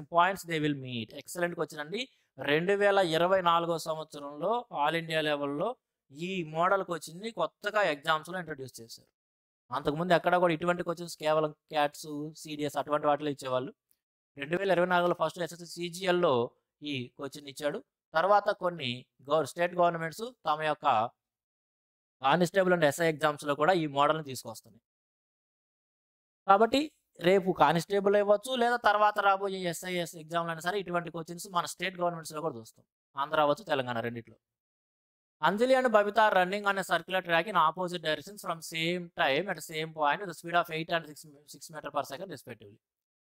points they will meet? Excellent question అండి. 2024 సంవత్సరంలో all India లెవెల్‌లో ఈ model క్వెషన్‌ని కొత్తగా ఎగ్జామ్స్‌లో introduce చేశారు. అంతకుముందు ఎక్కడ కూడా ఇటువంటి క్వెషన్స్ కేవలం క్యాట్స్, సీడీఎస్ అటువంటి వాటిలో ఇచ్చేవాళ్ళు. 2024లో ఫస్ట్ ఎస్ఎస్‌సి సీజీఎల్‌లో ఈ కోచింగ్ ఇచ్చాడు. తర్వాత కొన్ని స్టేట్ గవర్నమెంట్స్ తమ యొక్క కానిస్టేబుల్ అండ్ ఎస్ఐ ఎగ్జామ్స్‌లో కూడా ఈ మోడల్‌ని తీసుకొస్తున్నాయి. కాబట్టి రేపు కానిస్టేబుల్ అవ్వచ్చు లేదా తర్వాత రాబోయే ఎస్ఐఎస్ ఎగ్జామ్‌లో అయినా సరే ఇటువంటి కోచింగ్స్ మన స్టేట్ గవర్నమెంట్స్‌లో కూడా చూస్తాం. ఆంధ్ర అవ్వచ్చు, తెలంగాణ రెండిట్లో. Anjali and Babita are running on a circular track in opposite directions from same time at the same point with a speed of 8 and 6 meter per second respectively.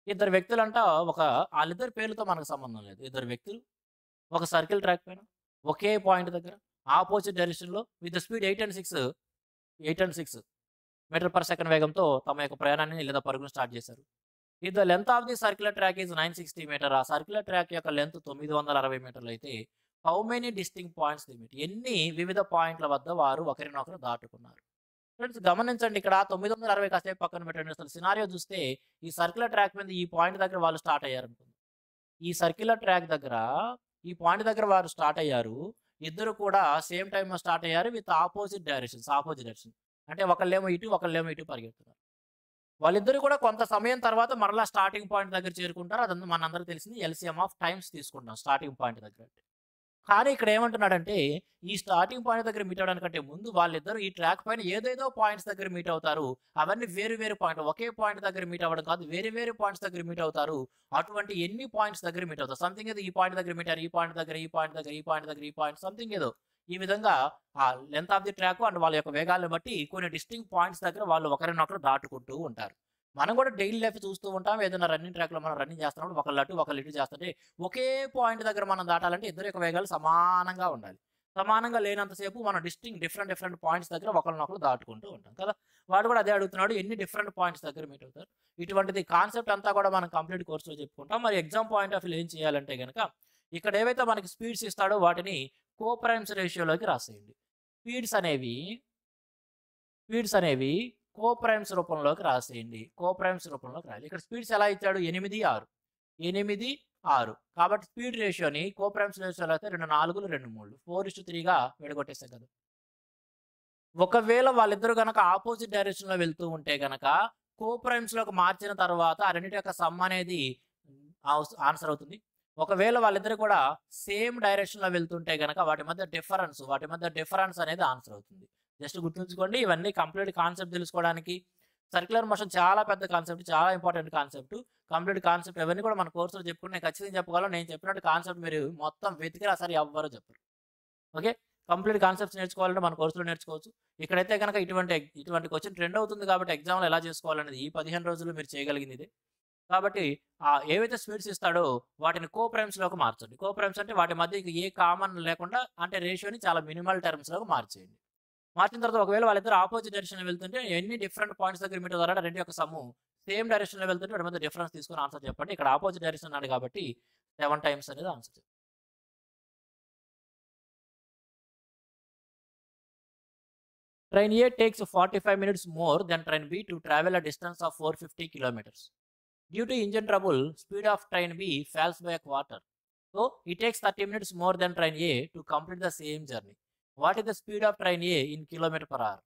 ఇద్దరు వ్యక్తులంట వాళ్ళిద్దరి పేర్లతో మనకు సంబంధం లేదు. ఇద్దరు వ్యక్తులు ఒక సర్కిల్ ట్రాక్ పైన ఒకే పాయింట్ దగ్గర ఆపోజిట్ డైరెక్షన్‌లో with speed 8 and 6 metre per second వేగంతో తమ యొక్క ప్రయాణాన్ని లేదా పరుగును స్టార్ట్ చేశారు. If the length of the circular track is 960 metre. ఆ సర్క్యులర్ ట్రాక్ యొక్క లెంత్ 960 మీటర్లు అయితే how many distinct points they meet? ఎన్ని వివిధ పాయింట్ల వద్ద వారు ఒకరినొకరు దాటుకున్నారు? ఫ్రెండ్స్ గమనించండి, ఇక్కడ 960 కాసేపు పక్కన పెట్టండి. అసలు సినారియో చూస్తే ఈ సర్క్యులర్ ట్రాక్ మీద ఈ పాయింట్ దగ్గర వాళ్ళు స్టార్ట్ అయ్యారనుకుందాం. ఈ సర్క్యులర్ ట్రాక్ దగ్గర ఈ పాయింట్ దగ్గర వారు స్టార్ట్ అయ్యారు. ఇద్దరు కూడా సేమ్ టైమ్‌లో స్టార్ట్ అయ్యారు విత్ ఆపోజిట్ డైరెక్షన్. అంటే ఒకళ్ళేమో ఇటు పరిగెడుతున్నారు. వాళ్ళిద్దరూ కూడా కొంత సమయం తర్వాత మరలా స్టార్టింగ్ పాయింట్ దగ్గర చేరుకుంటారు. అదంతా మనందరికీ తెలిసింది. ఎల్‌సీఎం ఆఫ్ టైమ్స్ తీసుకుంటాం స్టార్టింగ్ పాయింట్ దగ్గర. కానీ ఇక్కడ ఏమంటున్నాడంటే ఈ స్టార్టింగ్ పాయింట్ దగ్గర మీట్ అవ్వడానికంటే ముందు వాళ్ళిద్దరూ ఈ ట్రాక్ పైన ఏదేదో పాయింట్స్ దగ్గర మీట్ అవుతారు. అవన్నీ వేరు పాయింట్, ఒకే పాయింట్ దగ్గర మీట్ అవ్వడం కాదు, వేరే పాయింట్స్ దగ్గర మీట్ అవుతారు. అటువంటి ఎన్ని పాయింట్స్ దగ్గర మీట్ అవుతారు? సంథింగ్ ఏదో ఈ పాయింట్ దగ్గర మీట్ అయ్యారు, ఈ పాయింట్ దగ్గర సంథింగ్ ఏదో ఈ విధంగా ఆ length of the track and వాళ్ళ యొక్క వేగాలను బట్టి కొన్ని డిస్టింక్ట్ పాయింట్స్ దగ్గర వాళ్ళు ఒకరినొకరు దాటుకుంటూ ఉంటారు. మనం కూడా డైలీ లైఫ్ చూస్తూ ఉంటాం. ఏదైనా రన్నింగ్ ట్రాక్‌లో మనం రన్నింగ్ చేస్తున్నప్పుడు ఒకళ్ళు ఇటు చేస్తుంటే ఒకే పాయింట్ దగ్గర మనం దాటాలంటే ఇద్దరి యొక్క వేగాలు సమానంగా ఉండాలి. సమానంగా లేనంత సేపు మనం డిఫరెంట్ పాయింట్స్ దగ్గర ఒకరినొకరు దాటుకుంటూ ఉంటాం కదా! వాడు కూడా అదే అడుగుతున్నాడు. ఎన్ని డిఫరెంట్ పాయింట్స్ దగ్గర మీట్ అవుతారు? ఇటువంటిది కాన్సెప్ట్ అంతా కూడా మనం కంప్లీట్ కోర్స్‌లో చెప్పుకుంటాం. మరి ఎగ్జామ్ పాయింట్ ఆఫ్ వ్యూలో ఏం చేయాలంటే గనక ఇక్కడ ఏవైతే మనకి స్పీడ్స్ ఇస్తాడో వాటిని కోప్రైమ్స్ రేషియోలోకి రాసేయండి. స్పీడ్స్ అనేవి కోప్రైమ్స్ రూపంలోకి రాసేయండి. కోప్రైమ్స్ రూపంలోకి రాయాలి. ఇక్కడ స్పీడ్స్ ఎలా ఇచ్చాడు? 8, 6 కాబట్టి స్పీడ్ రేషియోని కోప్రైమ్స్ రేషియోలో అయితే 2 4లు 2 3 4:3గా విడగొట్టేసాం కదా! ఒకవేళ వాళ్ళిద్దరూ గనక ఆపోజిట్ డైరెక్షన్‌లో వెళ్తూ ఉంటే గనక కోప్రైమ్స్‌లోకి మార్చిన తర్వాత ఆ రెండిటి యొక్క సమ్ అనేది ఆన్సర్ అవుతుంది. ఒకవేళ వాళ్ళిద్దరూ కూడా సేమ్ డైరెక్షన్‌లో వెళ్తుంటే గనక వాటి మధ్య డిఫరెన్స్ అనేది ఆన్సర్ అవుతుంది. జస్ట్ గుర్తుంచుకోండి. ఇవన్నీ కంప్లీట్ కాన్సెప్ట్ తెలుసుకోవడానికి సర్క్యులర్ మోషన్ చాలా పెద్ద కాన్సెప్ట్, చాలా ఇంపార్టెంట్ కాన్సెప్ట్. కంప్లీట్ కాన్సెప్ట్ అవన్నీ కూడా మన కోర్సులో చెప్పుకుని నేను ఖచ్చితంగా చెప్పగలను. నేను చెప్పినట్టు కాన్సెప్ట్ మీరు మొత్తం వెతికినా సరే ఎవ్వరు చెప్పరు. ఓకే. కంప్లీట్ కాన్సెప్ట్స్ నేర్చుకోవాలంటే మన కోర్సులో నేర్చుకోవచ్చు. ఇక్కడైతే గనక ఇటువంటి క్వెషన్ ట్రెండ్ అవుతుంది కాబట్టి ఎగ్జామ్‌లో ఎలా చేసుకోవాలనేది ఈ 15 రోజుల్లో మీరు చేయగలిగింది ఇదే. కాబట్టి ఏవైతే స్పీడ్స్ ఇస్తాడో వాటిని కోప్రైమ్స్‌లోకి మార్చండి. కోప్రైమ్స్ అంటే వాటి మధ్య ఏ కామన్ లేకుండా అంటే రేషియోని చాలా మినిమల్ టర్మ్స్‌లోకి మార్చేయండి. మార్చిన తర్వాత ఒకవేళ వాళ్ళిద్దరూ ఆపోజిట్ డైరెక్షన్‌లో వెళ్తుంటే ఎన్ని డిఫరెంట్ పాయింట్స్ దగ్గర మీట్ అవుతారంటే రెండు యొక్క సమ్ము సేమ్ డైరెక్షన్‌లో వెళ్తుంటే వాటి మధ్య డిఫరెన్స్ తీసుకొని ఆన్సర్ చెప్పండి. ఇక్కడ ఆపోజిట్ డైరెక్షన్ అన్నాడు కాబట్టి 7 టైమ్స్ అనేది answer. Train A takes 45 minutes more than train B to travel a distance of 450 kilometers. Due to engine trouble, speed of train B falls by a quarter. So, it takes 30 minutes more than train A to complete the same journey. What is the speed of train A in kilometer per hour?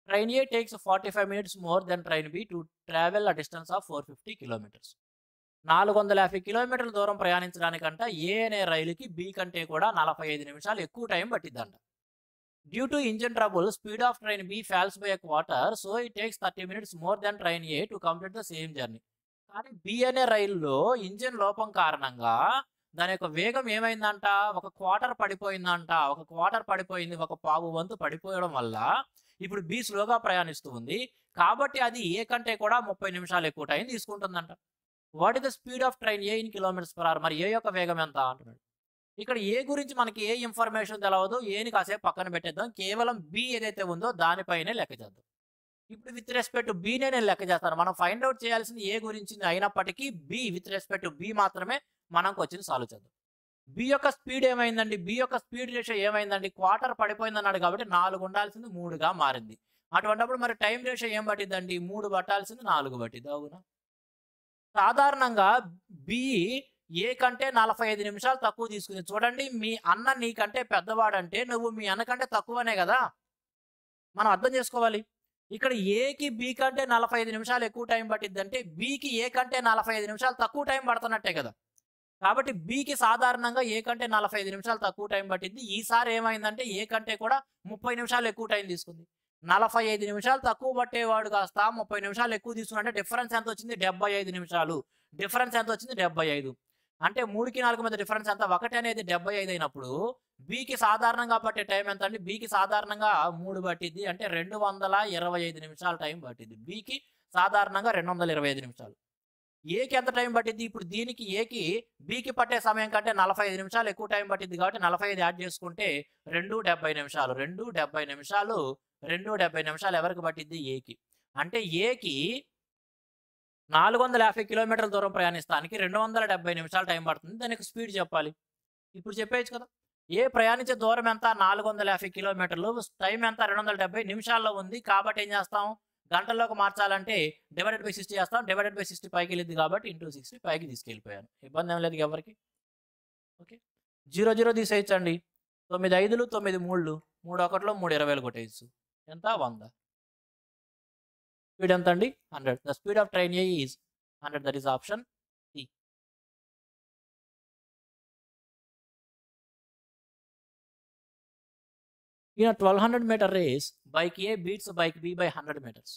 Train A takes 45 minutes more than train B to travel a distance of 450 kilometres. 450 కిలోమీటర్ల దూరం ప్రయాణించడానికంట ఏ అనే రైలుకి B కంటే కూడా 45 నిమిషాలు ఎక్కువ time పట్టిద్దంట. Due to engine trouble speed of train B falls by a quarter, so it takes 30 minutes more than train A to complete the same journey. కానీ B అనే రైల్లో ఇంజిన్ లోపం కారణంగా దాని యొక్క వేగం ఏమైందంట, ఒక క్వార్టర్ పడిపోయిందంట. ఒక క్వార్టర్ పడిపోయింది, ఒక పావు వంతు పడిపోవడం వల్ల ఇప్పుడు బి స్లోగా ప్రయాణిస్తూ ఉంది. కాబట్టి అది ఏ కంటే కూడా 30 నిమిషాలు ఎక్కువ టైం తీసుకుంటుందంట. What is the speed of train A in kilometres per hour? మరి ఏ యొక్క వేగం ఎంత అంటున్నాడు. ఇక్కడ ఏ గురించి మనకి ఏ ఇన్ఫర్మేషన్ తెలవదు, ఏని కాసేపు పక్కన పెట్టేద్దాం. కేవలం బి ఏదైతే ఉందో దానిపైనే లెక్క చేద్దాం. ఇప్పుడు విత్ రెస్పెక్ట్ టు బీనే నేను లెక్క చేస్తాను. మనం ఫైండ్ అవుట్ చేయాల్సింది ఏ గురించి అయినప్పటికీ be with respect to be మాత్రమే మనం క్వశ్చన్ సాల్వ్ చేద్దాం. బి యొక్క స్పీడ్ ఏమైందండి, బి యొక్క స్పీడ్ రేషియో ఏమైందండి, క్వార్టర్ పడిపోయింది అన్నాడు కాబట్టి 4 ఉండాల్సింది 3గా మారింది. అటువంటిప్పుడు మరి టైం రేషియో ఏం పట్టిద్దండి, 3 పట్టాల్సింది 4 పట్టిద్ది. అవునా? సాధారణంగా బి ఏ కంటే 45 నిమిషాలు తక్కువ తీసుకుంది. చూడండి, మీ అన్న నీకంటే పెద్దవాడంటే నువ్వు మీ అన్న కంటే తక్కువనే కదా మనం అర్థం చేసుకోవాలి. ఇక్కడ ఏకి బి కంటే 45 నిమిషాలు ఎక్కువ టైం పట్టిద్ది అంటే బికి ఏ కంటే 45 నిమిషాలు తక్కువ టైం పడుతున్నట్టే కదా. కాబట్టి బికి సాధారణంగా ఏ కంటే 45 నిమిషాలు తక్కువ టైం పట్టింది. ఈసారి ఏమైందంటే ఏ కంటే కూడా 30 నిమిషాలు ఎక్కువ టైం తీసుకుంది. 45 నిమిషాలు తక్కువ పట్టేవాడు కాస్త 30 నిమిషాలు ఎక్కువ తీసుకున్నట్టే డిఫరెన్స్ ఎంత వచ్చింది, 75 నిమిషాలు. డిఫరెన్స్ ఎంత వచ్చింది, 75. అంటే 3కి 4 మధ్య డిఫరెన్స్ ఎంత, 1 అనేది 75 అయినప్పుడు బికి సాధారణంగా పట్టే టైం ఎంత అండి, బికి సాధారణంగా 3 పట్టిద్ది. అంటే 225 నిమిషాలు టైం పట్టింది. బికి సాధారణంగా 225 నిమిషాలు. ఏకి ఎంత టైం పట్టింది, ఇప్పుడు దీనికి ఏకి బికి పట్టే సమయం కంటే 45 నిమిషాలు ఎక్కువ టైం పట్టింది కాబట్టి 45 యాడ్ చేసుకుంటే 270 నిమిషాలు. 270 నిమిషాలు 270 నిమిషాలు ఎవరికి పట్టింది, ఏకి. అంటే ఏకి 450 కిలోమీటర్ల దూరం ప్రయాణిస్తానికి 270 నిమిషాలు టైం పడుతుంది. దానికి స్పీడ్ చెప్పాలి. ఇప్పుడు చెప్పేయచ్చు కదా. ఏ ప్రయాణించే దూరం ఎంత, 450 కిలోమీటర్లు, టైం ఎంత, 270 నిమిషాల్లో ఉంది. కాబట్టి ఏం చేస్తాం, గంటల్లోకి మార్చాలంటే డివైడెడ్ బై 60 చేస్తాం. డివైడెడ్ బై 60 పైకి వెళ్ళింది కాబట్టి ఇంటూ 60 పైకి తీసుకెళ్ళిపోయాను. ఇబ్బంది ఏం లేదు ఎవరికి. ఓకే, 0 0 తీసేయచ్చండి. 9 5లు 9 3లు 3 1లు 3 20లు కొట్టేయచ్చు. ఎంత, 100. స్పీడ్ ఎంత అండి, 100. The speed of train A is 100. That is option C. In a 1200-meter race, bike A beats bike B by 100 meters.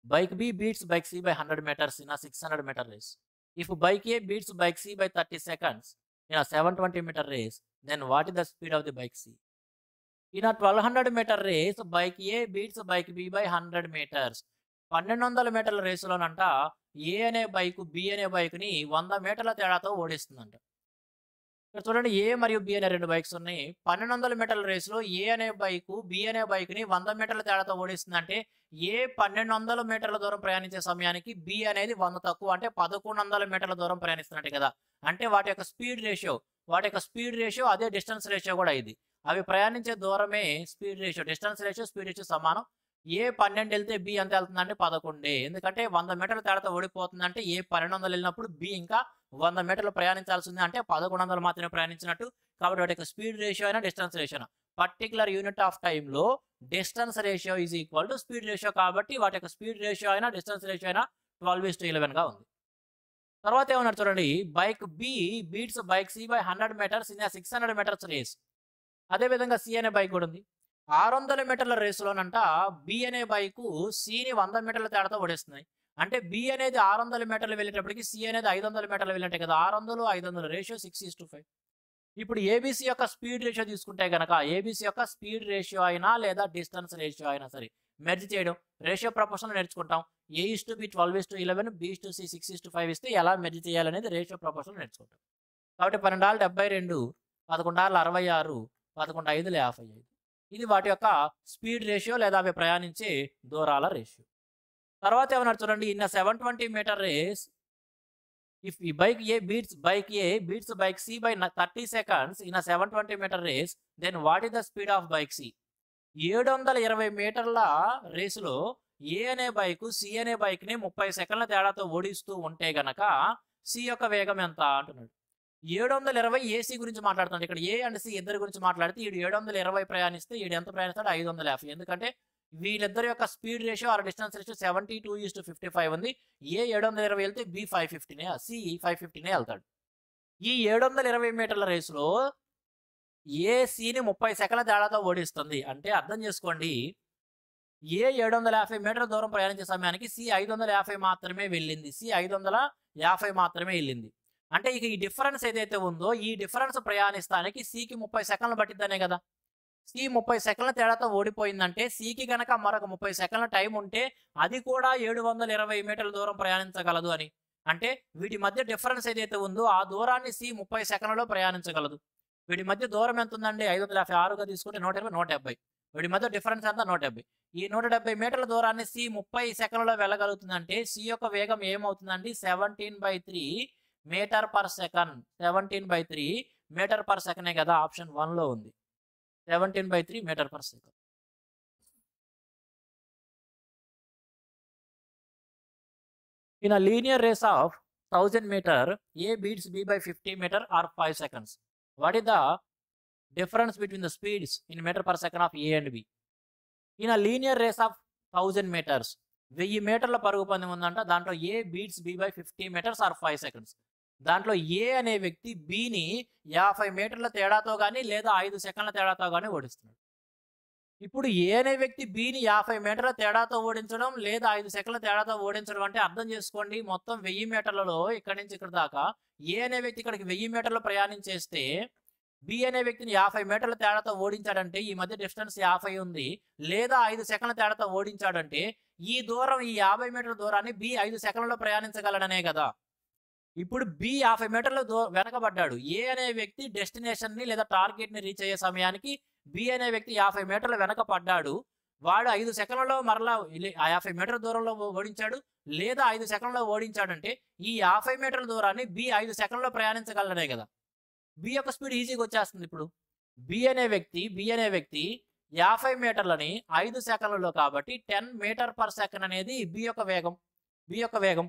Bike B beats bike C by 100 meters in a 600-meter race. If bike A beats bike C by 30 seconds in a 720-meter race, then what is the speed of the bike C? In a 1200-meter race, bike A beats bike B by 100 meters. 1200 మీటర్ల రేసులోనంట ఏ అనే bike B అనే బైక్ని 100 మీటర్ల తేడాతో ఓడిస్తుందంట. ఇక్కడ చూడండి, ఏ మరియు B అనే 2 బైక్స్ ఉన్నాయి. 1200 మీటర్ల రేసులో ఏ అనే బైక్ బి అనే బైక్ని 100 మీటర్ల తేడాతో ఓడిస్తుందంటే ఏ 1200 మీటర్ల దూరం ప్రయాణించే సమయానికి బి అనేది 100 తక్కువ, అంటే 1100 మీటర్ల దూరం ప్రయాణిస్తున్నట్టే కదా. అంటే వాటి యొక్క స్పీడ్ రేషియో అదే డిస్టెన్స్ రేషియో కూడా ఇది. అవి ప్రయాణించే దూరమే speed ratio. Distance ratio speed ratio సమానం. ఏ 12 వెళ్తే బి ఎంత వెళ్తుందంటే 11. ఎందుకంటే 100 మీటర్ల తేడాతో ఓడిపోతుందంటే ఏ 1200 వెళ్ళినప్పుడు బి ఇంకా 100 మీటర్లు ప్రయాణించాల్సింది, అంటే 1100 మాత్రమే ప్రయాణించినట్టు. కాబట్టి వాటి యొక్క స్పీడ్ రేషియో అయినా distance ratio, particular unit of టైంలో distance ratio is equal to speed ratio. కాబట్టి వాటి యొక్క స్పీడ్ రేషియో అయినా డిస్టెన్స్ రేషియో అయినా 12:11గా ఉంది. తర్వాత ఏమన్నారు చూడండి, bike B beats bike C by 100 metres in 600 metres race. అదేవిధంగా సి అనే బైక్ కూడా ఉంది. 600 మీటర్ల రేసులోనంట బి అనే బైకు సిని 100 మీటర్ల తేడాతో ఓడిస్తున్నాయి. అంటే బి అనేది 600 మీటర్లు వెళ్ళేటప్పటికి సి అనేది 500 మీటర్లు వెళ్ళినట్టే కదా. 600 500 రేషియో 6:5. ఇప్పుడు ఏబిసి యొక్క స్పీడ్ రేషియో తీసుకుంటే కనుక ఏబిసి యొక్క స్పీడ్ రేషియో అయినా లేదా డిస్టెన్స్ రేషియో అయినా సరే మెర్జ్ చేయడం రేషియో ప్రపోర్షన్ నేర్చుకుంటాం. A:B 12:11, B:C 6:5 ఇస్తే ఎలా మెర్జ్ చేయాలనేది రేషియో ప్రపోర్షన్ నేర్చుకుంటాం. కాబట్టి 12 72, 11 66, 11 5 55. ఇది వాటి యొక్క స్పీడ్ రేషియో లేదా అవి ప్రయాణించే దూరాల రేషియో. తర్వాత ఏమన్నారు చూడండి, ఇన్ 720 మీటర్ రేస్ ఇఫ్ ఈ bike A beats bike C by 30 seconds in 720 metre race, then what is the speed of bike C? 720 మీటర్ల రేసులో ఏ అనే బైక్ సి అనే బైక్ని 30 సెకండ్ల తేడాతో ఓడిస్తూ ఉంటే గనక సి యొక్క వేగం ఎంత అంటున్నాడు. 720 ఏసీ గురించి మాట్లాడుతున్నాడు. ఇక్కడ ఏ అండ్ సి ఇద్దరి గురించి మాట్లాడితే ఈడు 720 ప్రయాణిస్తే ఈడు ఎంత ప్రయాణిస్తాడు, 550. ఎందుకంటే వీళ్ళిద్దరి యొక్క speed ratio or distance ratio 72:55 ఉంది. ఏ 720 వెళ్తే బి 550నే, సి 550నే వెళ్తాడు. ఈ 720 మీటర్ల రేసులో ఏ సిని 30 సెకండ్ల తేడాతో ఓడిస్తుంది. అంటే అర్థం చేసుకోండి, ఏ 750 మీటర్ల దూరం ప్రయాణించే సమయానికి సి 550 మాత్రమే వెళ్ళింది. సి 550 మాత్రమే వెళ్ళింది. అంటే ఇక ఈ డిఫరెన్స్ ఏదైతే ఉందో ఈ డిఫరెన్స్ ప్రయాణిస్తానికి సికి 30 సెకండ్లు పట్టిద్దనే కదా. సి 30 సెకండ్ల తేడాతో ఓడిపోయిందంటే సికి గనక మరొక 30 సెకండ్ల టైం ఉంటే అది కూడా 720 మీటర్ల దూరం ప్రయాణించగలదు అని. అంటే వీటి మధ్య డిఫరెన్స్ ఏదైతే ఉందో ఆ దూరాన్ని సి 30 సెకండ్లలో ప్రయాణించగలదు. వీటి మధ్య దూరం ఎంత ఉందండి? 556గా తీసుకుంటే 120, 170. వీటి మధ్య డిఫరెన్స్ ఎంత? 170. ఈ 170 మీటర్ల దూరాన్ని సి 30 సెకండ్లలో వెళ్ళగలుగుతుందంటే సి యొక్క వేగం ఏమవుతుందండి? 17/3 metre per second. 17/3 metre per సెకండే కదా, ఆప్షన్ 1లో ఉంది. 17/3 metre per second. In a linear race of 1000 meter, A beats B by 50 meter or 5 seconds. What is the difference between the speeds in meter per second of A and B? In a linear race of 1000 meters, 1000 మీటర్ల పరుగు పందెం ఉందంట. దాంట్లో A beats B by 50 meters or 5 seconds. దాంట్లో ఏ అనే వ్యక్తి బిని 50 మీటర్ల తేడాతో కానీ లేదా 5 సెకండ్ల తేడాతో కానీ ఓడిస్తున్నాడు. ఇప్పుడు ఏ అనే వ్యక్తి బిని 50 మీటర్ల తేడాతో ఓడించడం లేదా 5 సెకండ్ల తేడాతో ఓడించడం అంటే అర్థం చేసుకోండి, మొత్తం 1000 మీటర్లలో ఇక్కడి నుంచి ఇక్కడ దాకా ఏ అనే వ్యక్తి ఇక్కడికి 1000 మీటర్లు ప్రయాణించేస్తే బి అనే వ్యక్తిని 50 మీటర్ల తేడాతో ఓడించాడంటే ఈ మధ్య డిస్టెన్స్ 50 ఉంది, లేదా 5 సెకండ్ల తేడాతో ఓడించాడంటే ఈ దూరం, ఈ 50 మీటర్ల దూరాన్ని బి 5 సెకండ్లలో ప్రయాణించగలడనే కదా. ఇప్పుడు బి 50 మీటర్ల వెనకబడ్డాడు. ఏ అనే వ్యక్తి డెస్టినేషన్ ని లేదా టార్గెట్ ని రీచ్ అయ్యే సమయానికి బి అనే వ్యక్తి 50 మీటర్ల వెనక పడ్డాడు. వాడు 5 సెకండ్లలో మరలా 50 మీటర్ల దూరంలో ఓడించాడు, లేదా 5 సెకండ్లో ఓడించాడంటే ఈ 50 మీటర్ల దూరాన్ని బి 5 సెకండ్లో ప్రయాణించగలనే కదా. బి యొక్క స్పీడ్ ఈజీగా వచ్చేస్తుంది. ఇప్పుడు బి అనే వ్యక్తి 50 మీటర్లని 5 సెకండ్లలో కాబట్టి 10 మీటర్ పర్ సెకండ్ అనేది బి యొక్క వేగం.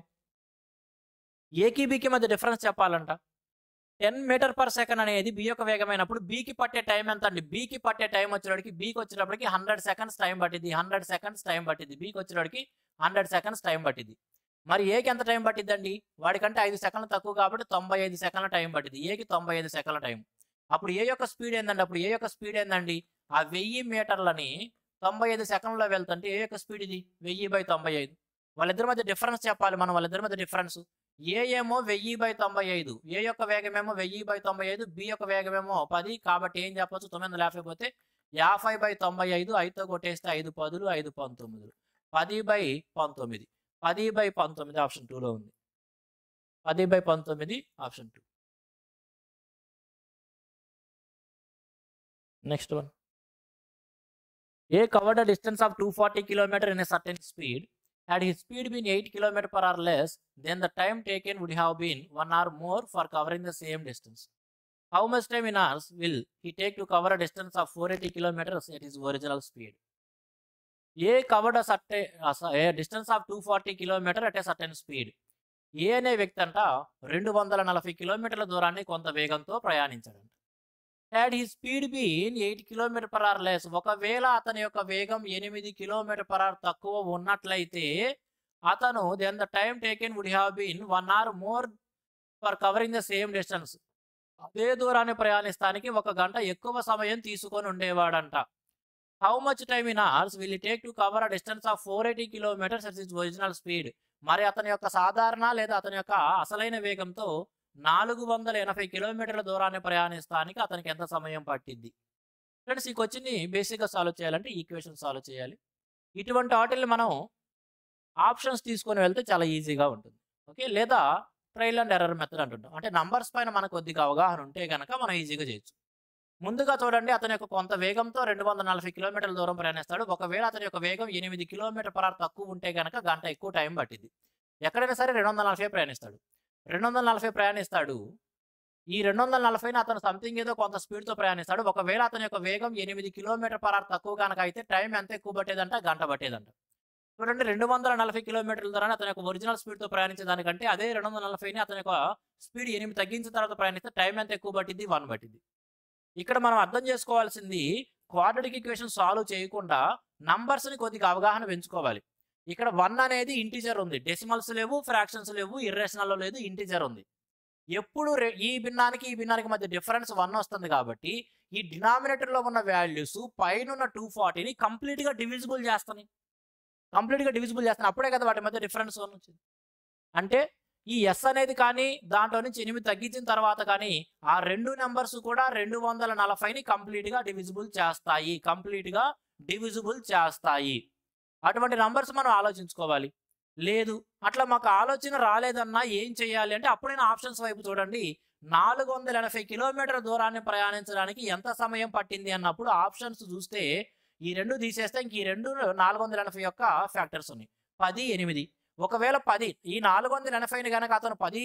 ఏకి బికి మధ్య డిఫరెన్స్ చెప్పాలంట. 10 మీటర్ పర్ సెకండ్ అనేది బి యొక్క వేగమైనప్పుడు బికి పట్టే టైం ఎంత అండి? బికి పట్టే టైం వచ్చేటప్పటికి 100 సెకండ్స్ టైం పట్టింది. 100 సెకండ్స్ టైం పట్టింది. బికి వచ్చేటప్పటికి 100 సెకండ్స్ టైం పట్టింది. మరి ఏకి ఎంత టైం పట్టిద్దండి? వాడికంటే 5 సెకండ్లు తక్కువ కాబట్టి 95 సెకండ్ల టైం పట్టింది. ఏకి 95 సెకండ్ల టైం. అప్పుడు ఏ యొక్క స్పీడ్ ఏందండి? ఆ 1000 మీటర్లని 95 సెకండ్లో వెళ్తుంటే ఏ యొక్క స్పీడ్ ఇది? 1000/95. వాళ్ళిద్దరి మధ్య డిఫరెన్స్ చెప్పాలి మనం. వాళ్ళిద్దరి మధ్య డిఫరెన్స్ ఏ ఏమో 1000/95, ఏ యొక్క వేగమేమో 1000/95, బి యొక్క వేగమేమో 10. కాబట్టి ఏం చెప్పొచ్చు? 950 పోతే 50/95, 5తో కొట్టేస్తే 5 10, 5 19, 10/19. 10/19 ఆప్షన్ 2లో ఉంది. 10/19 option 2. Next one. A covered a distance of 240 km in a certain speed. Had his speed been 8 km per hour less, then the time taken would have been 1 hour more for covering the same distance. How much time in hours will he take to cover a distance of 480 km at his original speed? A covered a distance of 240 km at a certain speed. ఏ అనే వ్యక్తి అంట 240 కిలోమీటర్ల దూరాన్ని కొంత వేగంతో ప్రయాణించాడంట. Had his speed been 8 km per hour less, ఒకవేళ అతని యొక్క వేగం 8 km per hour తక్కువ ఉన్నట్లయితే అతను then the time taken would have been 1 hour more for covering the same distance. అదే దూరాన్ని ప్రయాణిస్తానికి 1 గంట ఎక్కువ సమయం తీసుకొని ఉండేవాడంట. How much time in hours will it take to cover a distance of 480 km at his original speed? మరి అతని యొక్క సాధారణ లేదా అతని యొక్క అసలైన వేగంతో 480 కిలోమీటర్ల దూరాన్ని ప్రయాణిస్తానికి అతనికి ఎంత సమయం పట్టింది? ఫ్రెండ్స్, ఈ క్వశ్చన్ని బేసిక్గా సాల్వ్ చేయాలంటే ఈక్వేషన్ సాల్వ్ చేయాలి. ఇటువంటి వాటిల్ని మనం ఆప్షన్స్ తీసుకొని వెళ్తే చాలా ఈజీగా ఉంటుంది. ఓకే, లేదా ట్రయల్ అండ్ ఎర్రర్ మెథడ్ అంటుంటాం. అంటే నంబర్స్ పైన మనకు కొద్దిగా అవగాహన ఉంటే కనుక మనం ఈజీగా చేయొచ్చు. ముందుగా చూడండి, అతని యొక్క కొంత వేగంతో 240 కిలోమీటర్ల దూరం ప్రయాణిస్తాడు. ఒకవేళ అతని యొక్క వేగం 8 కిలోమీటర్ పర్ అవర్ తక్కువ ఉంటే కనుక గంట ఎక్కువ టైం పట్టింది. ఎక్కడైనా సరే 240 ప్రయాణిస్తాడు. 240 ప్రయాణిస్తాడు. ఈ 240ని అతను సంథింగ్ ఏదో కొంత స్పీడ్తో ప్రయాణిస్తాడు. ఒకవేళ అతని యొక్క వేగం 8 కిలోమీటర్ పర్ అవర్ తక్కువ కనుక అయితే టైం ఎంత ఎక్కువ పట్టేదంట? గంట పట్టేదంట. చూడండి, 240 కిలోమీటర్ల దూరాన్ని అతని యొక్క ఒరిజినల్ స్పీడ్తో ప్రయాణించేదానికంటే అదే 240ని అతని యొక్క స్పీడ్ 8 తగ్గించిన తర్వాత ప్రయాణిస్తే టైం ఎంత ఎక్కువ పట్టింది? 1 పట్టింది. ఇక్కడ మనం అర్థం చేసుకోవాల్సింది, క్వాడ్రాటిక్ ఈక్వేషన్ సాల్వ్ చేయకుండా నంబర్స్ని కొద్దిగా అవగాహన పెంచుకోవాలి. ఇక్కడ 1 అనేది ఇంటిజర్ ఉంది, డెసిమల్స్ లేవు, ఫ్రాక్షన్స్ లేవు, ఇర్రేషనల్ లేదు, ఇంటిజర్ ఉంది. ఎప్పుడు ఈ భిన్నానికి మధ్య డిఫరెన్స్ 1 వస్తుంది కాబట్టి ఈ డినామినేటర్లో ఉన్న వాల్యూస్ పైన 240ని కంప్లీట్గా డివిజిబుల్ చేస్తాయి. అప్పుడే కదా వాటి మధ్య డిఫరెన్స్ 1 వచ్చింది. అంటే ఈ ఎస్ అనేది కానీ దాంట్లో నుంచి 8 తగ్గించిన తర్వాత కానీ ఆ రెండు నెంబర్స్ కూడా 240ని కంప్లీట్గా డివిజిబుల్ చేస్తాయి. అటువంటి నంబర్స్ మనం ఆలోచించుకోవాలి. లేదు అట్లా మాకు ఆలోచన రాలేదన్నా ఏం చేయాలి అంటే అప్పుడైనా ఆప్షన్స్ వైపు చూడండి. 480 కిలోమీటర్ల దూరాన్ని ప్రయాణించడానికి ఎంత సమయం పట్టింది అన్నప్పుడు ఆప్షన్స్ చూస్తే ఈ రెండు తీసేస్తే ఇంక ఈ రెండు 480 యొక్క ఫ్యాక్టర్స్ ఉన్నాయి. 10, 8. ఒకవేళ 10 ఈ 480ని కనుక అతను 10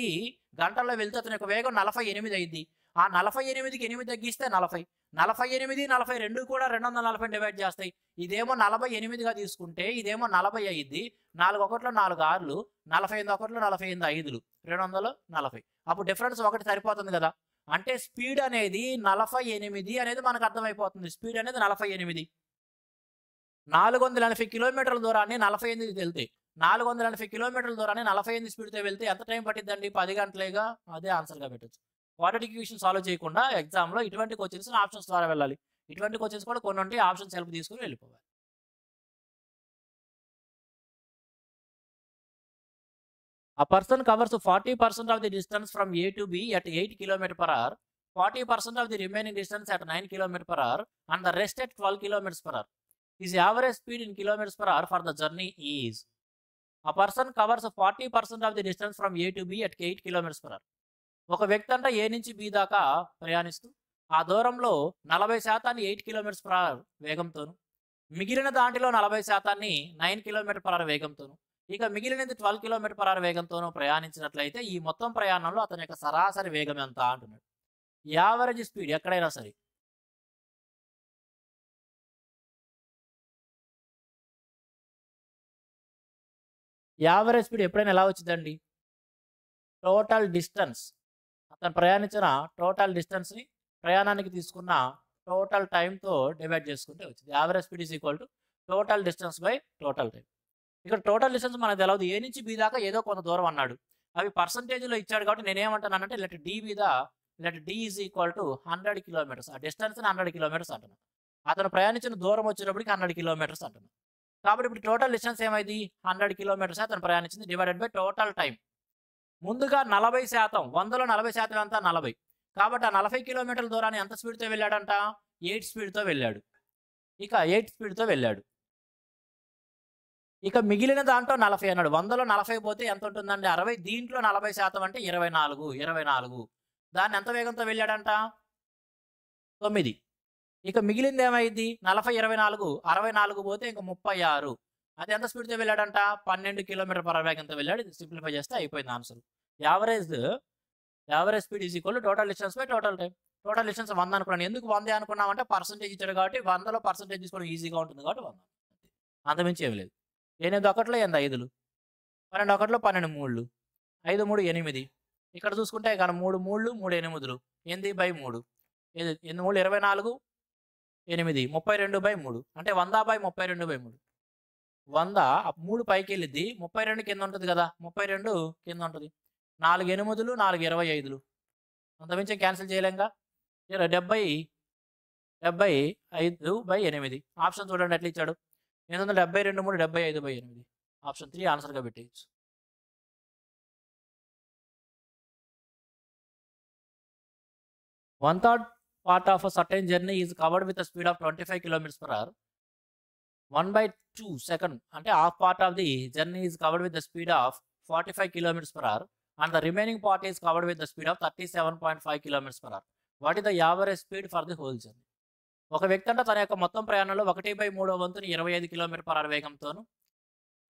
గంటల్లో వెళ్తే అతని యొక్క వేగం 48 అయింది. ఆ 48కి 8 తగ్గిస్తే 40. 48, 42 కూడా 240 డివైడ్ చేస్తాయి. ఇదేమో 48గా తీసుకుంటే ఇదేమో 40 అయ్యిద్ది. 4 ఒకట్లో 4 6లు, 48 ఒకట్లో 48 5లు, 240. అప్పుడు డిఫరెన్స్ 1 సరిపోతుంది కదా. అంటే స్పీడ్ అనేది 48 అనేది మనకు అర్థమైపోతుంది. స్పీడ్ అనేది 48. 480 కిలోమీటర్ల దూరాన్ని 48కి వెళ్తే 480 కిలోమీటర్ల దూరాన్ని 48 స్పీడ్తో వెళ్తే ఎంత టైం పట్టిద్దండి? 10 గంటలేగా. అదే ఆన్సర్గా పెట్టచ్చు. క్వాడ్రాటిక్ ఈక్వేషన్ సాల్వ్ చేయకుండా ఎగ్జామ్లో ఇటువంటి క్వశ్చన్స్ ఆప్షన్స్ ద్వారా వెళ్ళాలి. ఇటువంటి క్వశ్చన్స్ కూడా కొన్ని ఉంటే ఆప్షన్స్ హెల్ప్ తీసుకుని వెళ్ళిపోవాలి. A person covers 40% of the distance from A to B at 8 km/h, 40% of the remaining distance at 9 km/h, and the rest at 12 km/h. His average speed in km/h for the journey is. A person covers 40% of the distance from A to B at 8 km/h. ఒక వ్యక్తి అంట ఏ నుంచి B దాకా ప్రయాణిస్తూ ఆ దూరంలో 40% 8 km/h వేగంతోను, మిగిలిన దాంట్లో 40% 9 km/h వేగంతోను, ఇక మిగిలినది 12 km/h వేగంతోనూ ప్రయాణించినట్లయితే ఈ మొత్తం ప్రయాణంలో అతని యొక్క సరాసరి వేగం ఎంత అంటున్నాడు. యావరేజ్ స్పీడ్ ఎక్కడైనా సరే యావరేజ్ స్పీడ్ ఎప్పుడైనా ఎలా వచ్చిందండి? టోటల్ డిస్టెన్స్, అతను ప్రయాణించిన టోటల్ డిస్టెన్స్ని ప్రయాణానికి తీసుకున్న టోటల్ టైంతో డివైడ్ చేసుకుంటే వచ్చింది. Average speed is equal to total distance by total time. ఇక్కడ టోటల్ డిస్టెన్స్ మనకు తెలవదు. ఏ నుంచి బి దాకా ఏదో కొంత దూరం అన్నాడు. అవి పర్సంటేజ్లో ఇచ్చాడు కాబట్టి నేనేమంటున్నానంటే let D is equal to 100 kilometres. ఆ డిస్టెన్స్ని 100 కిలోమీటర్స్ అంటున్నాను. అతను ప్రయాణించిన దూరం వచ్చేటప్పటికి 100 కిలోమీటర్స్ అంటున్నాను. కాబట్టి ఇప్పుడు టోటల్ డిస్టెన్స్ ఏమైంది? 100 కిలోమీటర్స్ అతను ప్రయాణించింది డివైడెడ్ బై టోటల్ టైం. ముందుగా 40%, 100లో 40% అంతా 40. కాబట్టి ఆ 40 కిలోమీటర్ల దూరాన్ని ఎంత స్పీడ్తో వెళ్ళాడంట? 8 స్పీడ్తో వెళ్ళాడు. ఇక 8 స్పీడ్తో వెళ్ళాడు. ఇక మిగిలిన దాంట్లో 40 అన్నాడు. 100లో 40 పోతే ఎంత ఉంటుందండి? 60. దీంట్లో 40% అంటే 24. దాన్ని ఎంత వేగంతో వెళ్ళాడంట? 9. ఇక మిగిలింది ఏమైంది? 40, 24, 64 పోతే ఇంకా 36. అది ఎంత స్పీడ్తో వెళ్ళాడంట? 12 km/h వేగంతో వెళ్ళాడు. ఇది సింప్లిఫై చేస్తే అయిపోయింది answer. Average speed is equal to total distance by total time. Total distance 100 అనుకున్నాను. ఎందుకు 100 అనుకున్నామంటే పర్సంటేజ్ ఇచ్చాడు కాబట్టి 100లో పర్సంటేజ్ తీసుకోవడం ఈజీగా ఉంటుంది కాబట్టి 100. అంతమించి ఏమి లేదు. 8 ఒకటిలో 8 5లు, 12 ఒకటిలో 12 3లు, 5 3 8. ఇక్కడ చూసుకుంటే కానీ 3 3లు 3 8లు, 8/3. 8 3 24, 8 32/3 అంటే 100/32/3. 100 3 పైకి వెళ్ళిద్ది, 32 కింద ఉంటుంది కదా, 32 కింద ఉంటుంది. 4 8లు 4 25లు, అంతమించి క్యాన్సిల్ చేయలేంగా. 75/8. ఆప్షన్ చూడండి ఎట్లా ఇచ్చాడు. 872 3 75/8. ఆప్షన్ 3 ఆన్సర్గా పెట్టేయచ్చు. One third part of a certain journey is covered with a speed of 25 km/h. 1/2 second అంటే half part of the journey is covered with the speed of 45 km/h and the remaining part is covered with the speed of 37.5 km/h. What is the average speed for the whole journey? ఒక వ్యక్తి అంటే తన యొక్క మొత్తం ప్రయాణంలో 1/3 వంతుని 25 km/h వేగంతోను,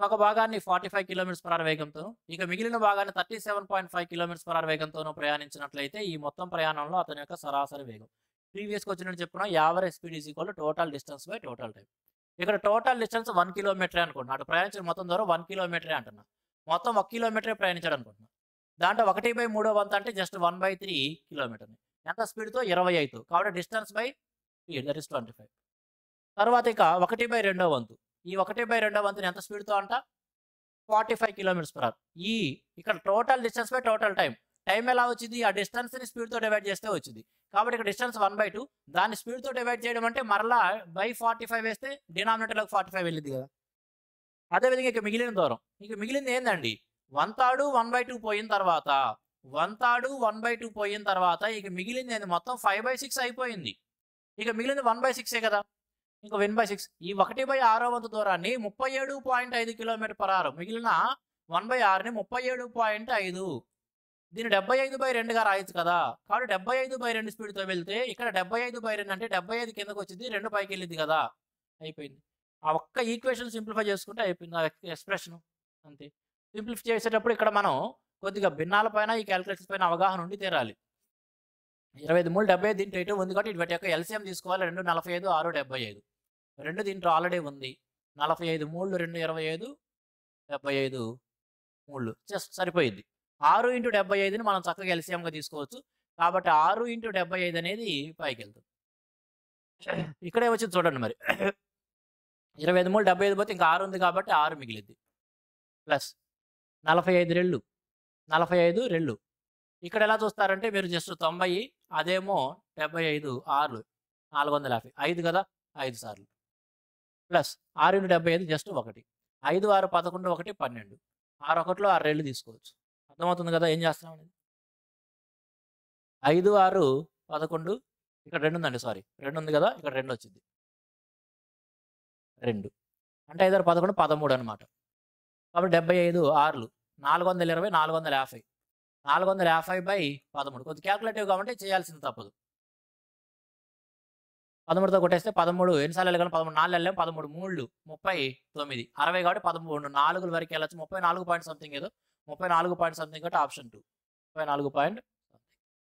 ఒక భాగాన్ని 45 km/h వేగంతోను, ఇక మిగిలిన భాగాన్ని 37.5 km/h వేగంతోను ప్రయాణించినట్లయితే ఈ మొత్తం ప్రయాణంలో అతని యొక్క సరాసరి వేగం. ప్రీవియస్కి వచ్చినట్టు చెప్పుకున్నాం. Average speed is equal to total distance by total time. ఇక్కడ టోటల్ డిస్టెన్స్ 1 కిలోమీటర్ అనుకుంటున్నాను. అటు ప్రయాణించిన మొత్తం దూరం 1 కిలోమీటరే అంటున్నా. మొత్తం 1 కిలోమీటరే ప్రయాణించాడు అనుకుంటున్నాను. దాంట్లో 1/3 వంతు అంటే జస్ట్ 1/3 కిలోమీటర్. ఎంత స్పీడ్తో? 25. కాబట్టి distance by speed that is 25. తర్వాత ఇక 1/2 వంతు. ఈ 1/2 వంతుని ఎంత స్పీడ్‌తో అంట? 45 కిలోమీటర్స్/అవర్. ఈ ఇక్కడ total distance by total time. Time ఎలా వచ్చింది? ఆ డిస్టెన్స్‌ని స్పీడ్‌తో డివైడ్ చేస్తే వచ్చింది. కాబట్టి ఇక్కడ డిస్టెన్స్ 1/2 దాన్ని స్పీడ్‌తో డివైడ్ చేయడం అంటే మరలా బై 45 వేస్తే డినామినేటర్‌లోకి 45 వెళ్ళిద్ది కదా! అదేవిధంగా ఇక మిగిలిన దూరం. ఇక మిగిలింది ఏందండి? 1 తాడు 1/2 పోయిన తర్వాత 1 తాడు 1/2 పోయిన తర్వాత ఇక మిగిలింది ఏంది? మొత్తం 5/6 అయిపోయింది. ఇక మిగిలింది 1/6 కదా! ఇంక 1/6 ఈ 1/6 వంతు దూరాన్ని 37.5 కిలోమీటర్/అవర్. మిగిలిన 1/6ని 37.5 దీన్ని 75/2గా రాయొచ్చు కదా! కాబట్టి 75/2 స్పీడ్‌తో వెళ్తే ఇక్కడ 75/2 అంటే 75 కిందకి వచ్చింది. 2 పైకి వెళ్ళిద్ది కదా! అయిపోయింది. ఆ ఒక్క ఈక్వేషన్ సింప్లిఫై చేసుకుంటే అయిపోయింది. ఆ ఎక్స్‌ప్రెషన్ అంతే. సింప్లిఫై చేసేటప్పుడు ఇక్కడ మనం కొద్దిగా భిన్నాల పైన ఈ కాలిక్యులేషన్స్ పైన అవగాహన ఉండి తీరాలి. 25 3 75 దీంట్లో ఎటు ఉంది కాబట్టి వీటి యొక్క ఎల్‌సీఎం తీసుకోవాలి. 2 45 6 75. 2 దీంట్లో ఆల్రెడీ ఉంది. 45 3 2 25 75 3 జస్ట్ సరిపోయిద్ది. 6 × 75ని మనం చక్కగా ఎల్‌సీఎంగా తీసుకోవచ్చు. కాబట్టి 6 × 75 అనేది పైకెళ్తుంది. ఇక్కడే వచ్చింది చూడండి మరి. 25 3 75 పోతే ఇంకా 6 ఉంది కాబట్టి 6 మిగిలిద్ది. ప్లస్ 45 రెళ్ళు 45 రెళ్ళు. ఇక్కడ ఎలా చూస్తారంటే మీరు జస్ట్ 90 అదేమో 75 6 450 5 కదా! 5 సార్లు. Plus 6 × 75 just 1. 5 6 11 1 12. 6 1లో 6 రెళ్ళు తీసుకోవచ్చు. అర్థమవుతుంది కదా ఏం చేస్తున్నాం అనేది? 5 6 11 ఇక్కడ 2 ఉందండి సారీ. 2 ఉంది కదా! ఇక్కడ 2 వచ్చింది. 2 అంటే 5 6 11 13 అనమాట. కాబట్టి 75 6లు 420 450. 450/13 కొద్దిగా క్యాలిక్యులేటివ్ కాబట్టి చేయాల్సింది తప్పదు. 13తో కొట్టేస్తే 13 ఎన్నిసార్లు వెళ్ళగలం? 13 4 వెళ్ళాం 13 3 39 60 కాబట్టి 13 4 వరకు వెళ్ళొచ్చు. 34 పాయింట్ సంథింగ్ ఏదో 34 పాయింట్ సంథింగ్ కాబట్టి ఆప్షన్ 2 34